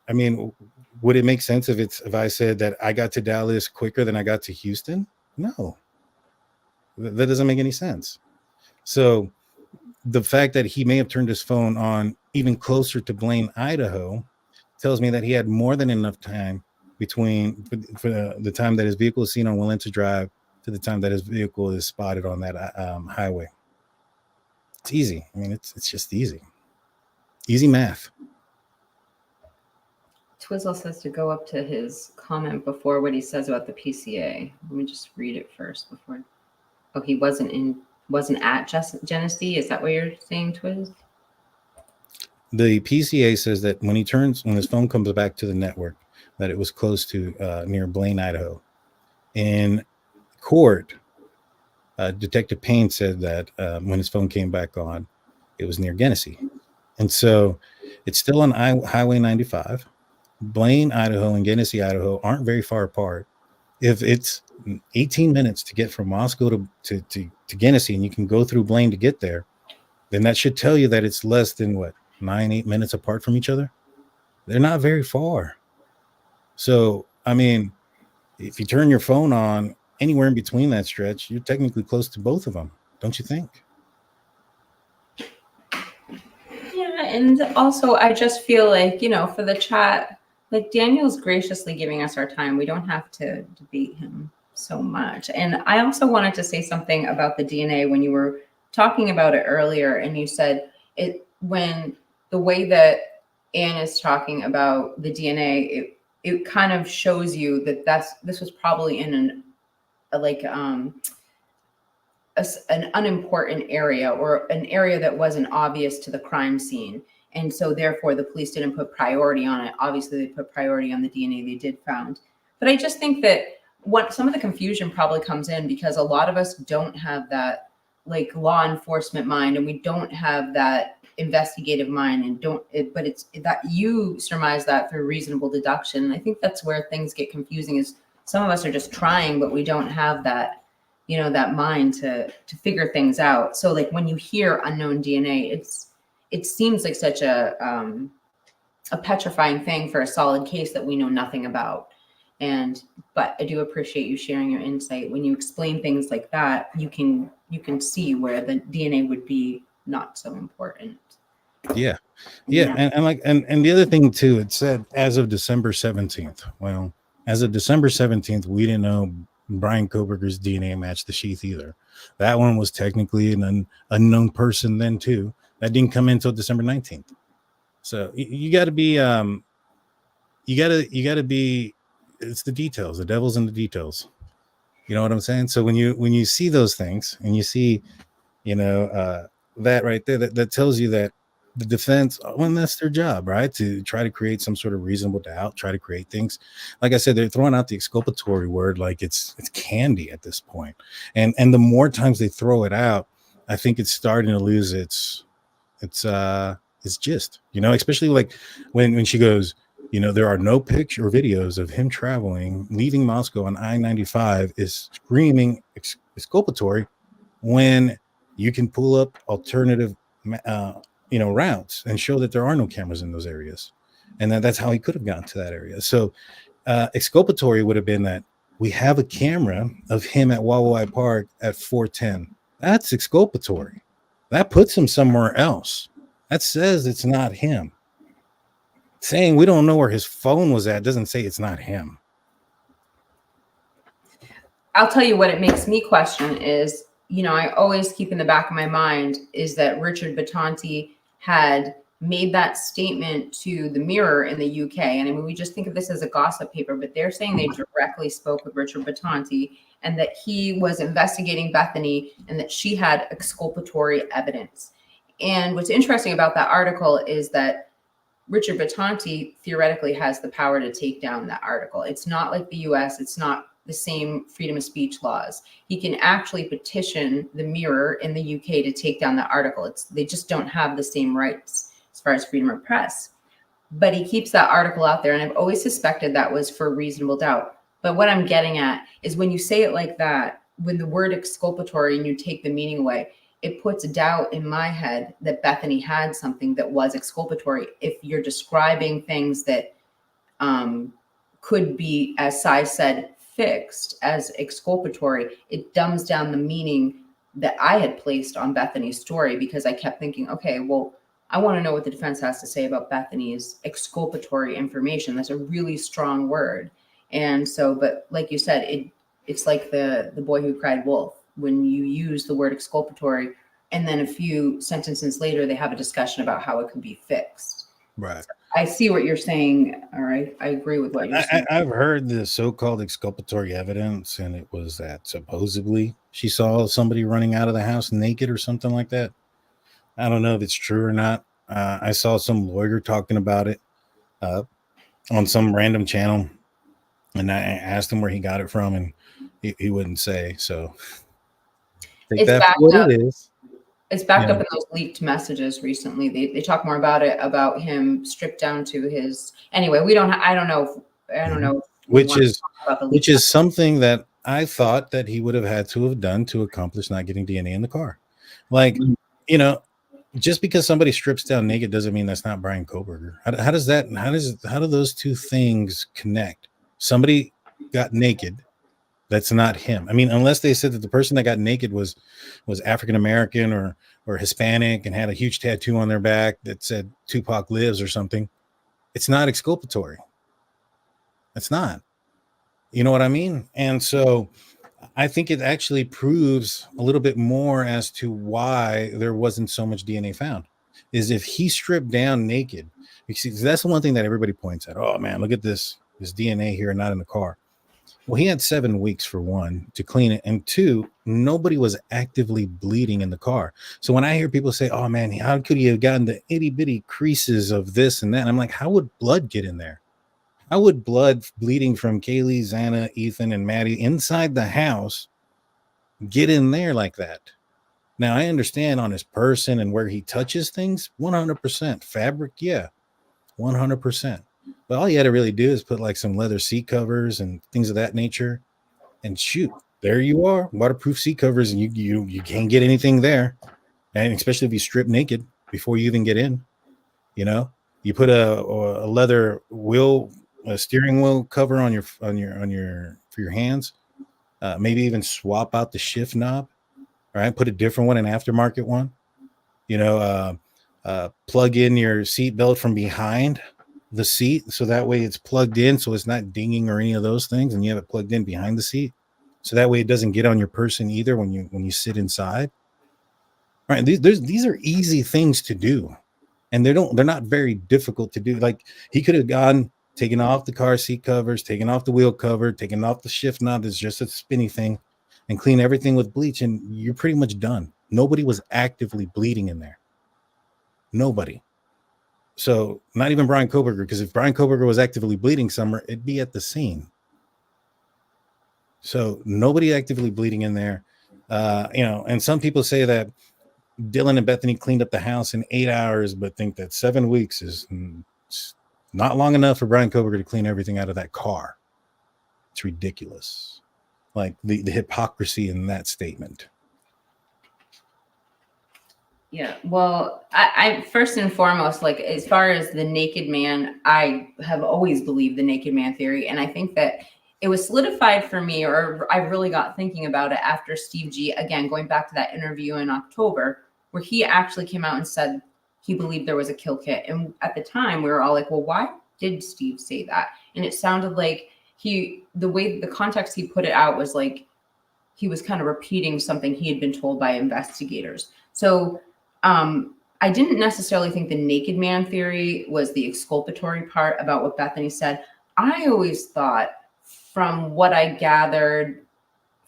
I mean, would it make sense if I said that I got to Dallas quicker than I got to Houston? No, that doesn't make any sense. So the fact that he may have turned his phone on even closer to Blaine, Idaho, tells me that he had more than enough time between for the time that his vehicle is seen on Wilenta Drive to the time that his vehicle is spotted on that highway. It's easy. I mean, it's just easy math. Twizzle says to go up to his comment before what he says about the PCA. Let me just read it first before. Oh, he wasn't at Genesee. Is that what you're saying, Twiz? The PCA says that when his phone comes back to the network, that it was close to near Blaine, Idaho. In court, Detective Payne said that when his phone came back on, it was near Genesee. And so it's still on Highway 95. Blaine, Idaho and Genesee, Idaho aren't very far apart. If it's 18 minutes to get from Moscow to Genesee, and you can go through Blaine to get there, then that should tell you that it's less than 9-8 minutes apart from each other. They're not very far. So, I mean, if you turn your phone on anywhere in between that stretch, you're technically close to both of them, don't you think? Yeah, and also I just feel like, for the chat, like Daniel's graciously giving us our time. We don't have to debate him so much. And I also wanted to say something about the DNA when you were talking about it earlier, and you said, when the way that Anne is talking about the DNA, it kind of shows you that this was probably in an unimportant area, or an area that wasn't obvious to the crime scene. And so therefore the police didn't put priority on it. Obviously they put priority on the DNA they did found. But I just think that what some of the confusion probably comes in because a lot of us don't have that like law enforcement mind, and we don't have that investigative mind, and but it's that you surmise that through reasonable deduction. And I think that's where things get confusing, is some of us are just trying, but we don't have that, you know, that mind to figure things out. So like when you hear unknown DNA, it seems like such a petrifying thing for a solid case that we know nothing about. But I do appreciate you sharing your insight. When you explain things like that, you can see where the DNA would be not so important. Yeah. And the other thing too, it said as of December 17th. Well, as of December 17th, we didn't know Bryan Kohberger's DNA matched the sheath either. That one was technically an unknown person then too. That didn't come in until December 19th. So you got to be, you got to be. It's the details. The devil's in the details. You know what I'm saying? So when you see those things and you see, you know, that right there, that tells you that the defense, well, that's their job, right? To try to create some sort of reasonable doubt, try to create things. Like I said, they're throwing out the exculpatory word like it's candy at this point. And the more times they throw it out, I think it's starting to lose its gist, you know, especially like when she goes, you know, there are no picture or videos of him traveling, leaving Moscow on I-95 is screaming exculpatory when you can pull up alternative, you know, routes and show that there are no cameras in those areas. And that's how he could have gotten to that area. So exculpatory would have been that we have a camera of him at Wawai Park at 4:10. That's exculpatory. That puts him somewhere else. That says it's not him. Saying we don't know where his phone was at doesn't say it's not him. I'll tell you what it makes me question is, you know, I always keep in the back of my mind is that Richard Battanti had made that statement to the Mirror in the UK. And I mean, we just think of this as a gossip paper, but they're saying they directly spoke with Richard Battanti and that he was investigating Bethany and that she had exculpatory evidence. And what's interesting about that article is that Richard Battanti theoretically has the power to take down that article. It's not like the US, it's not the same freedom of speech laws. He can actually petition the Mirror in the UK to take down the article. They just don't have the same rights as far as freedom of press. But he keeps that article out there, and I've always suspected that was for reasonable doubt. But what I'm getting at is when you say it like that, when the word exculpatory and you take the meaning away, it puts doubt in my head that Bethany had something that was exculpatory. If you're describing things that could be, as Sai said, fixed as exculpatory, it dumbs down the meaning that I had placed on Bethany's story, because I kept thinking, okay, well, I want to know what the defense has to say about Bethany's exculpatory information. That's a really strong word. And so, but like you said, it's like the boy who cried wolf. When you use the word exculpatory and then a few sentences later, they have a discussion about how it could be fixed. Right. So I see what you're saying. All right. I agree with what you're saying. I've heard the so-called exculpatory evidence, and it was that supposedly she saw somebody running out of the house naked or something like that. I don't know if it's true or not. I saw some lawyer talking about it on some random channel, and I asked him where he got it from, and he wouldn't say. So It's backed up. It is. It's backed up in those leaked messages recently. They talk more about it, about him stripped down to his. Anyway, I don't know. Which is something that I thought that he would have had to have done to accomplish not getting DNA in the car. Like, you know, just because somebody strips down naked doesn't mean that's not Bryan Kohberger. How do those two things connect? Somebody got naked. That's not him. I mean, unless they said that the person that got naked was African American or Hispanic and had a huge tattoo on their back that said Tupac lives or something, it's not exculpatory. It's not. You know what I mean? And so I think it actually proves a little bit more as to why there wasn't so much DNA found. is if he stripped down naked, because that's the one thing that everybody points at. Oh man, look at this DNA here, not in the car. Well, he had 7 weeks for one to clean it, and two, nobody was actively bleeding in the car. So when I hear people say, "Oh man, how could he have gotten the itty bitty creases of this and that?" And I'm like, how would blood get in there? How would blood bleeding from Kaylee, Xana, Ethan, and Maddie inside the house get in there like that? Now I understand on his person and where he touches things, 100% fabric, yeah, 100%. But all you had to really do is put like some leather seat covers and things of that nature, and shoot, there you are, waterproof seat covers, and you can't get anything there. And especially if you strip naked before you even get in, you put a leather wheel, a steering wheel cover on your for your hands. Maybe even swap out the shift knob. All right, put a different one, an aftermarket one. Plug in your seat belt from behind the seat, so that way it's plugged in, so it's not dinging or any of those things, and you have it plugged in behind the seat, so that way it doesn't get on your person either when you sit inside. All right, these are easy things to do, and they're not very difficult to do. Like, he could have gone, taken off the car seat covers, taken off the wheel cover, taken off the shift knob, that's just a spinny thing, and clean everything with bleach, and you're pretty much done. Nobody was actively bleeding in there. Nobody. So not even Bryan Kohberger, because if Bryan Kohberger was actively bleeding somewhere, it'd be at the scene. So nobody actively bleeding in there. And some people say that Dylan and Bethany cleaned up the house in 8 hours, but think that 7 weeks is not long enough for Bryan Kohberger to clean everything out of that car. It's ridiculous. Like the hypocrisy in that statement. Yeah, well, I first and foremost, like, as far as the naked man, I have always believed the naked man theory. And I think that it was solidified for me, or I really got thinking about it after Steve G, again, going back to that interview in October, where he actually came out and said he believed there was a kill kit. And at the time we were all like, well, why did Steve say that? And it sounded like the context he put it out was like, he was kind of repeating something he had been told by investigators. So I didn't necessarily think the naked man theory was the exculpatory part about what Bethany said. I always thought, from what I gathered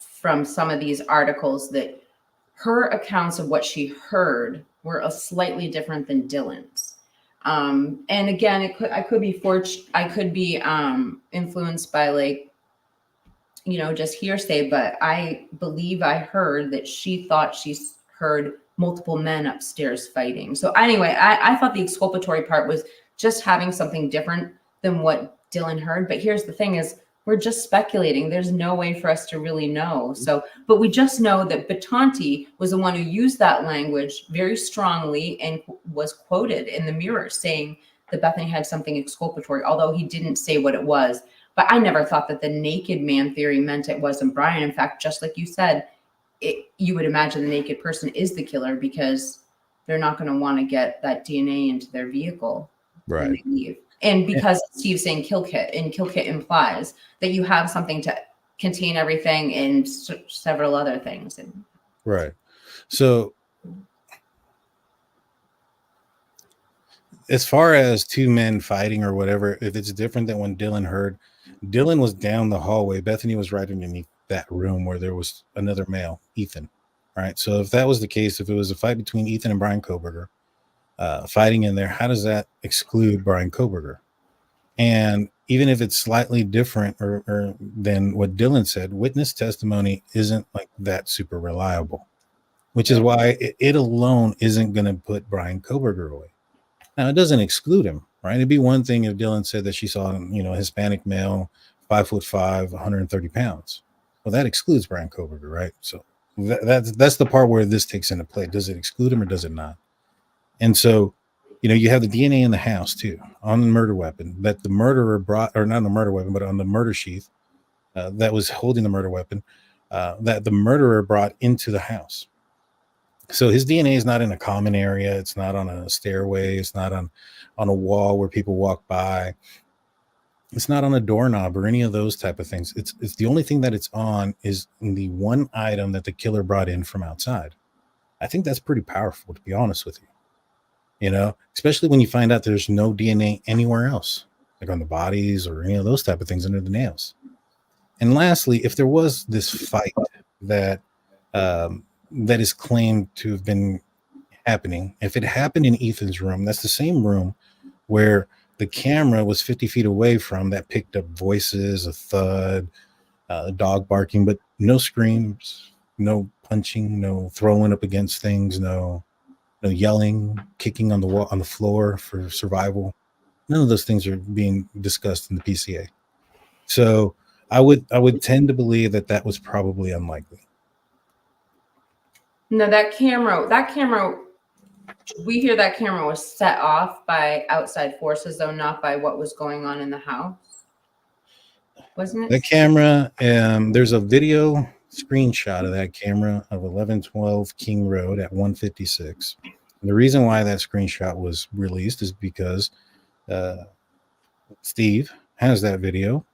from some of these articles, that her accounts of what she heard were slightly different than Dylan's. And again, I could be influenced by, like, just hearsay, but I believe I heard that she thought she heard multiple men upstairs fighting. So anyway, I thought the exculpatory part was just having something different than what Dylan heard. But here's the thing is, we're just speculating. There's no way for us to really know. So, but we just know that Batanti was the one who used that language very strongly and was quoted in the Mirror saying that Bethany had something exculpatory, although he didn't say what it was. But I never thought that the naked man theory meant it wasn't Bryan. In fact, just like you said, you would imagine the naked person is the killer, because they're not going to want to get that DNA into their vehicle when they leave. And because Steve's saying kill kit, and kill kit implies that you have something to contain everything and several other things. Right. So as far as two men fighting or whatever, if it's different than when Dylan heard, Dylan was down the hallway. Bethany was right underneath that room where there was another male, Ethan. All right. So if that was the case, if it was a fight between Ethan and Bryan Kohberger, fighting in there, how does that exclude Bryan Kohberger? And even if it's slightly different or than what Dylan said, witness testimony isn't like that super reliable, which is why it alone isn't going to put Bryan Kohberger away. Now, it doesn't exclude him, right? It'd be one thing if Dylan said that she saw, a Hispanic male, 5'5", 130 pounds. Well, that excludes Bryan Kohberger, right? So that's the part where this takes into play. Does it exclude him or does it not? And so, you have the DNA in the house too, on the murder weapon that the murderer brought, or not on the murder weapon, but on the murder sheath that was holding the murder weapon that the murderer brought into the house. So his DNA is not in a common area. It's not on a stairway. It's not on a wall where people walk by. It's not on a doorknob or any of those type of things. It's the only thing that it's on is the one item that the killer brought in from outside. I think that's pretty powerful, to be honest with you. you know, especially when you find out there's no DNA anywhere else, like on the bodies or any of those type of things under the nails. And lastly, if there was this fight that that is claimed to have been happening, if it happened in Ethan's room, that's the same room where the camera was 50 feet away from that picked up voices, a thud, a dog barking, but no screams, no punching, no throwing up against things, no yelling, kicking on the wall, on the floor for survival. None of those things are being discussed in the PCA. So I would tend to believe that was probably unlikely. No, that camera, we hear that camera was set off by outside forces, though not by what was going on in the house. Wasn't it? That camera, there's a video screenshot of that camera of 1112 King Road at 156. And the reason why that screenshot was released is because Steve has that video,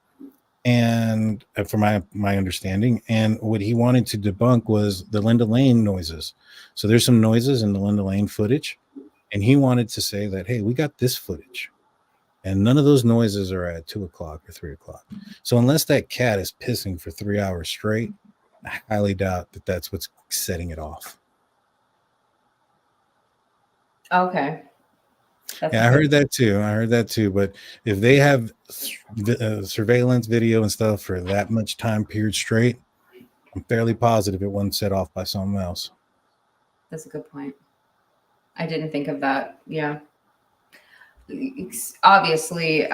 and from my understanding, and what he wanted to debunk was the Linda Lane noises. So there's some noises in the Linda Lane footage, and he wanted to say that, hey, we got this footage, and none of those noises are at 2 o'clock or 3 o'clock. So unless that cat is pissing for 3 hours straight, I highly doubt that that's what's setting it off. Okay. Yeah, I heard that too. But if they have surveillance video and stuff for that much time period straight, I'm fairly positive it wasn't set off by something else. That's a good point. I didn't think of that. Yeah. Obviously,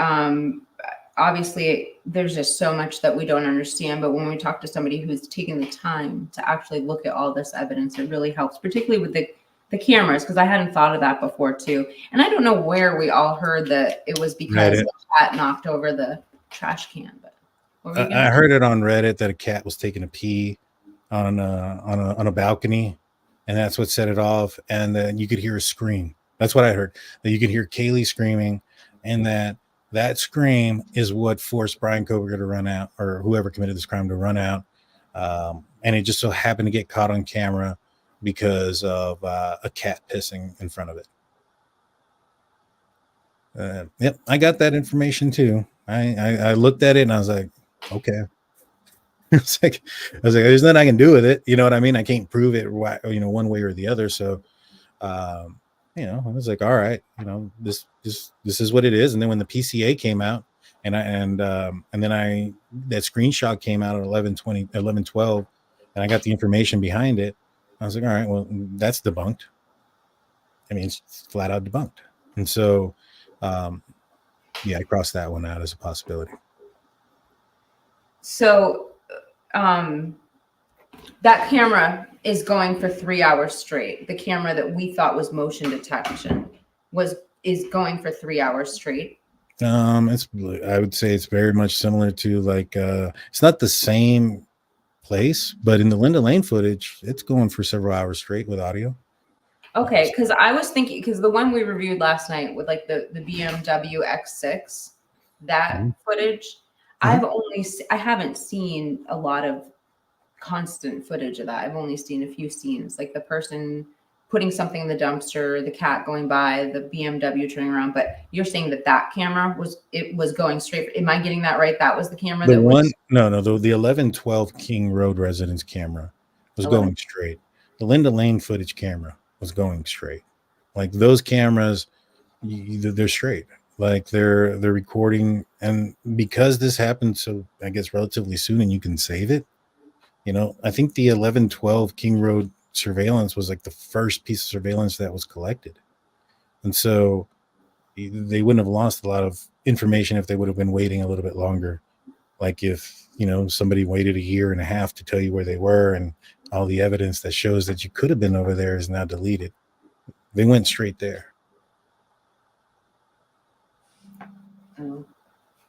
there's just so much that we don't understand. But when we talk to somebody who's taking the time to actually look at all this evidence, it really helps, particularly with the cameras, because I hadn't thought of that before too. And I don't know where we all heard that it was because the cat knocked over the trash can. But I heard it on Reddit that a cat was taking a pee on a balcony, and that's what set it off. And then you could hear a scream. That's what I heard. That you could hear Kaylee screaming, and that scream is what forced Bryan Kohberger to run out, or whoever committed this crime to run out. And it just so happened to get caught on camera because of a cat pissing in front of it. Yep, I got that information too. I looked at it and I was like, okay. I was like, there's nothing I can do with it. You know what I mean? I can't prove it, one way or the other. So, I was like, all right, this is what it is. And then when the PCA came out, and then that screenshot came out at 11:12, and I got the information behind it. I was like, all right, well, that's debunked. I mean, it's flat out debunked. And so, I crossed that one out as a possibility. So, that camera is going for 3 hours straight. The camera that we thought was motion detection is going for 3 hours straight. I would say it's very much similar to it's not the same place, but in the Linda Lane footage, it's going for several hours straight with audio. Okay, because I was thinking, because the one we reviewed last night with the BMW X6, that footage, I haven't seen a lot of constant footage of that. I've only seen a few scenes, like the person putting something in the dumpster, the cat going by, the BMW turning around. But you're saying that camera was going straight. Am I getting that right? That was the camera. The 1112 King Road residence camera was going straight. The Linda Lane footage camera was going straight. Like those cameras, they're straight. Like they're recording, and because this happened so I guess relatively soon, and you can save it. I think the 1112 King Road surveillance was like the first piece of surveillance that was collected. And so they wouldn't have lost a lot of information if they would have been waiting a little bit longer. Like if, somebody waited 1.5 years to tell you where they were, and all the evidence that shows that you could have been over there is now deleted. They went straight there.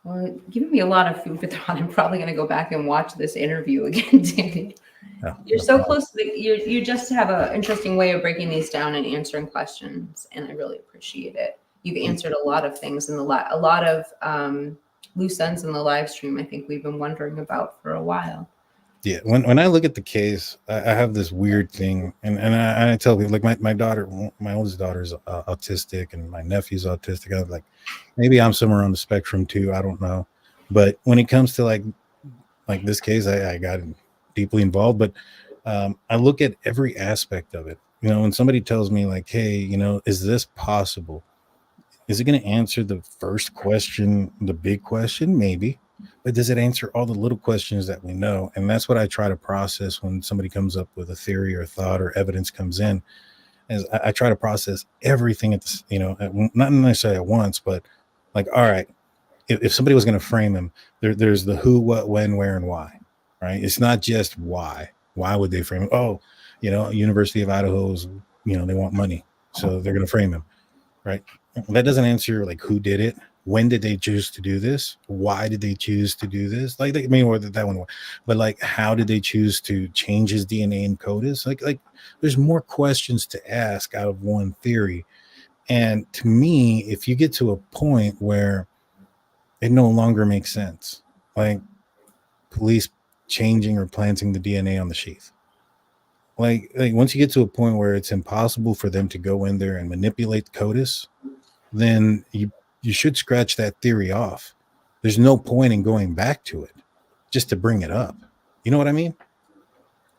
Well, giving me a lot of food for thought. I'm probably going to go back and watch this interview again, Danny. You're so close to you just have an interesting way of breaking these down and answering questions, and I really appreciate it. You've answered a lot of things in a lot of loose ends in the live stream. I think we've been wondering about for a while. Yeah, when I look at the case, I have this weird thing, and I tell people, like my daughter, my oldest daughter's autistic, and my nephew's autistic. I'm like, maybe I'm somewhere on the spectrum too. I don't know, but when it comes to like this case, I got deeply involved. But I look at every aspect of it. You know, when somebody tells me like, hey, you know, is this possible? Is it going to answer the first question, the big question? Maybe. But does it answer all the little questions that we know? And that's what I try to process when somebody comes up with a theory or thought or evidence comes in. Is I try to process everything at this, you know, not necessarily at once, but like, all right, if somebody was going to frame him, there's the who, what, when, where, and why, right? It's not just why. Why would they frame him? Oh, you know, University of Idaho's, you know, they want money, so they're going to frame him, right? That doesn't answer like who did it, when did they choose to do this, why did they choose to do this, like I mean, or that one, but like how did they choose to change his DNA and CODIS? Like there's more questions to ask out of one theory. And to me, if you get to a point where it no longer makes sense, like police changing or planting the DNA on the sheath, like once you get to a point where it's impossible for them to go in there and manipulate CODIS, then you should scratch that theory off. There's no point in going back to it just to bring it up. You know what I mean?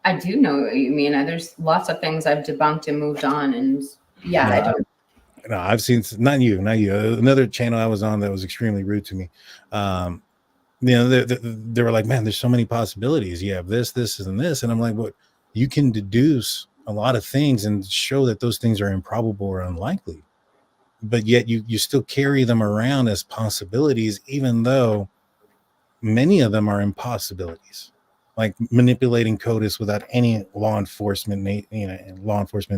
I do know what you mean. There's lots of things I've debunked and moved on, and yeah, I don't. No, I've seen not you. Another channel I was on that was extremely rude to me. You know, they were like, "Man, there's so many possibilities. You have this, and this," and I'm like, "What? You can deduce a lot of things and show that those things are improbable or unlikely, but yet you still carry them around as possibilities, even though many of them are impossibilities." Like manipulating CODIS without any law enforcement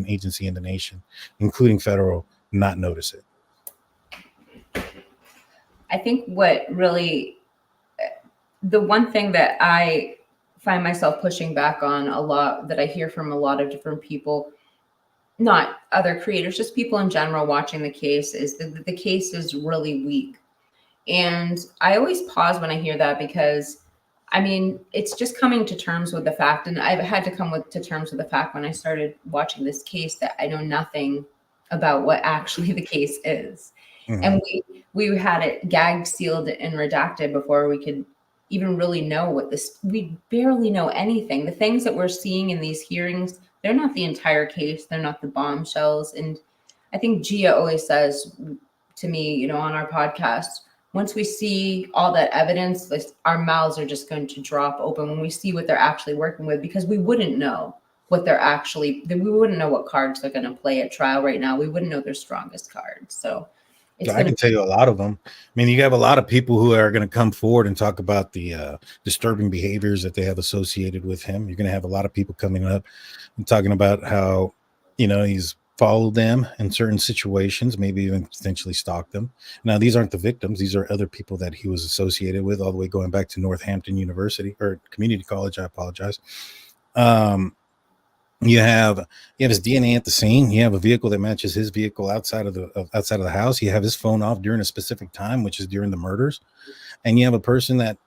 agency in the nation, including federal, not notice it. I think what really, the one thing that I find myself pushing back on a lot, that I hear from a lot of different people, not other creators, just people in general watching the case, is that the case is really weak. And I always pause when I hear that, because I mean, it's just coming to terms with the fact, and I've had to come to terms with the fact when I started watching this case, that I know nothing about what actually the case is. Mm-hmm. And we had it gagged, sealed, and redacted before we could even really know what this, we barely know anything. The things that we're seeing in these hearings, they're not the entire case. They're not the bombshells. And I think Gia always says to me, you know, on our podcast, once we see all that evidence, our mouths are just going to drop open when we see what they're actually working with, because we wouldn't know what we wouldn't know what cards they're going to play at trial right now. We wouldn't know their strongest cards. So I can tell you a lot of them. I mean, you have a lot of people who are going to come forward and talk about the disturbing behaviors that they have associated with him. You're going to have a lot of people coming up and talking about how, you know, he's followed them in certain situations, maybe even potentially stalked them. Now, these aren't the victims. These are other people that he was associated with, all the way going back to Northampton University or community college. I apologize. You have his DNA at the scene. You have a vehicle that matches his vehicle outside of the house. You have his phone off during a specific time, which is during the murders. And you have a person that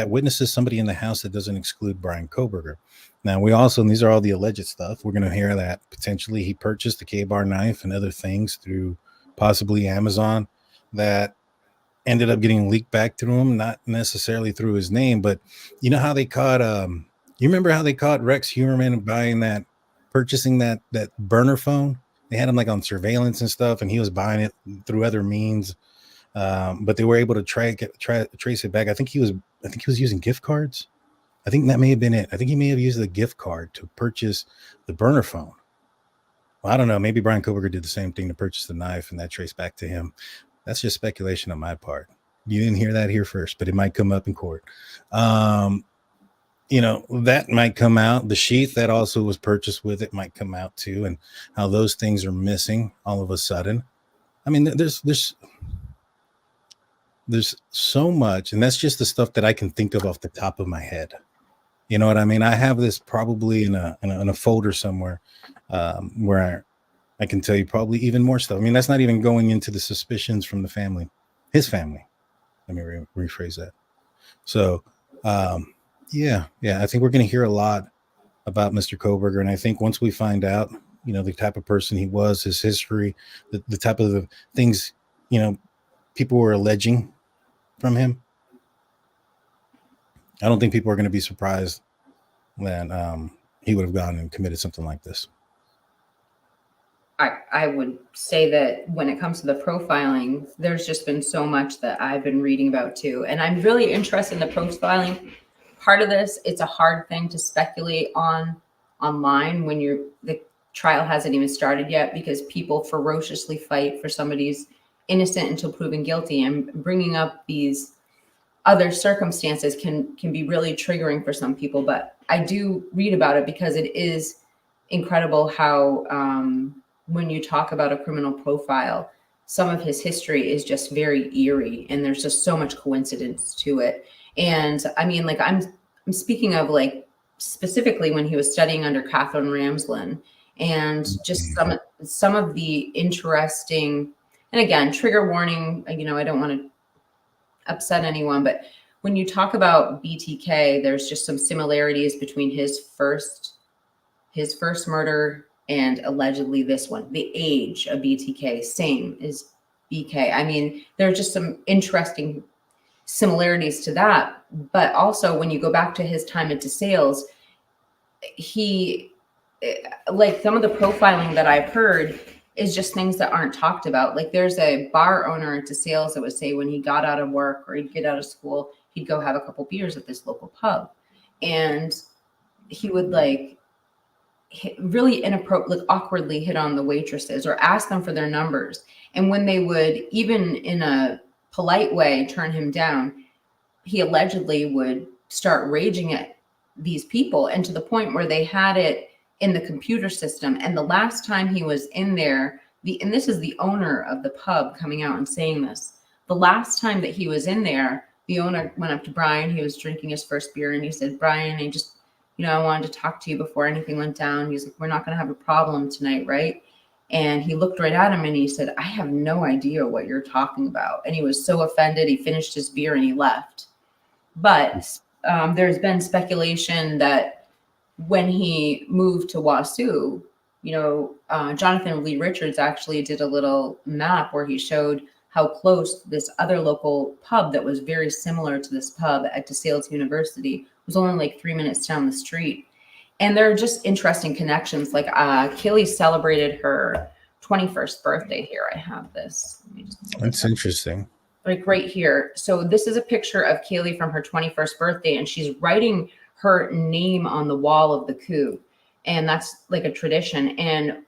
witnesses somebody in the house that doesn't exclude Bryan Kohberger. Now, and these are all the alleged stuff. We're going to hear that potentially he purchased the K-bar knife and other things through possibly Amazon that ended up getting leaked back through him, not necessarily through his name, but you know how they caught, you remember how they caught Rex Humerman purchasing that burner phone? They had him like on surveillance and stuff, and he was buying it through other means. But they were able to trace it back. I think he was using gift cards. I think that may have been it. I think he may have used the gift card to purchase the burner phone. Well, I don't know. Maybe Bryan Kohberger did the same thing to purchase the knife, and that traced back to him. That's just speculation on my part. You didn't hear that here first, but it might come up in court. You know, that might come out. The sheath that also was purchased with it might come out too, and how those things are missing all of a sudden. I mean, there's so much, and that's just the stuff that I can think of off the top of my head. You know what I mean? I have this probably in a folder somewhere where I can tell you probably even more stuff. I mean, that's not even going into the suspicions from his family. Let me rephrase that. So, Yeah, I think we're going to hear a lot about Mr. Kohberger, and I think once we find out, the type of person he was, his history, the type of the things, people were alleging from him, I don't think people are going to be surprised that he would have gone and committed something like this. I would say that when it comes to the profiling, there's just been so much that I've been reading about too. And I'm really interested in the profiling part of this. It's a hard thing to speculate on online when the trial hasn't even started yet, because people ferociously fight for somebody's innocent until proven guilty, and bringing up these other circumstances can be really triggering for some people. But I do read about it because it is incredible how when you talk about a criminal profile, some of his history is just very eerie, and there's just so much coincidence to it. And I mean, like I'm speaking of like specifically when he was studying under Catherine Ramsland, and just some of the interesting, and again, trigger warning, I don't want to upset anyone, but when you talk about BTK, there's just some similarities between his first murder and allegedly this one. The age of BTK, same as BK. I mean, there are just some interesting similarities to that. But also when you go back to his time at DeSales, he, like some of the profiling that I've heard is just things that aren't talked about. Like there's a bar owner at DeSales that would say when he got out of work or he'd get out of school, he'd go have a couple beers at this local pub. And he would really awkwardly hit on the waitresses or ask them for their numbers. And when they would, even in a polite way, turn him down, he allegedly would start raging at these people, and to the point where they had it in the computer system. And the last time he was in there, and this is the owner of the pub coming out and saying this, the last time that he was in there, the owner went up to Bryan. He was drinking his first beer, and he said, "Bryan, I wanted to talk to you before anything went down." He's like, "We're not going to have a problem tonight, right?" And he looked right at him and he said, "I have no idea what you're talking about." And he was so offended. He finished his beer and he left. But there's been speculation that when he moved to Wasu, Jonathan Lee Richards actually did a little map where he showed how close this other local pub that was very similar to this pub at DeSales University was only like 3 minutes down the street. And there are just interesting connections. Like Kaylee celebrated her 21st birthday here. I have this. That's interesting. Like right here. So this is a picture of Kaylee from her 21st birthday, and she's writing her name on the wall of the coop. And that's like a tradition. And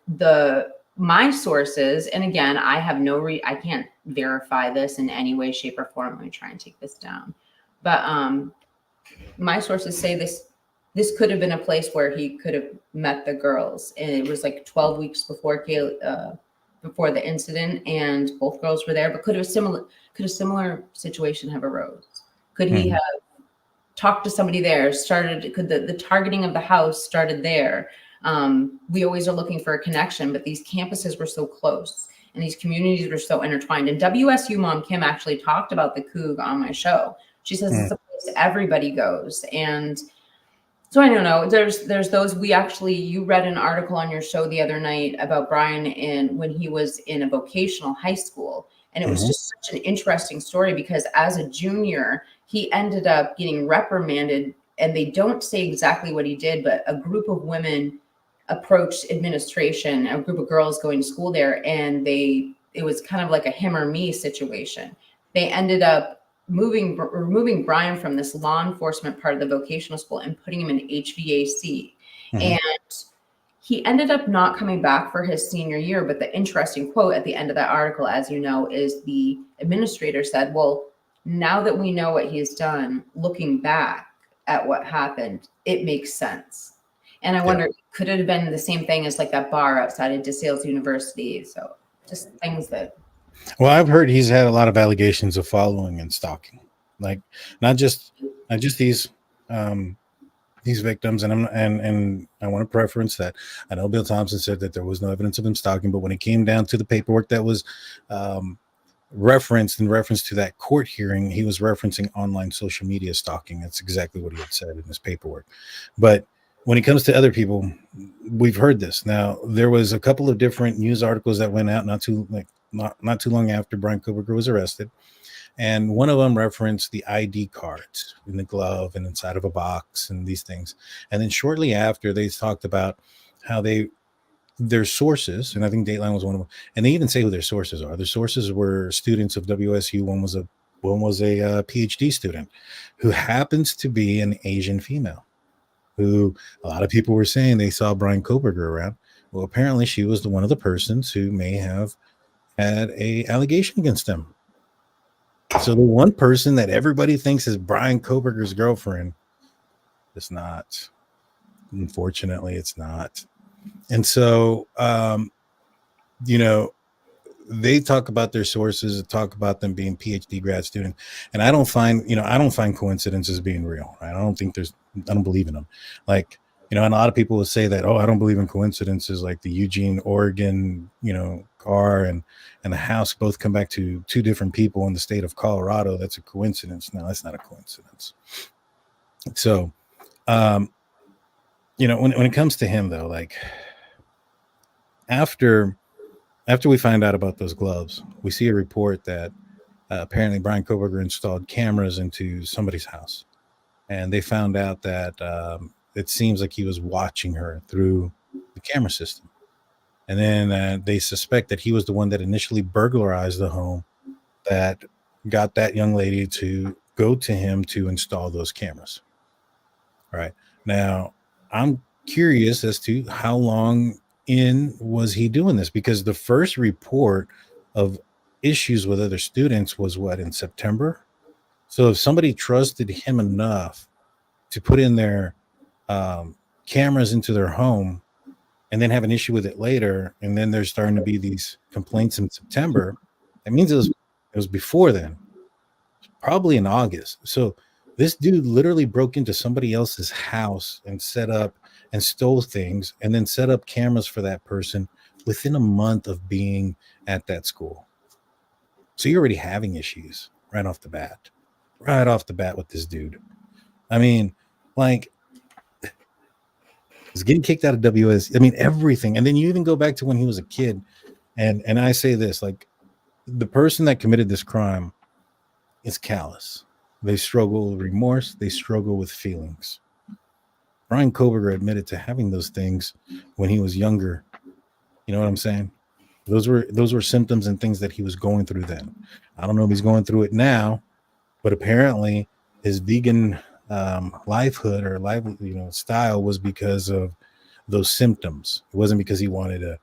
my sources, and again, I have I can't verify this in any way, shape, or form. Let me try and take this down. But my sources say this could have been a place where he could have met the girls. And it was like 12 weeks before before the incident, and both girls were there. But could a similar situation have arose? Could he have talked to somebody there? Could the targeting of the house started there? We always are looking for a connection, but these campuses were so close and these communities were so intertwined. And WSU mom Kim actually talked about the Coug on my show. She says it's a place everybody goes. And so I don't know. There's those. You read an article on your show the other night about Bryan when he was in a vocational high school. And it was just such an interesting story because as a junior, he ended up getting reprimanded, and they don't say exactly what he did, but a group of women approached administration, a group of girls going to school there, and it was kind of like a him or me situation. They ended up removing Bryan from this law enforcement part of the vocational school and putting him in HVAC. And he ended up not coming back for his senior year. But the interesting quote at the end of that article, as you know, is the administrator said, "Well, now that we know what he's done, looking back at what happened, it makes sense." And I wonder, could it have been the same thing as like that bar outside of DeSales University? So just things that. Well, I've heard he's had a lot of allegations of following and stalking, like not just these victims. And I want to preference that I know Bill Thompson said that there was no evidence of him stalking, but when it came down to the paperwork that was referenced in reference to that court hearing, he was referencing online social media stalking. That's exactly what he had said in his paperwork. But when it comes to other people, we've heard this. Now, there was a couple of different news articles that went out not too long after Bryan Kohberger was arrested. And one of them referenced the ID cards in the glove and inside of a box and these things. And then shortly after, they talked about how their sources, and I think Dateline was one of them, and they even say who their sources are. Their sources were students of WSU. One was a PhD student who happens to be an Asian female, who a lot of people were saying they saw Bryan Kohberger around. Well, apparently she was one of the persons who may have had a allegation against them. So the one person that everybody thinks is Bryan Kohberger's girlfriend, it's not. Unfortunately, it's not. And so, they talk about their sources, talk about them being PhD grad students, and I don't find coincidences being real. Right? I don't believe in them. Like, and a lot of people will say that, I don't believe in coincidences, like the Eugene, Oregon, car and the house both come back to two different people in the state of Colorado. That's a coincidence. No, that's not a coincidence. So, when it comes to him though, like after we find out about those gloves, we see a report that apparently Bryan Kohberger installed cameras into somebody's house, and they found out that it seems like he was watching her through the camera system. And then they suspect that he was the one that initially burglarized the home that got that young lady to go to him to install those cameras. All right. Now, I'm curious as to how long in was he doing this, because the first report of issues with other students was in September. So if somebody trusted him enough to put in their cameras into their home and then have an issue with it later, and then there's starting to be these complaints in September, that means it was before then, probably in August. So this dude literally broke into somebody else's house and set up and stole things, and then set up cameras for that person within a month of being at that school. So you're already having issues right off the bat with this dude. I mean, like, he's getting kicked out of WS. I mean, everything. And then you even go back to when he was a kid. And I say this, like, the person that committed this crime is callous. They struggle with remorse. They struggle with feelings. Bryan Kohberger admitted to having those things when he was younger. You know what I'm saying? Those were symptoms and things that he was going through then. I don't know if he's going through it now, but apparently his vegan livelihood or style was because of those symptoms. It wasn't because he wanted to,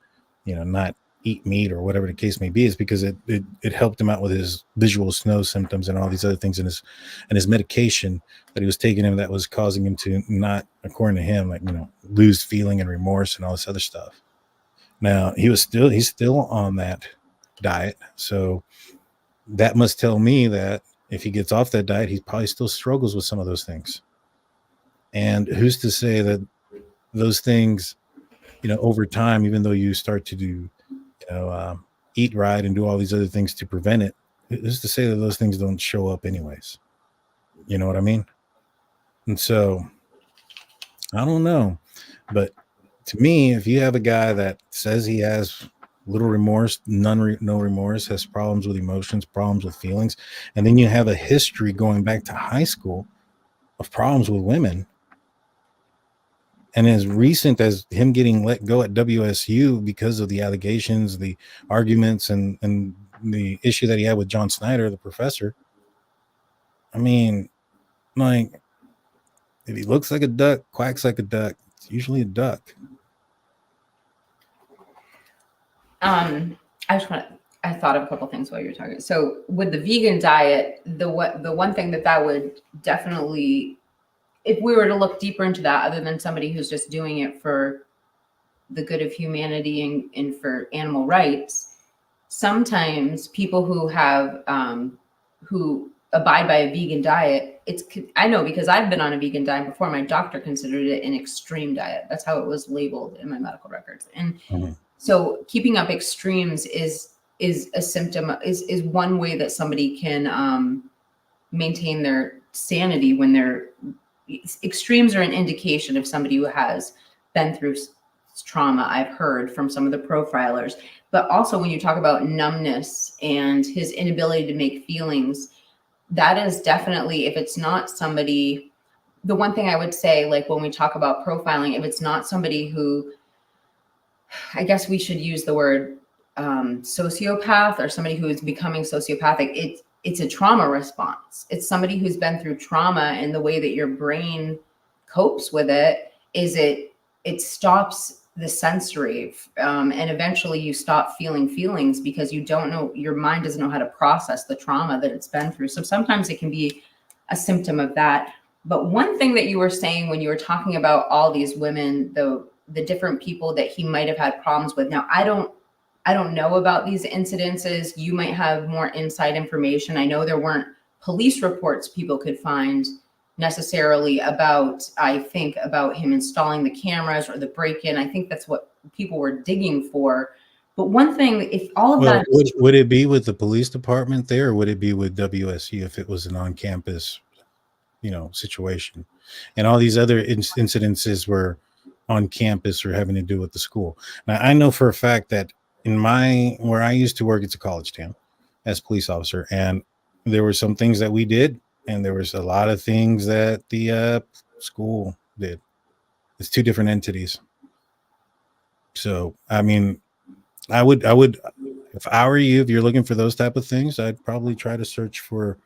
not eat meat or whatever the case may be. It's because it helped him out with his visual snow symptoms and all these other things in his medication that he was taking him that was causing him to not, according to him, lose feeling and remorse and all this other stuff. Now he's still on that diet. So that must tell me that if he gets off that diet, he probably still struggles with some of those things. And who's to say that those things, over time, even though you start to do, eat right and do all these other things to prevent it, who's to say that those things don't show up anyways? You know what I mean? And so I don't know, but to me, if you have a guy that says he has little remorse, no remorse, has problems with emotions, problems with feelings, and then you have a history going back to high school of problems with women, and as recent as him getting let go at WSU because of the allegations, the arguments, and the issue that he had with John Snyder, the professor. I mean, like, if he looks like a duck, quacks like a duck, it's usually a duck. I thought of a couple things while you were talking. So with the vegan diet, the one thing that would definitely, if we were to look deeper into that, other than somebody who's just doing it for the good of humanity and for animal rights, sometimes people who have who abide by a vegan diet, I know because I've been on a vegan diet before. My doctor considered it an extreme diet. That's how it was labeled in my medical records. And so keeping up extremes is is a symptom, is one way that somebody can maintain their sanity when they're extremes are an indication of somebody who has been through trauma, I've heard from some of the profilers. But also when you talk about numbness and his inability to make feelings, that is definitely, if it's not somebody, the one thing I would say, like when we talk about profiling, if it's not somebody who, I guess we should use the word sociopath, or somebody who is becoming sociopathic, it's a trauma response. It's somebody who's been through trauma, and the way that your brain copes with it is it stops the sensory, and eventually you stop feeling feelings because you don't know, your mind doesn't know how to process the trauma that it's been through. So sometimes it can be a symptom of that. But one thing that you were saying when you were talking about all these women, the different people that he might have had problems with. Now, I don't know about these incidences. You might have more inside information. I know there weren't police reports people could find necessarily about, I think, about him installing the cameras or the break-in. I think that's what people were digging for. But one thing, if all of that, would it be with the police department there, or would it be with WSU if it was an on-campus, situation? And all these other incidences were on campus or having to do with the school. Now, I know for a fact that where I used to work, it's a college town, as police officer, and there were some things that we did, and there was a lot of things that the school did. It's two different entities. So, I mean, I would, if I were you, if you're looking for those type of things, I'd probably try to search for,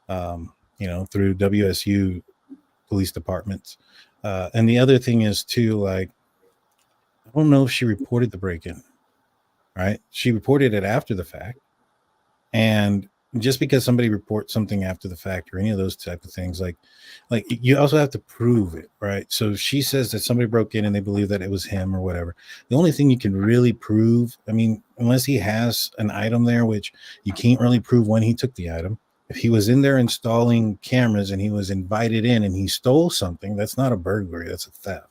through WSU police departments. And the other thing is too, like, I don't know if she reported the break-in, right? She reported it after the fact. And just because somebody reports something after the fact or any of those type of things, like you also have to prove it, right? So she says that somebody broke in and they believe that it was him or whatever. The only thing you can really prove, I mean, unless he has an item there, which you can't really prove when he took the item. If he was in there installing cameras and he was invited in and he stole something, that's not a burglary, that's a theft.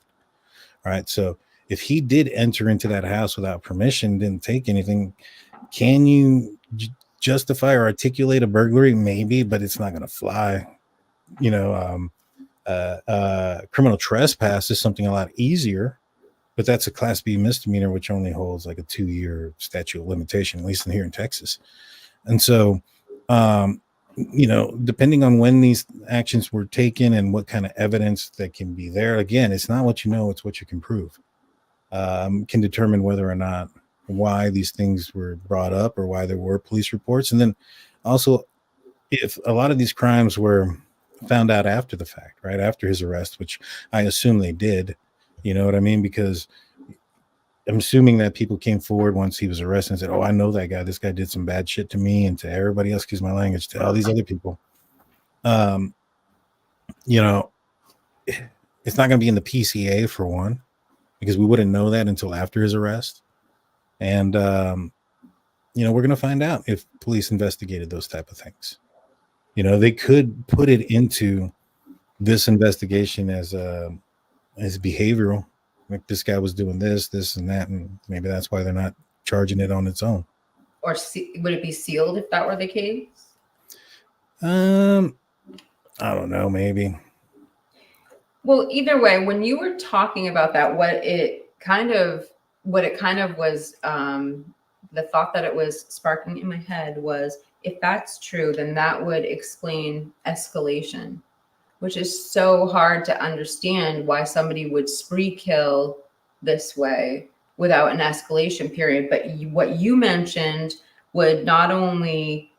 All right. So if he did enter into that house without permission, didn't take anything, can you justify or articulate a burglary? Maybe, but it's not going to fly. Criminal trespass is something a lot easier, but that's a Class B misdemeanor, which only holds like a 2-year statute of limitation, at least here in Texas. And so, depending on when these actions were taken and what kind of evidence that can be there, again, it's not what you know, it's what you can prove. Can determine whether or not why these things were brought up or why there were police reports. And then also, if a lot of these crimes were found out after the fact, right after his arrest, which I assume they did, you know what I mean? Because I'm assuming that people came forward once he was arrested and said, "Oh, I know that guy. This guy did some bad shit to me and to everybody else, excuse my language, to all these other people." It's not going to be in the PCA for one, because we wouldn't know that until after his arrest. And, we're going to find out if police investigated those type of things. They could put it into this investigation as behavioral. Like, this guy was doing this, and that, and maybe that's why they're not charging it on its own. or would it be sealed if that were the case? I don't know, maybe. Well, either way, when you were talking about that, what it kind of was, the thought that it was sparking in my head was, if that's true, then that would explain escalation, which is so hard to understand why somebody would spree kill this way without an escalation period. But what you mentioned would not only,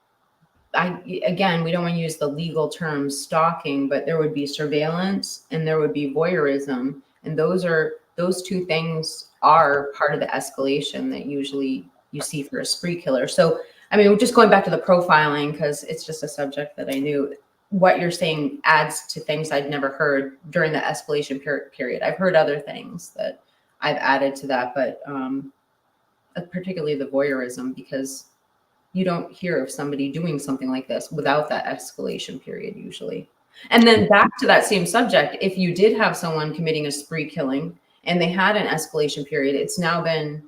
again, we don't want to use the legal term stalking, but there would be surveillance and there would be voyeurism. And those two things are part of the escalation that usually you see for a spree killer. So, I mean, we're just going back to the profiling because it's just a subject that I knew. What you're saying adds to things I'd never heard during the escalation period. I've heard other things that I've added to that, but particularly the voyeurism, because you don't hear of somebody doing something like this without that escalation period usually. And then back to that same subject, if you did have someone committing a spree killing and they had an escalation period, it's now been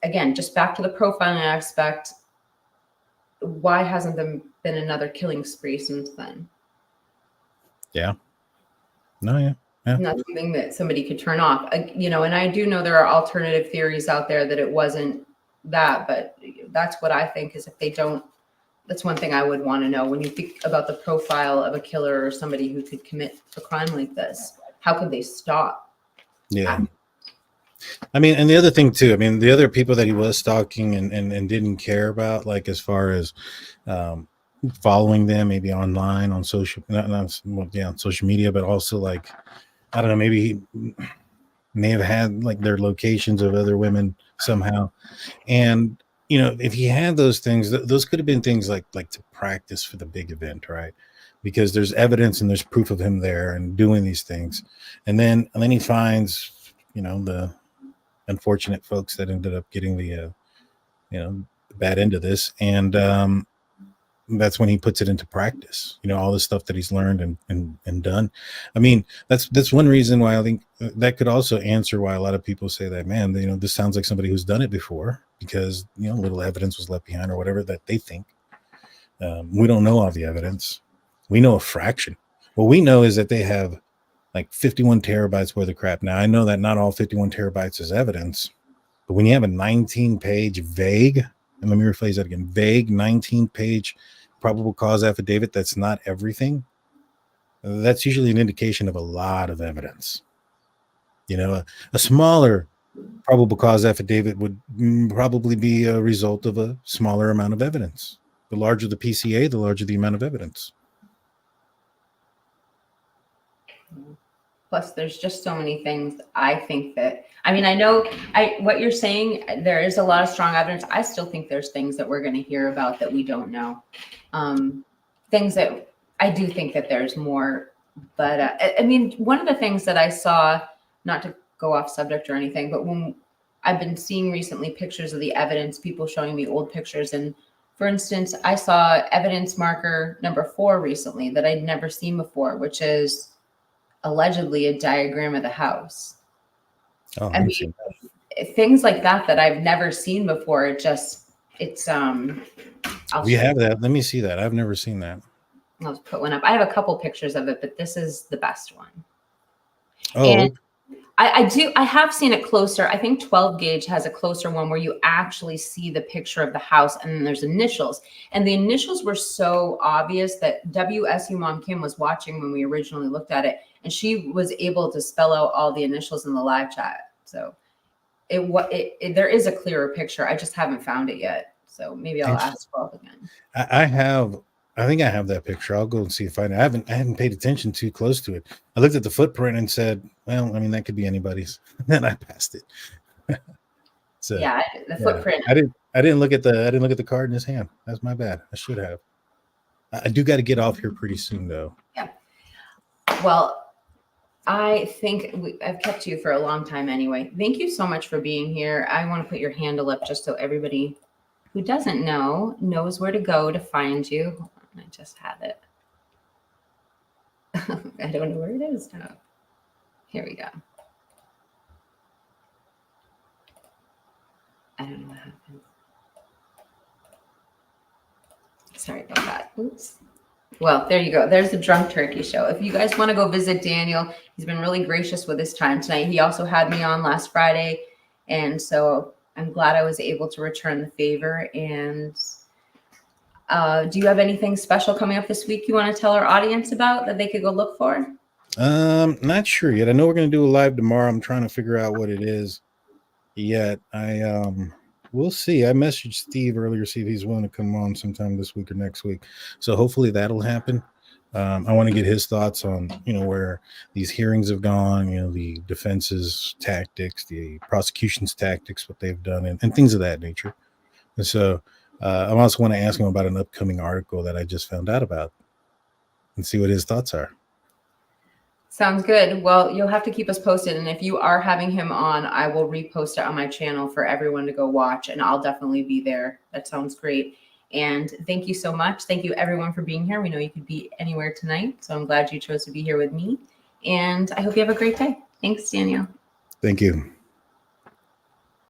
again, just back to the profiling aspect, why hasn't there been another killing spree since then? Yeah. No, yeah. Yeah. Not something that somebody could turn off, you know, and I do know there are alternative theories out there that it wasn't that, but that's what I think is if they don't, that's one thing I would want to know when you think about the profile of a killer or somebody who could commit a crime like this, how could they stop? Yeah. I mean, and the other thing too, I mean, the other people that he was stalking and didn't care about, like as far as following them, maybe online on social, on social media, but also like, I don't know, maybe he may have had like their locations of other women somehow. And, you know, if he had those things, those could have been things like to practice for the big event, right? Because there's evidence and there's proof of him there and doing these things. And then he finds, you know, the unfortunate folks that ended up getting the, you know, the bad end of this. And that's when he puts it into practice, you know, all the stuff that he's learned and done. I mean, that's one reason why I think that could also answer why a lot of people say that, man, you know, this sounds like somebody who's done it before, because, you know, little evidence was left behind or whatever that they think. We don't know all the evidence. We know a fraction. What we know is that they have like 51 terabytes worth of crap. Now, I know that not all 51 terabytes is evidence, but when you have a 19-page vague, and let me rephrase that again, vague 19-page probable cause affidavit that's not everything, that's usually an indication of a lot of evidence. You know, a smaller probable cause affidavit would probably be a result of a smaller amount of evidence. The larger the PCA, the larger the amount of evidence. Plus, there's just so many things I think that, I mean, I know what you're saying, there is a lot of strong evidence. I still think there's things that we're going to hear about that we don't know. Things that I do think that there's more, but I mean, one of the things that I saw, not to go off subject or anything, but when I've been seeing recently pictures of the evidence, people showing me old pictures. And for instance, I saw evidence marker number 4 recently that I'd never seen before, which is allegedly a diagram of the house. Oh, I mean, things like that I've never seen before. It's we have that. Let me see that. I've never seen that. I'll put one up. I have a couple pictures of it, but this is the best one. Oh, and I have seen it closer. I think 12 gauge has a closer one where you actually see the picture of the house and then there's initials. And the initials were so obvious that WSU Mom Kim was watching when we originally looked at it, and she was able to spell out all the initials in the live chat. So there is a clearer picture. I just haven't found it yet. So maybe I'll ask 12 again. I think I have that picture. I'll go and see if I hadn't paid attention too close to it. I looked at the footprint and said, well, I mean, that could be anybody's. Then I passed it. So yeah, the footprint. I didn't look at the card in his hand. That's my bad. I should have. I do got to get off here pretty soon though. Yeah. Well, I think I've kept you for a long time anyway. Thank you so much for being here. I want to put your handle up just so everybody who doesn't know knows where to go to find you. Hold on, I just had it. I don't know where it is now. Here we go. I don't know what happened. Sorry about that. Oops. Well, there you go. There's the Drunk Turkey Show. If you guys want to go visit Daniel, he's been really gracious with his time tonight. He also had me on last Friday, and so I'm glad I was able to return the favor. And do you have anything special coming up this week you want to tell our audience about that they could go look for? Not sure yet. I know we're going to do a live tomorrow. I'm trying to figure out what it is yet. We'll see. I messaged Steve earlier, see if he's willing to come on sometime this week or next week. So hopefully that'll happen. I want to get his thoughts on, you know, where these hearings have gone, you know, the defense's tactics, the prosecution's tactics, what they've done, and things of that nature. And so I also want to ask him about an upcoming article that I just found out about and see what his thoughts are. Sounds good. Well, you'll have to keep us posted. And if you are having him on, I will repost it on my channel for everyone to go watch, and I'll definitely be there. That sounds great. And thank you so much. Thank you everyone for being here. We know you could be anywhere tonight, so I'm glad you chose to be here with me. And I hope you have a great day. Thanks, Daniel. Thank you.